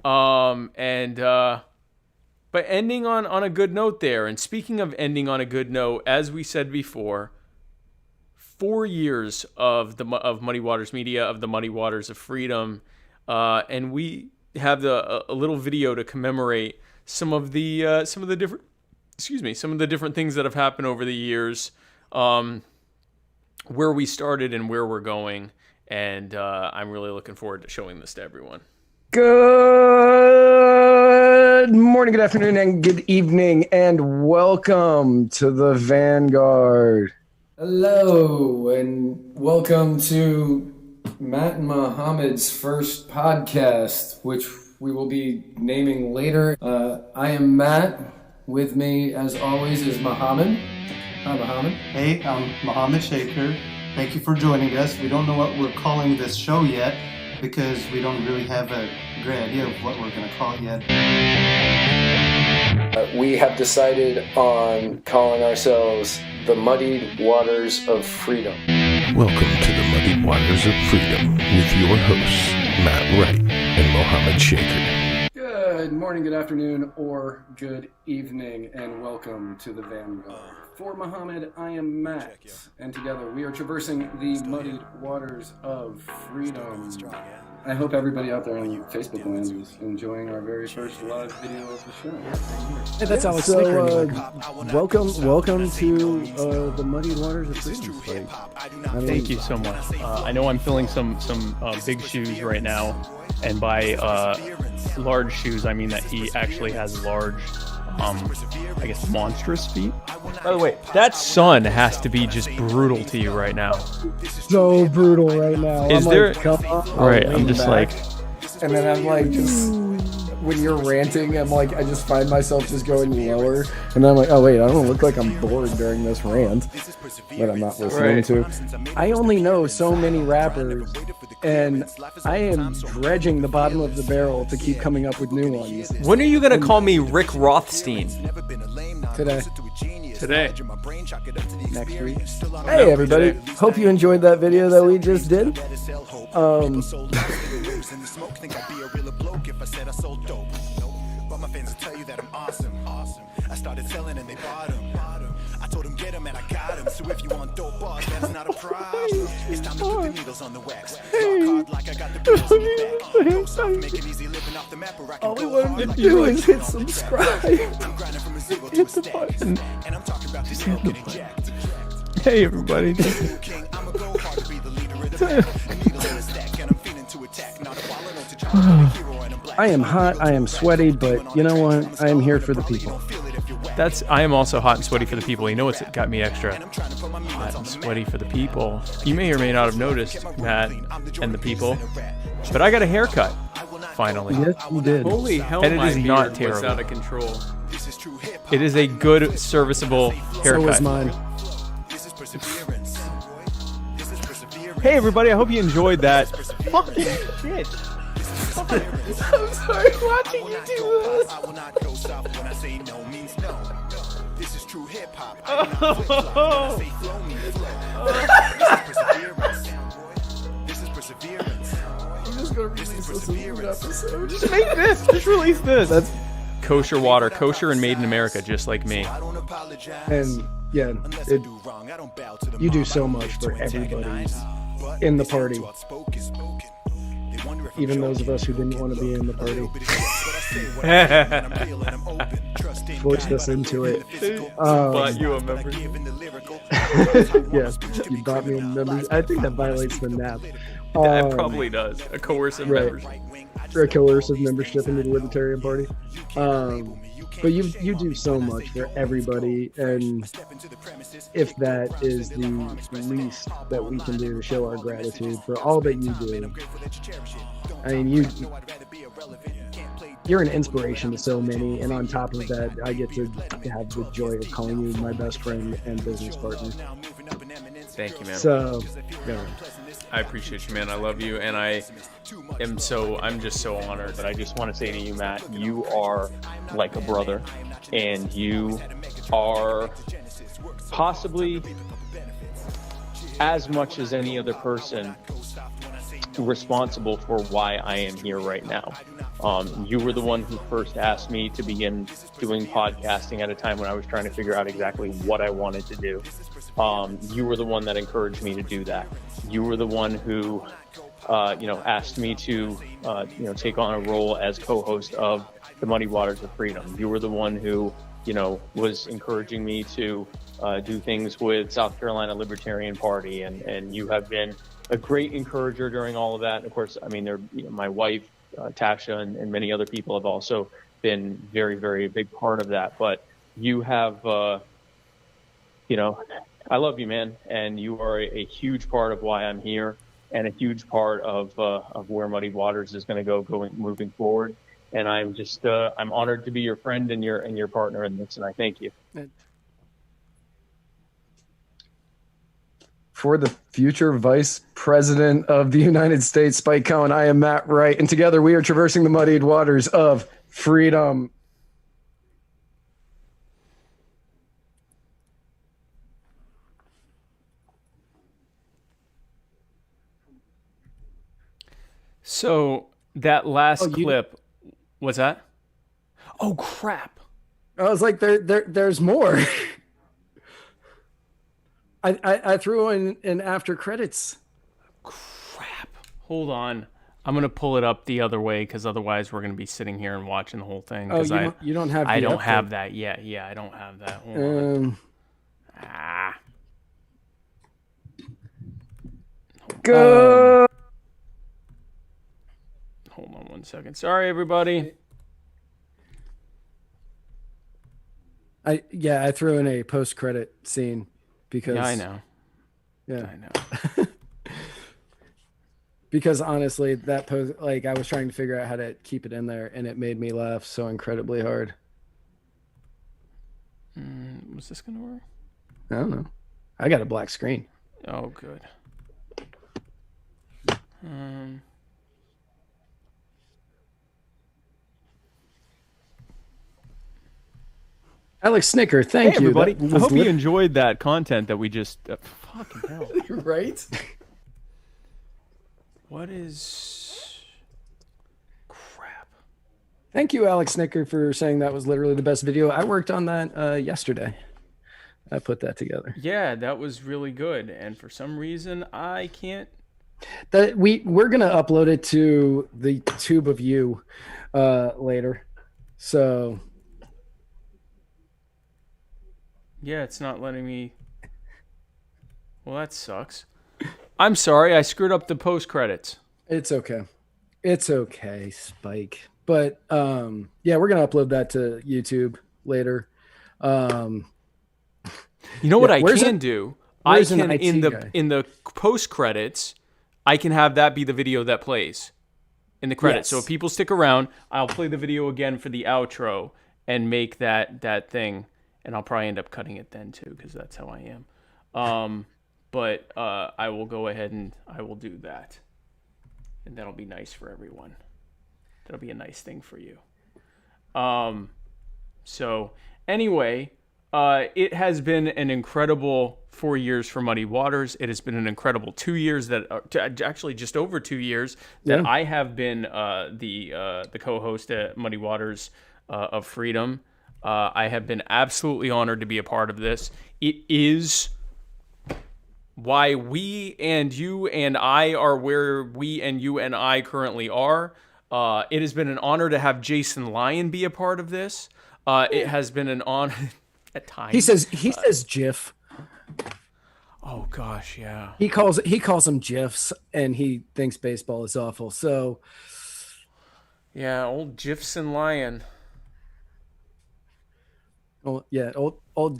But ending on a good note there. And speaking of ending on a good note, as we said before, 4 years of Muddy Waters Media, of the Muddy Waters of Freedom, and we have a little video to commemorate some of the different things that have happened over the years, where we started and where we're going, and I'm really looking forward to showing this to everyone. Good morning, good afternoon, and good evening, and welcome to the Vanguard. Hello, and welcome to Matt and Muhammad's first podcast, which we will be naming later. I am Matt. With me, as always, is Muhammad. Hi, Muhammad. Hey, I'm Muhammad Shaker. Thank you for joining us. We don't know what we're calling this show yet because we don't really have a great idea of what we're going to call it yet. We have decided on calling ourselves the Muddied Waters of Freedom. Welcome to the Muddy Waters of Freedom with your hosts, Matt Wright and Mohammed Shaker. Good morning, good afternoon, or good evening, and welcome to the Vanguard. For Muhammad, I am Matt, and together we are traversing the muddied waters of freedom. I hope everybody out there on Facebook land is enjoying our very first live video of the show. Hey, that's Alex Slicker. Welcome to the Muddy Waters of Freedom Spike. Thank you so much. I know I'm filling some big shoes right now, and by large shoes I mean that he actually has large, I guess monstrous feet. By the way, that sun has to be just brutal to you right now. So brutal right now. Is I'm there? like, come on, Right, I'll I'm lean just back. like. And then I'm like, just when you're ranting, I'm like, I just find myself just going lower, and I'm like, oh wait, I don't look like I'm bored during this rant that I'm not listening to. I only know so many rappers, and I am dredging the bottom of the barrel to keep coming up with new ones. When are you gonna call me Rick Rothstein? Today. Next week. Hey everybody, hope you enjoyed that video that we just did. I started selling and they bought them. I told them get them and I got them. So if you want dope bars, that's not a problem. It's time to put the needles on the wax. Rock hard like I got the bills in the back. Go soft, make it easy living off the map where I can go hard. All we want to do is hit subscribe. I'm grinding from a zero to a stack. And I'm talking about this smoke getting jacked. Hey everybody. I'ma go hard to be the leader of the pack. A needle in a stack and I'm feeling to attack. Not a follow, no to try to be a hero and I'm black. I am hot, I am sweaty, but you know what? I am here for the people. I am also hot and sweaty for the people. You know what's got me extra hot and sweaty for the people? You may or may not have noticed, Matt and the people, but I got a haircut finally. Yes, you did. Holy hell, and it is not terrible. Out of control. It is a good, serviceable haircut. So was mine. Hey everybody, I hope you enjoyed that. Fucking shit. I'm sorry watching you do this. I will not go soft when I say no means no. This is true hip hop. I do not flip-flop when I say flow means flow. This is perseverance. I'm just gonna release this episode. Just make this. Just release this. That's kosher water, kosher and made in America, just like me. And yeah, you do so much for everybody in the party. Even those of us who didn't want to be in the party. Forced us into it. Bought you a member. Yes, you bought me a member. I think that violates the NAP. That probably does. A coercive membership. A coercive membership into the Libertarian Party. But you do so much for everybody, and if that is the least that we can do to show our gratitude for all that you do, I mean, you're an inspiration to so many, and on top of that, I get to have the joy of calling you my best friend and business partner. Thank you, man. So, yeah. I appreciate you, man. I love you, and I'm just so honored that I just want to say to you, Matt, you are like a brother, and you are possibly as much as any other person responsible for why I am here right now. You were the one who first asked me to begin doing podcasting at a time when I was trying to figure out exactly what I wanted to do. You were the one that encouraged me to do that. You were the one who, asked me to, take on a role as co-host of the Muddy Waters of Freedom. You were the one who, was encouraging me to do things with South Carolina Libertarian Party, and you have been a great encourager during all of that. And of course, I mean, my wife, Tasha, and many other people have also been very, very big part of that. But you have, I love you, man, and you are a huge part of why I'm here, and a huge part of where Muddy Waters is going to moving forward. And I'm just I'm honored to be your friend and your partner in this, and I thank you. For the future Vice President of the United States, Spike Cohen, I am Matt Wright, and together we are traversing the muddied waters of freedom. So that last clip, what's that? Oh crap! I was like, there's more. I threw in after credits. Crap! Hold on. I'm gonna pull it up the other way because otherwise we're gonna be sitting here and watching the whole thing. Oh, you don't have. I the don't update. have that yet. Yeah, I don't have that. Hold on. Go. Hold on 1 second. Sorry, everybody. I threw in a post-credit scene because Yeah, I know. Yeah, I know. because honestly, that post, like, I was trying to figure out how to keep it in there, and it made me laugh so incredibly hard. Was this gonna work? I don't know. I got a black screen. Oh, good. Alex Snicker, thank Hey, you. everybody. That I was hope you enjoyed that content that we just. Fucking hell. right? What is. Crap. Thank you, Alex Snicker, for saying that was literally the best video. I worked on that yesterday. I put that together. Yeah, that was really good. And for some reason, I can't. That we're gonna upload it to the Tube of You later. So Yeah, it's not letting me. Well, that sucks. I'm sorry, I screwed up the post credits. it's okay. It's okay, Spike. But yeah, we're gonna upload that to YouTube later. You know what I where's can it- do? I where's an can IT in the guy? in the post credits, I can have that be the video that plays in the credits. So Yes. if people stick around, I'll play the video again for the outro and make that thing, and I'll probably end up cutting it then too because that's how I am. But I will go ahead and I will do that, and that'll be nice for everyone. That'll be a nice thing for you. So anyway, it has been an incredible 4 years for Muddy Waters. It has been an incredible 2 years actually just over 2 years that I have been the co-host at Muddy Waters of Freedom. I have been absolutely honored to be a part of this. It is why we and you and I are where we and you and I currently are. It has been an honor to have Jason Lyon be a part of this. It has been an honor at times. He says GIF. Oh gosh, yeah. He calls them GIFs, and he thinks baseball is awful. So Yeah, old Jifson Lyon. old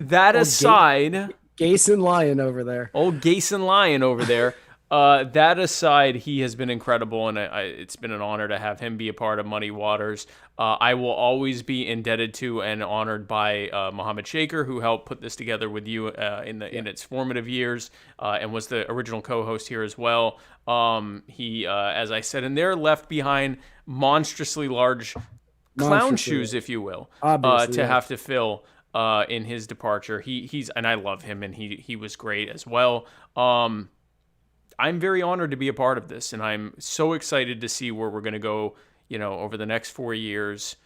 That aside, Jason Lyon over there. old Jason Lyon over there. That aside, he has been incredible, and it's been an honor to have him be a part of Muddy Waters. I will always be indebted to and honored by Mohammed Shaker, who helped put this together with you in its formative years, and was the original co-host here as well. He, as I said in there, left behind monstrously large clown shoes, if you will, Obviously, have to fill in his departure. He's and I love him, and he was great as well. I'm very honored to be a part of this, and I'm so excited to see where we're going to go, over the next 4 years.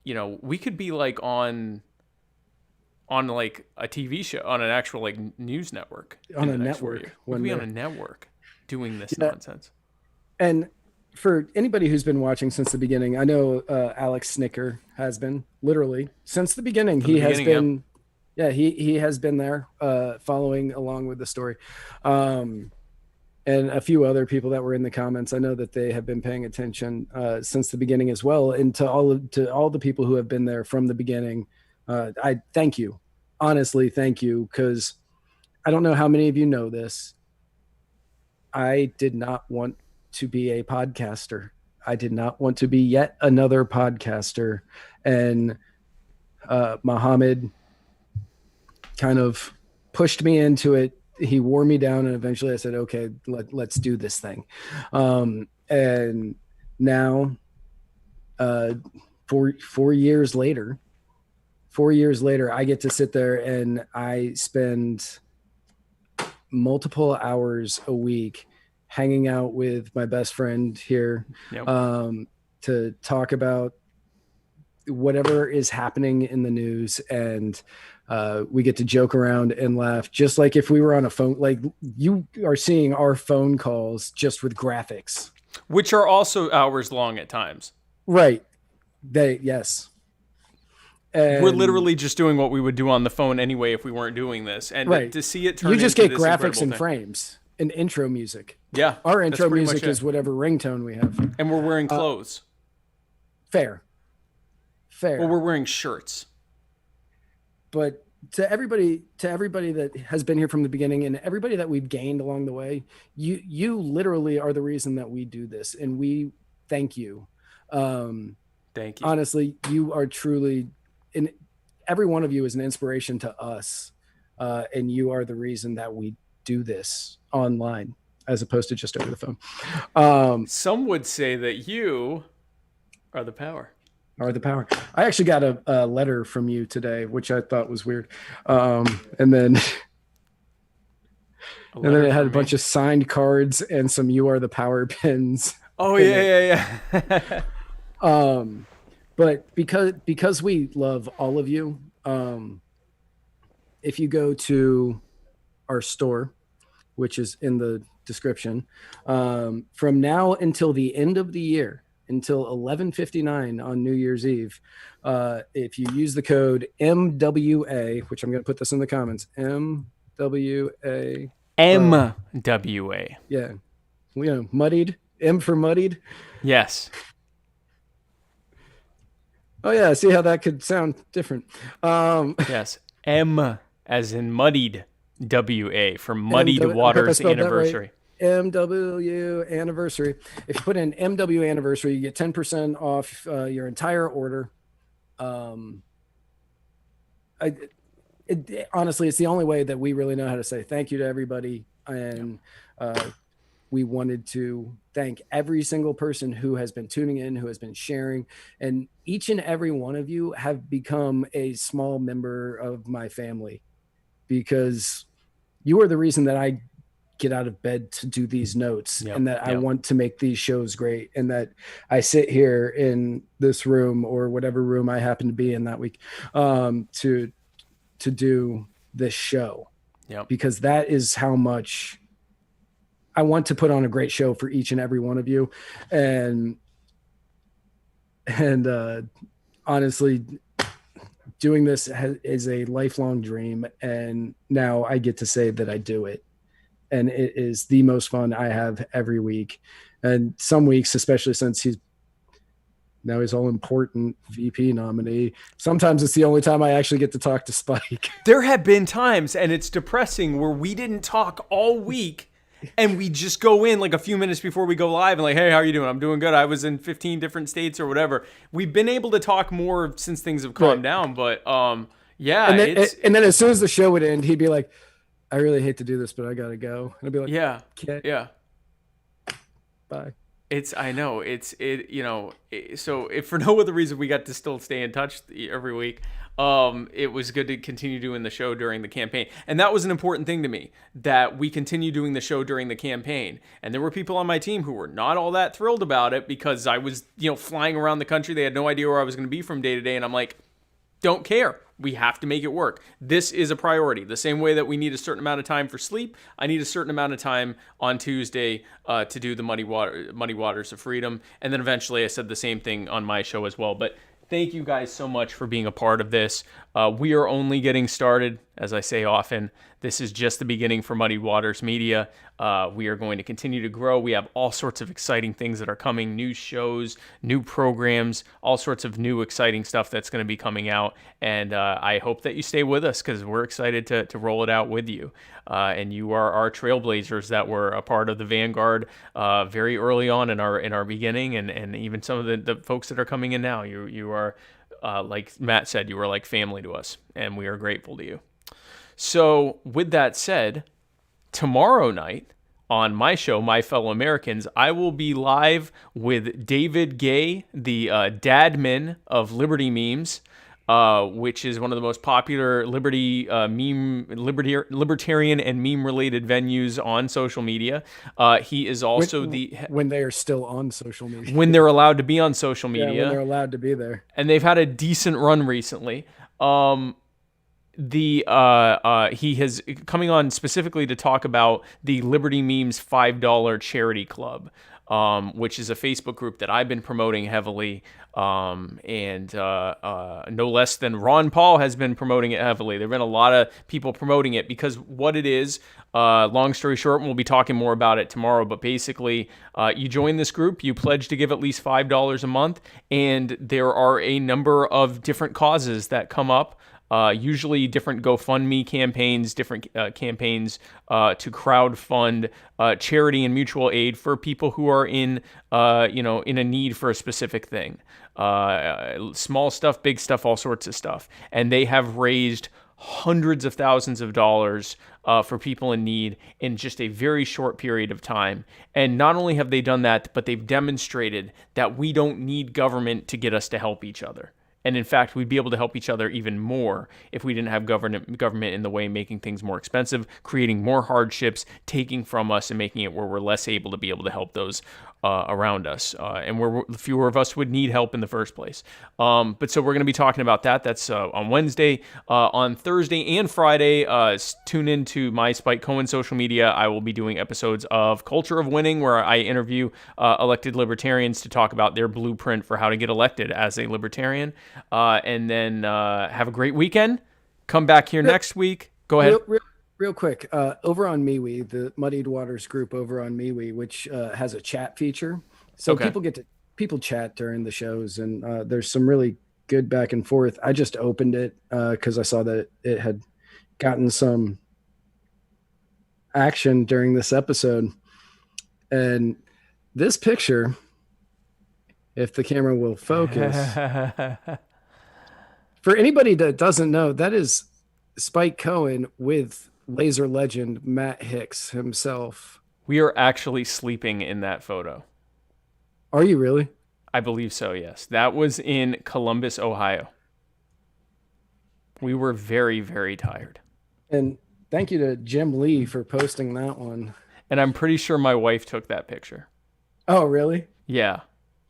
We could be like on like a TV show, on an actual like news network. On in a the next 4 network years. We could be on a one day. network doing this nonsense. And for anybody who's been watching since the beginning, I know Alex Snicker has been literally since the beginning. He has been, he has been there following along with the story. And a few other people that were in the comments, I know that they have been paying attention since the beginning as well. And to all the people who have been there from the beginning, I thank you. Honestly, thank you, because I don't know how many of you know this. I did not want to be a podcaster. I did not want to be yet another podcaster. And Muhammad kind of pushed me into it. He wore me down, and eventually I said, okay, let's do this thing. And now 4 years later, I get to sit there and I spend multiple hours a week hanging out with my best friend here to talk about whatever is happening in the news, and we get to joke around and laugh, just like if we were on a phone. Like, you are seeing our phone calls just with graphics. which are also hours long at times. Right. Yes. And we're literally just doing what we would do on the phone anyway if we weren't doing this. And right. to see it turn you just into get this graphics and thing. frames and intro music. Yeah. Our intro pretty music much is whatever ringtone we have. And we're wearing clothes. Fair. Well, we're wearing shirts. But to everybody that has been here from the beginning and everybody that we've gained along the way, you literally are the reason that we do this, and we thank you. Thank you. Honestly, you are truly, and every one of you is an inspiration to us, and you are the reason that we do this online as opposed to just over the phone. Some would say that you are the power. Are the power. I actually got a letter from you today, which I thought was weird. And then it had a bunch of signed cards and some "You Are the Power" pins. Oh yeah. But because we love all of you, if you go to our store, which is in the description, from now until the end of the year, until 11:59 on New Year's Eve, if you use the code MWA, which I'm going to put this in the comments, MWA. MWA. Yeah. Muddied. M for muddied. Yes. Oh yeah, see how that could sound different. Yes. M as in muddied. WA for Muddied Waters Anniversary. MW anniversary. If you put in MW anniversary, you get 10% off your entire order. Honestly, it's the only way that we really know how to say thank you to everybody. And we wanted to thank every single person who has been tuning in, who has been sharing. And each and every one of you have become a small member of my family, because you are the reason that I get out of bed to do these notes, and that I want to make these shows great, and that I sit here in this room or whatever room I happen to be in that week to do this show. Because that is how much I want to put on a great show for each and every one of you. And honestly, doing this is a lifelong dream, and now I get to say that I do it. And it is the most fun I have every week. And some weeks, especially since he's all important VP nominee, sometimes it's the only time I actually get to talk to Spike. There have been times, and it's depressing, where we didn't talk all week, and we just go in like a few minutes before we go live and like, hey, how are you doing? I'm doing good. I was in 15 different states or whatever. We've been able to talk more since things have calmed down, but yeah. And then as soon as the show would end, he'd be like, I really hate to do this, but I gotta go. And I'd be like, okay. Yeah. Bye. I know so if for no other reason, we got to still stay in touch every week. It was good to continue doing the show during the campaign. And that was an important thing to me, that we continue doing the show during the campaign. And there were people on my team who were not all that thrilled about it, because I was, flying around the country. They had no idea where I was going to be from day to day. And I'm like, don't care. We have to make it work. This is a priority. The same way that we need a certain amount of time for sleep, I need a certain amount of time on Tuesday to do the Muddy Waters of Freedom. And then eventually I said the same thing on my show as well. But thank you guys so much for being a part of this. We are only getting started. As I say often, this is just the beginning for Muddy Waters Media. We are going to continue to grow. We have all sorts of exciting things that are coming, new shows, new programs, all sorts of new exciting stuff that's going to be coming out. And I hope that you stay with us, because we're excited to roll it out with you. And you are our trailblazers that were a part of the Vanguard very early on in our beginning, and even some of the folks that are coming in now. You are, like Matt said, you are like family to us, and we are grateful to you. So with that said, tomorrow night on my show, My Fellow Americans, I will be live with David Gay, the dadmin of Liberty Memes, which is one of the most popular libertarian and meme-related venues on social media. He is also when they are still on social media. When they're allowed to be on social media. Yeah, when they're allowed to be there. And they've had a decent run recently. He has coming on specifically to talk about the Liberty Memes $5 charity club. which is a Facebook group that I've been promoting heavily. And no less than Ron Paul has been promoting it heavily. There have been a lot of people promoting it because what it is, long story short, and we'll be talking more about it tomorrow, but basically you join this group, you pledge to give at least $5 a month, and there are a number of different causes that come up. Usually different GoFundMe campaigns, different campaigns to crowdfund charity and mutual aid for people who are in a need for a specific thing. Small stuff, big stuff, all sorts of stuff. And they have raised hundreds of thousands of dollars for people in need in just a very short period of time. And not only have they done that, but they've demonstrated that we don't need government to get us to help each other. And in fact, we'd be able to help each other even more if we didn't have government in the way, making things more expensive, creating more hardships, taking from us and making it where we're less able to be able to help those around us, and where fewer of us would need help in the first place. But so we're going to be talking about that. That's on Wednesday. On Thursday and Friday, tune in to my Spike Cohen social media. I will be doing episodes of Culture of Winning, where I interview elected libertarians to talk about their blueprint for how to get elected as a libertarian. And then have a great weekend. Come back here next week. Go ahead. Real quick, over on MeWe, the Muddied Waters group over on MeWe, which has a chat feature, so Okay. people chat during the shows, and there's some really good back and forth. I just opened it because I saw that it had gotten some action during this episode, and this picture, if the camera will focus, for anybody that doesn't know, that is Spike Cohen with laser legend Matt Hicks himself. We are actually sleeping in that photo. Are you really? I believe so, yes. That was in Columbus, Ohio. We were very, very tired. And thank you to Jim Lee for posting that one. And I'm pretty sure my wife took that picture. Oh, really? Yeah.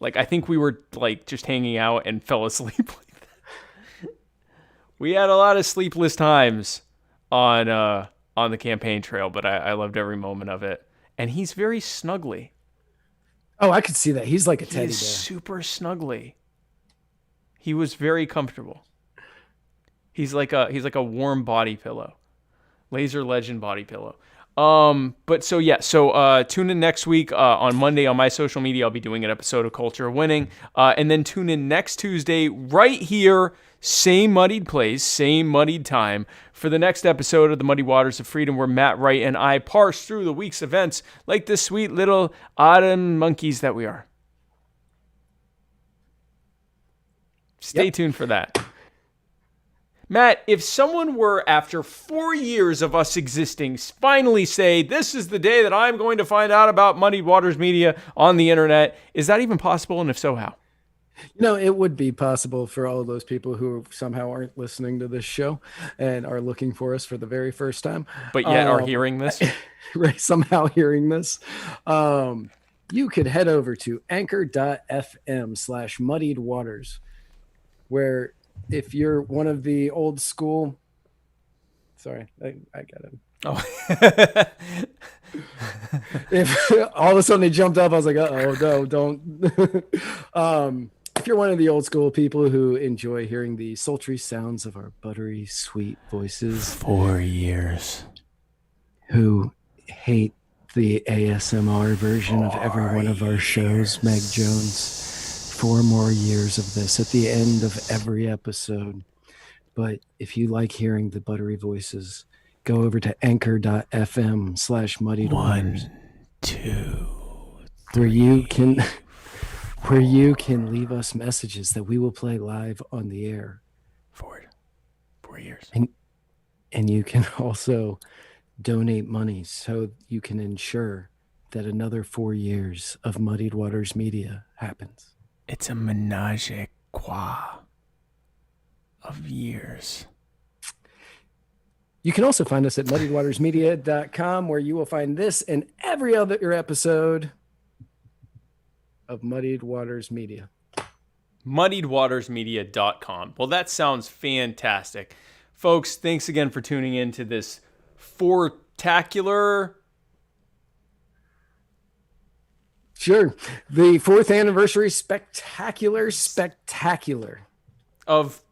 Like, I think we were, like, just hanging out and fell asleep like that. We had a lot of sleepless times on the campaign trail, but I loved every moment of it. And he's very snuggly. Oh, I could see that. He's like a teddy bear. He's super snuggly. He was very comfortable. He's like a warm body pillow. Laser Legend body pillow. But so yeah, so tune in next week on Monday on my social media. I'll be doing an episode of Culture of Winning, and then tune in next Tuesday right here, same muddied place, same muddied time, for the next episode of the Muddy Waters of Freedom, where Matt Wright and I parse through the week's events like the sweet little autumn monkeys that we are. Stay tuned for that. Matt, if someone were, after 4 years of us existing, finally say, this is the day that I'm going to find out about Muddy Waters Media on the internet, is that even possible? And if so, how? You know, it would be possible for all of those people who somehow aren't listening to this show and are looking for us for the very first time. But yet are hearing this? Right, somehow hearing this. You could head over to anchor.fm/muddied waters, where if you're one of the old school, sorry, I got it. Oh, If all of a sudden they jumped up, I was like, oh no, don't. If you're one of the old school people who enjoy hearing the sultry sounds of our buttery sweet voices, 4 years, who hate the ASMR version of every one of our shows, Meg Jones, 4 more years of this at the end of every episode. But if you like hearing the buttery voices, go over to anchor.fm/muddied waters. 1, 2, where you can leave us messages that we will play live on the air. 4 years. And you can also donate money so you can ensure that another 4 years of Muddied Waters Media happens. It's a menage a trois of years. You can also find us at muddiedwatersmedia.com, where you will find this and every other episode of Muddied Waters Media. muddiedwatersmedia.com. Well, that sounds fantastic. Folks, thanks again for tuning in to this fortacular Sure. The 4th anniversary spectacular of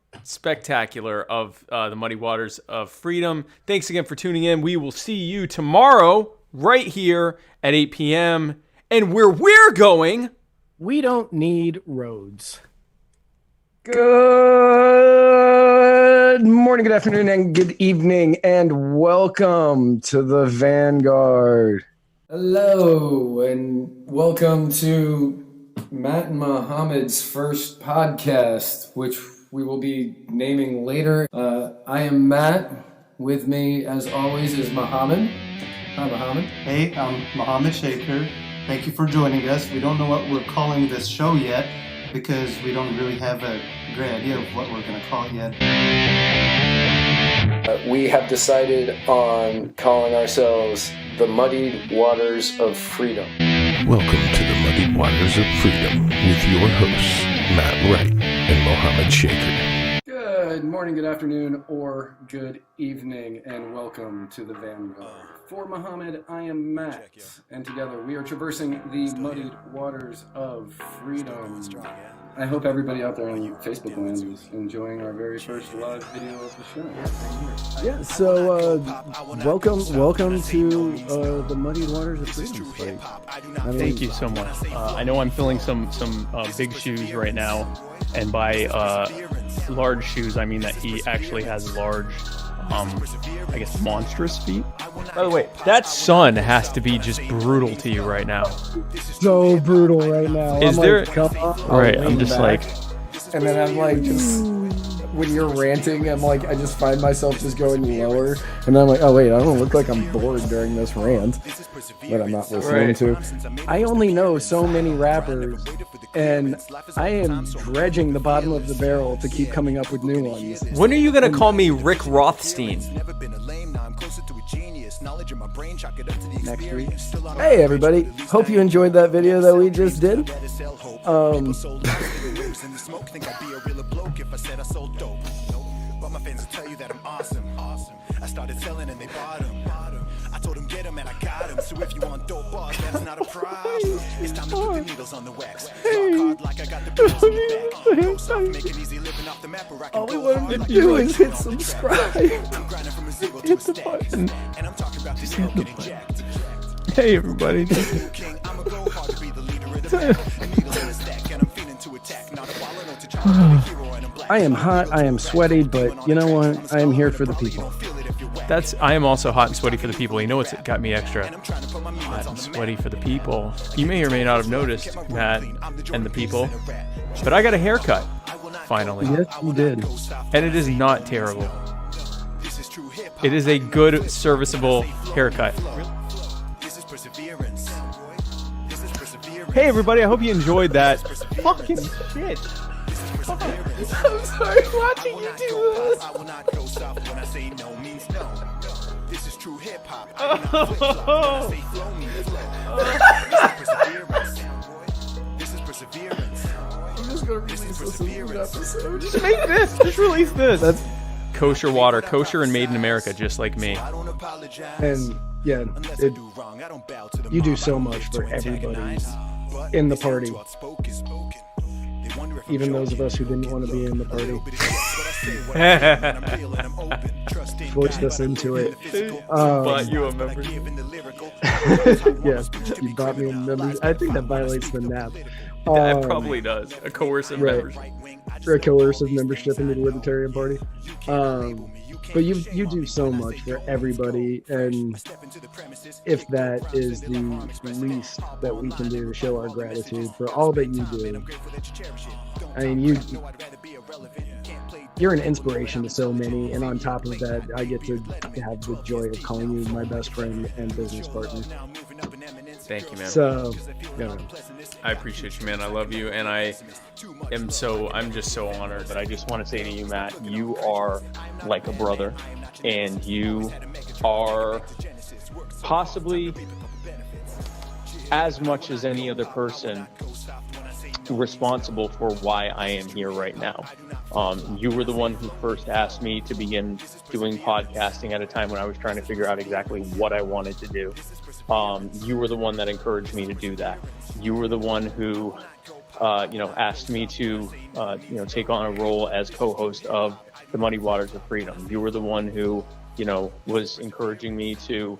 the Muddy Waters of Freedom. Thanks again for tuning in. We will see you tomorrow right here at 8 p.m. And where we're going, we don't need roads. Good morning, good afternoon, and good evening, and welcome to the Vanguard. Hello, and welcome to Matt and Mohammed's first podcast, which we will be naming later. I am Matt. With me, as always, is Mohammed. Hi, Mohammed. Hey, I'm Mohammed Shaker. Thank you for joining us. We don't know what we're calling this show yet because we don't really have a great idea of what we're going to call it yet. We have decided on calling ourselves the Muddied Waters of Freedom. Welcome to the Muddy Waters of Freedom with your hosts, Matt Wright and Mohammed Shaker. Good morning, good afternoon, or good evening, and welcome to the Vanguard. For Mohammed, I am Matt, and together we are traversing the Muddied Waters of Freedom. I hope everybody out there on Facebook land is enjoying our very first live video of the show. Yeah, so welcome to the Muddied Waters of Freedom fight. Thank you so much. I know I'm filling some big shoes right now, and by large shoes I mean that he actually has large, I guess, monstrous feet. By the way, that sun has to be just brutal to you right now. So brutal right now. Is I'm there? Like, come on, Right, I'm just back. like, and then I'm like, just when you're ranting, I'm like, I just find myself just going lower, and I'm like, oh wait, I don't look like I'm bored during this rant that I'm not listening to. I only know so many rappers, and I am dredging the bottom of the barrel to keep coming up with new ones. When are you gonna call me Rick Rothstein? Next week. Hey everybody, hope you enjoyed that video that we just did. But my fans will tell you that I'm awesome. I started selling and they bought them. I told them get them and I got them. So if you want dope bars, that's not a problem. It's time to put the needles on the wax. Rock hard like I got the pills in the back. Go soft, make it easy living off the map. All we want to do is hit subscribe. Hit the button. And I'm talking about this hit getting jacked. Hey everybody. I'm a go hard to be the leader of the pack. A needle in a stack and I'm feeling to attack. Not a follow to try to be a hero and I'm black. I am hot, I am sweaty, but you know what? I am here for the people. I am also hot and sweaty for the people. You know what's got me extra hot and sweaty for the people? You may or may not have noticed, Matt and the people, but I got a haircut, finally. Yes, you did. And it is not terrible. It is a good, serviceable haircut. Hey everybody, I hope you enjoyed that. Fucking shit. I'm sorry watching you do this. I will not go soft when I say no means no. This is true hip hop. This is perseverance. I'm just gonna release this episode. Just make this. Just release this. That's kosher water, kosher and made in America, just like me. And yeah, you do so much for everybody in the party. Even those of us who didn't want to be in the party. Forced us into it. Bought you a member. Yeah, you bought me a member. I think that violates the NAP. That probably does. A coercive membership. A coercive membership in the Libertarian Party. But you do so much for everybody, and if that is the least that we can do to show our gratitude for all that you do, I mean, you're an inspiration to so many, and on top of that, I get to have the joy of calling you my best friend and business partner. Thank you, man. So, yeah. I appreciate you, man. I love you, and I'm just so honored that I just want to say to you, Matt, you are like a brother, and you are possibly as much as any other person responsible for why I am here right now. You were the one who first asked me to begin doing podcasting at a time when I was trying to figure out exactly what I wanted to do. You were the one that encouraged me to do that. You were the one who, asked me to, take on a role as co-host of the Muddy Waters of Freedom. You were the one who, was encouraging me to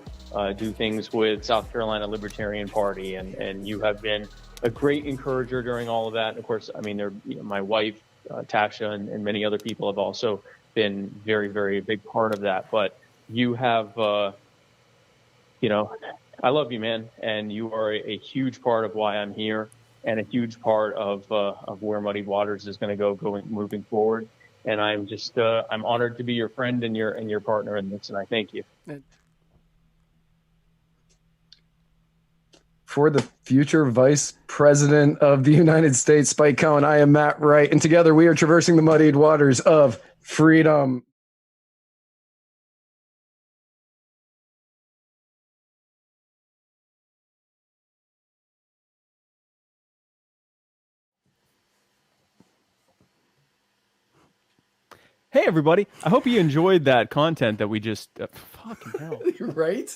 do things with South Carolina Libertarian Party, and you have been a great encourager during all of that. And of course, I mean, my wife, Tasha, and many other people have also been very, very big part of that. But you have, I love you, man, and you are a huge part of why I'm here, and a huge part of where Muddy Waters is going to go moving forward. And I'm just I'm honored to be your friend and your partner in this, and I thank you. For the future Vice President of the United States, Spike Cohen, I am Matt Wright, and together we are traversing the muddied waters of freedom. Hey, everybody. I hope you enjoyed that content that we just... fucking hell. Right?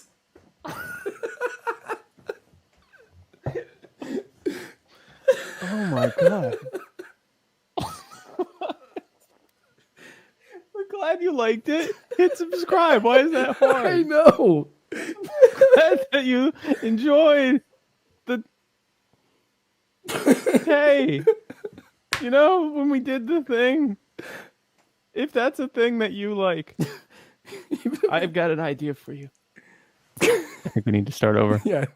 Oh, my God. We're glad you liked it. Hit subscribe. Why is that hard? I know. Glad that you enjoyed the... Hey. When we did the thing... If that's a thing that you like, I've got an idea for you. I think we need to start over. Yeah.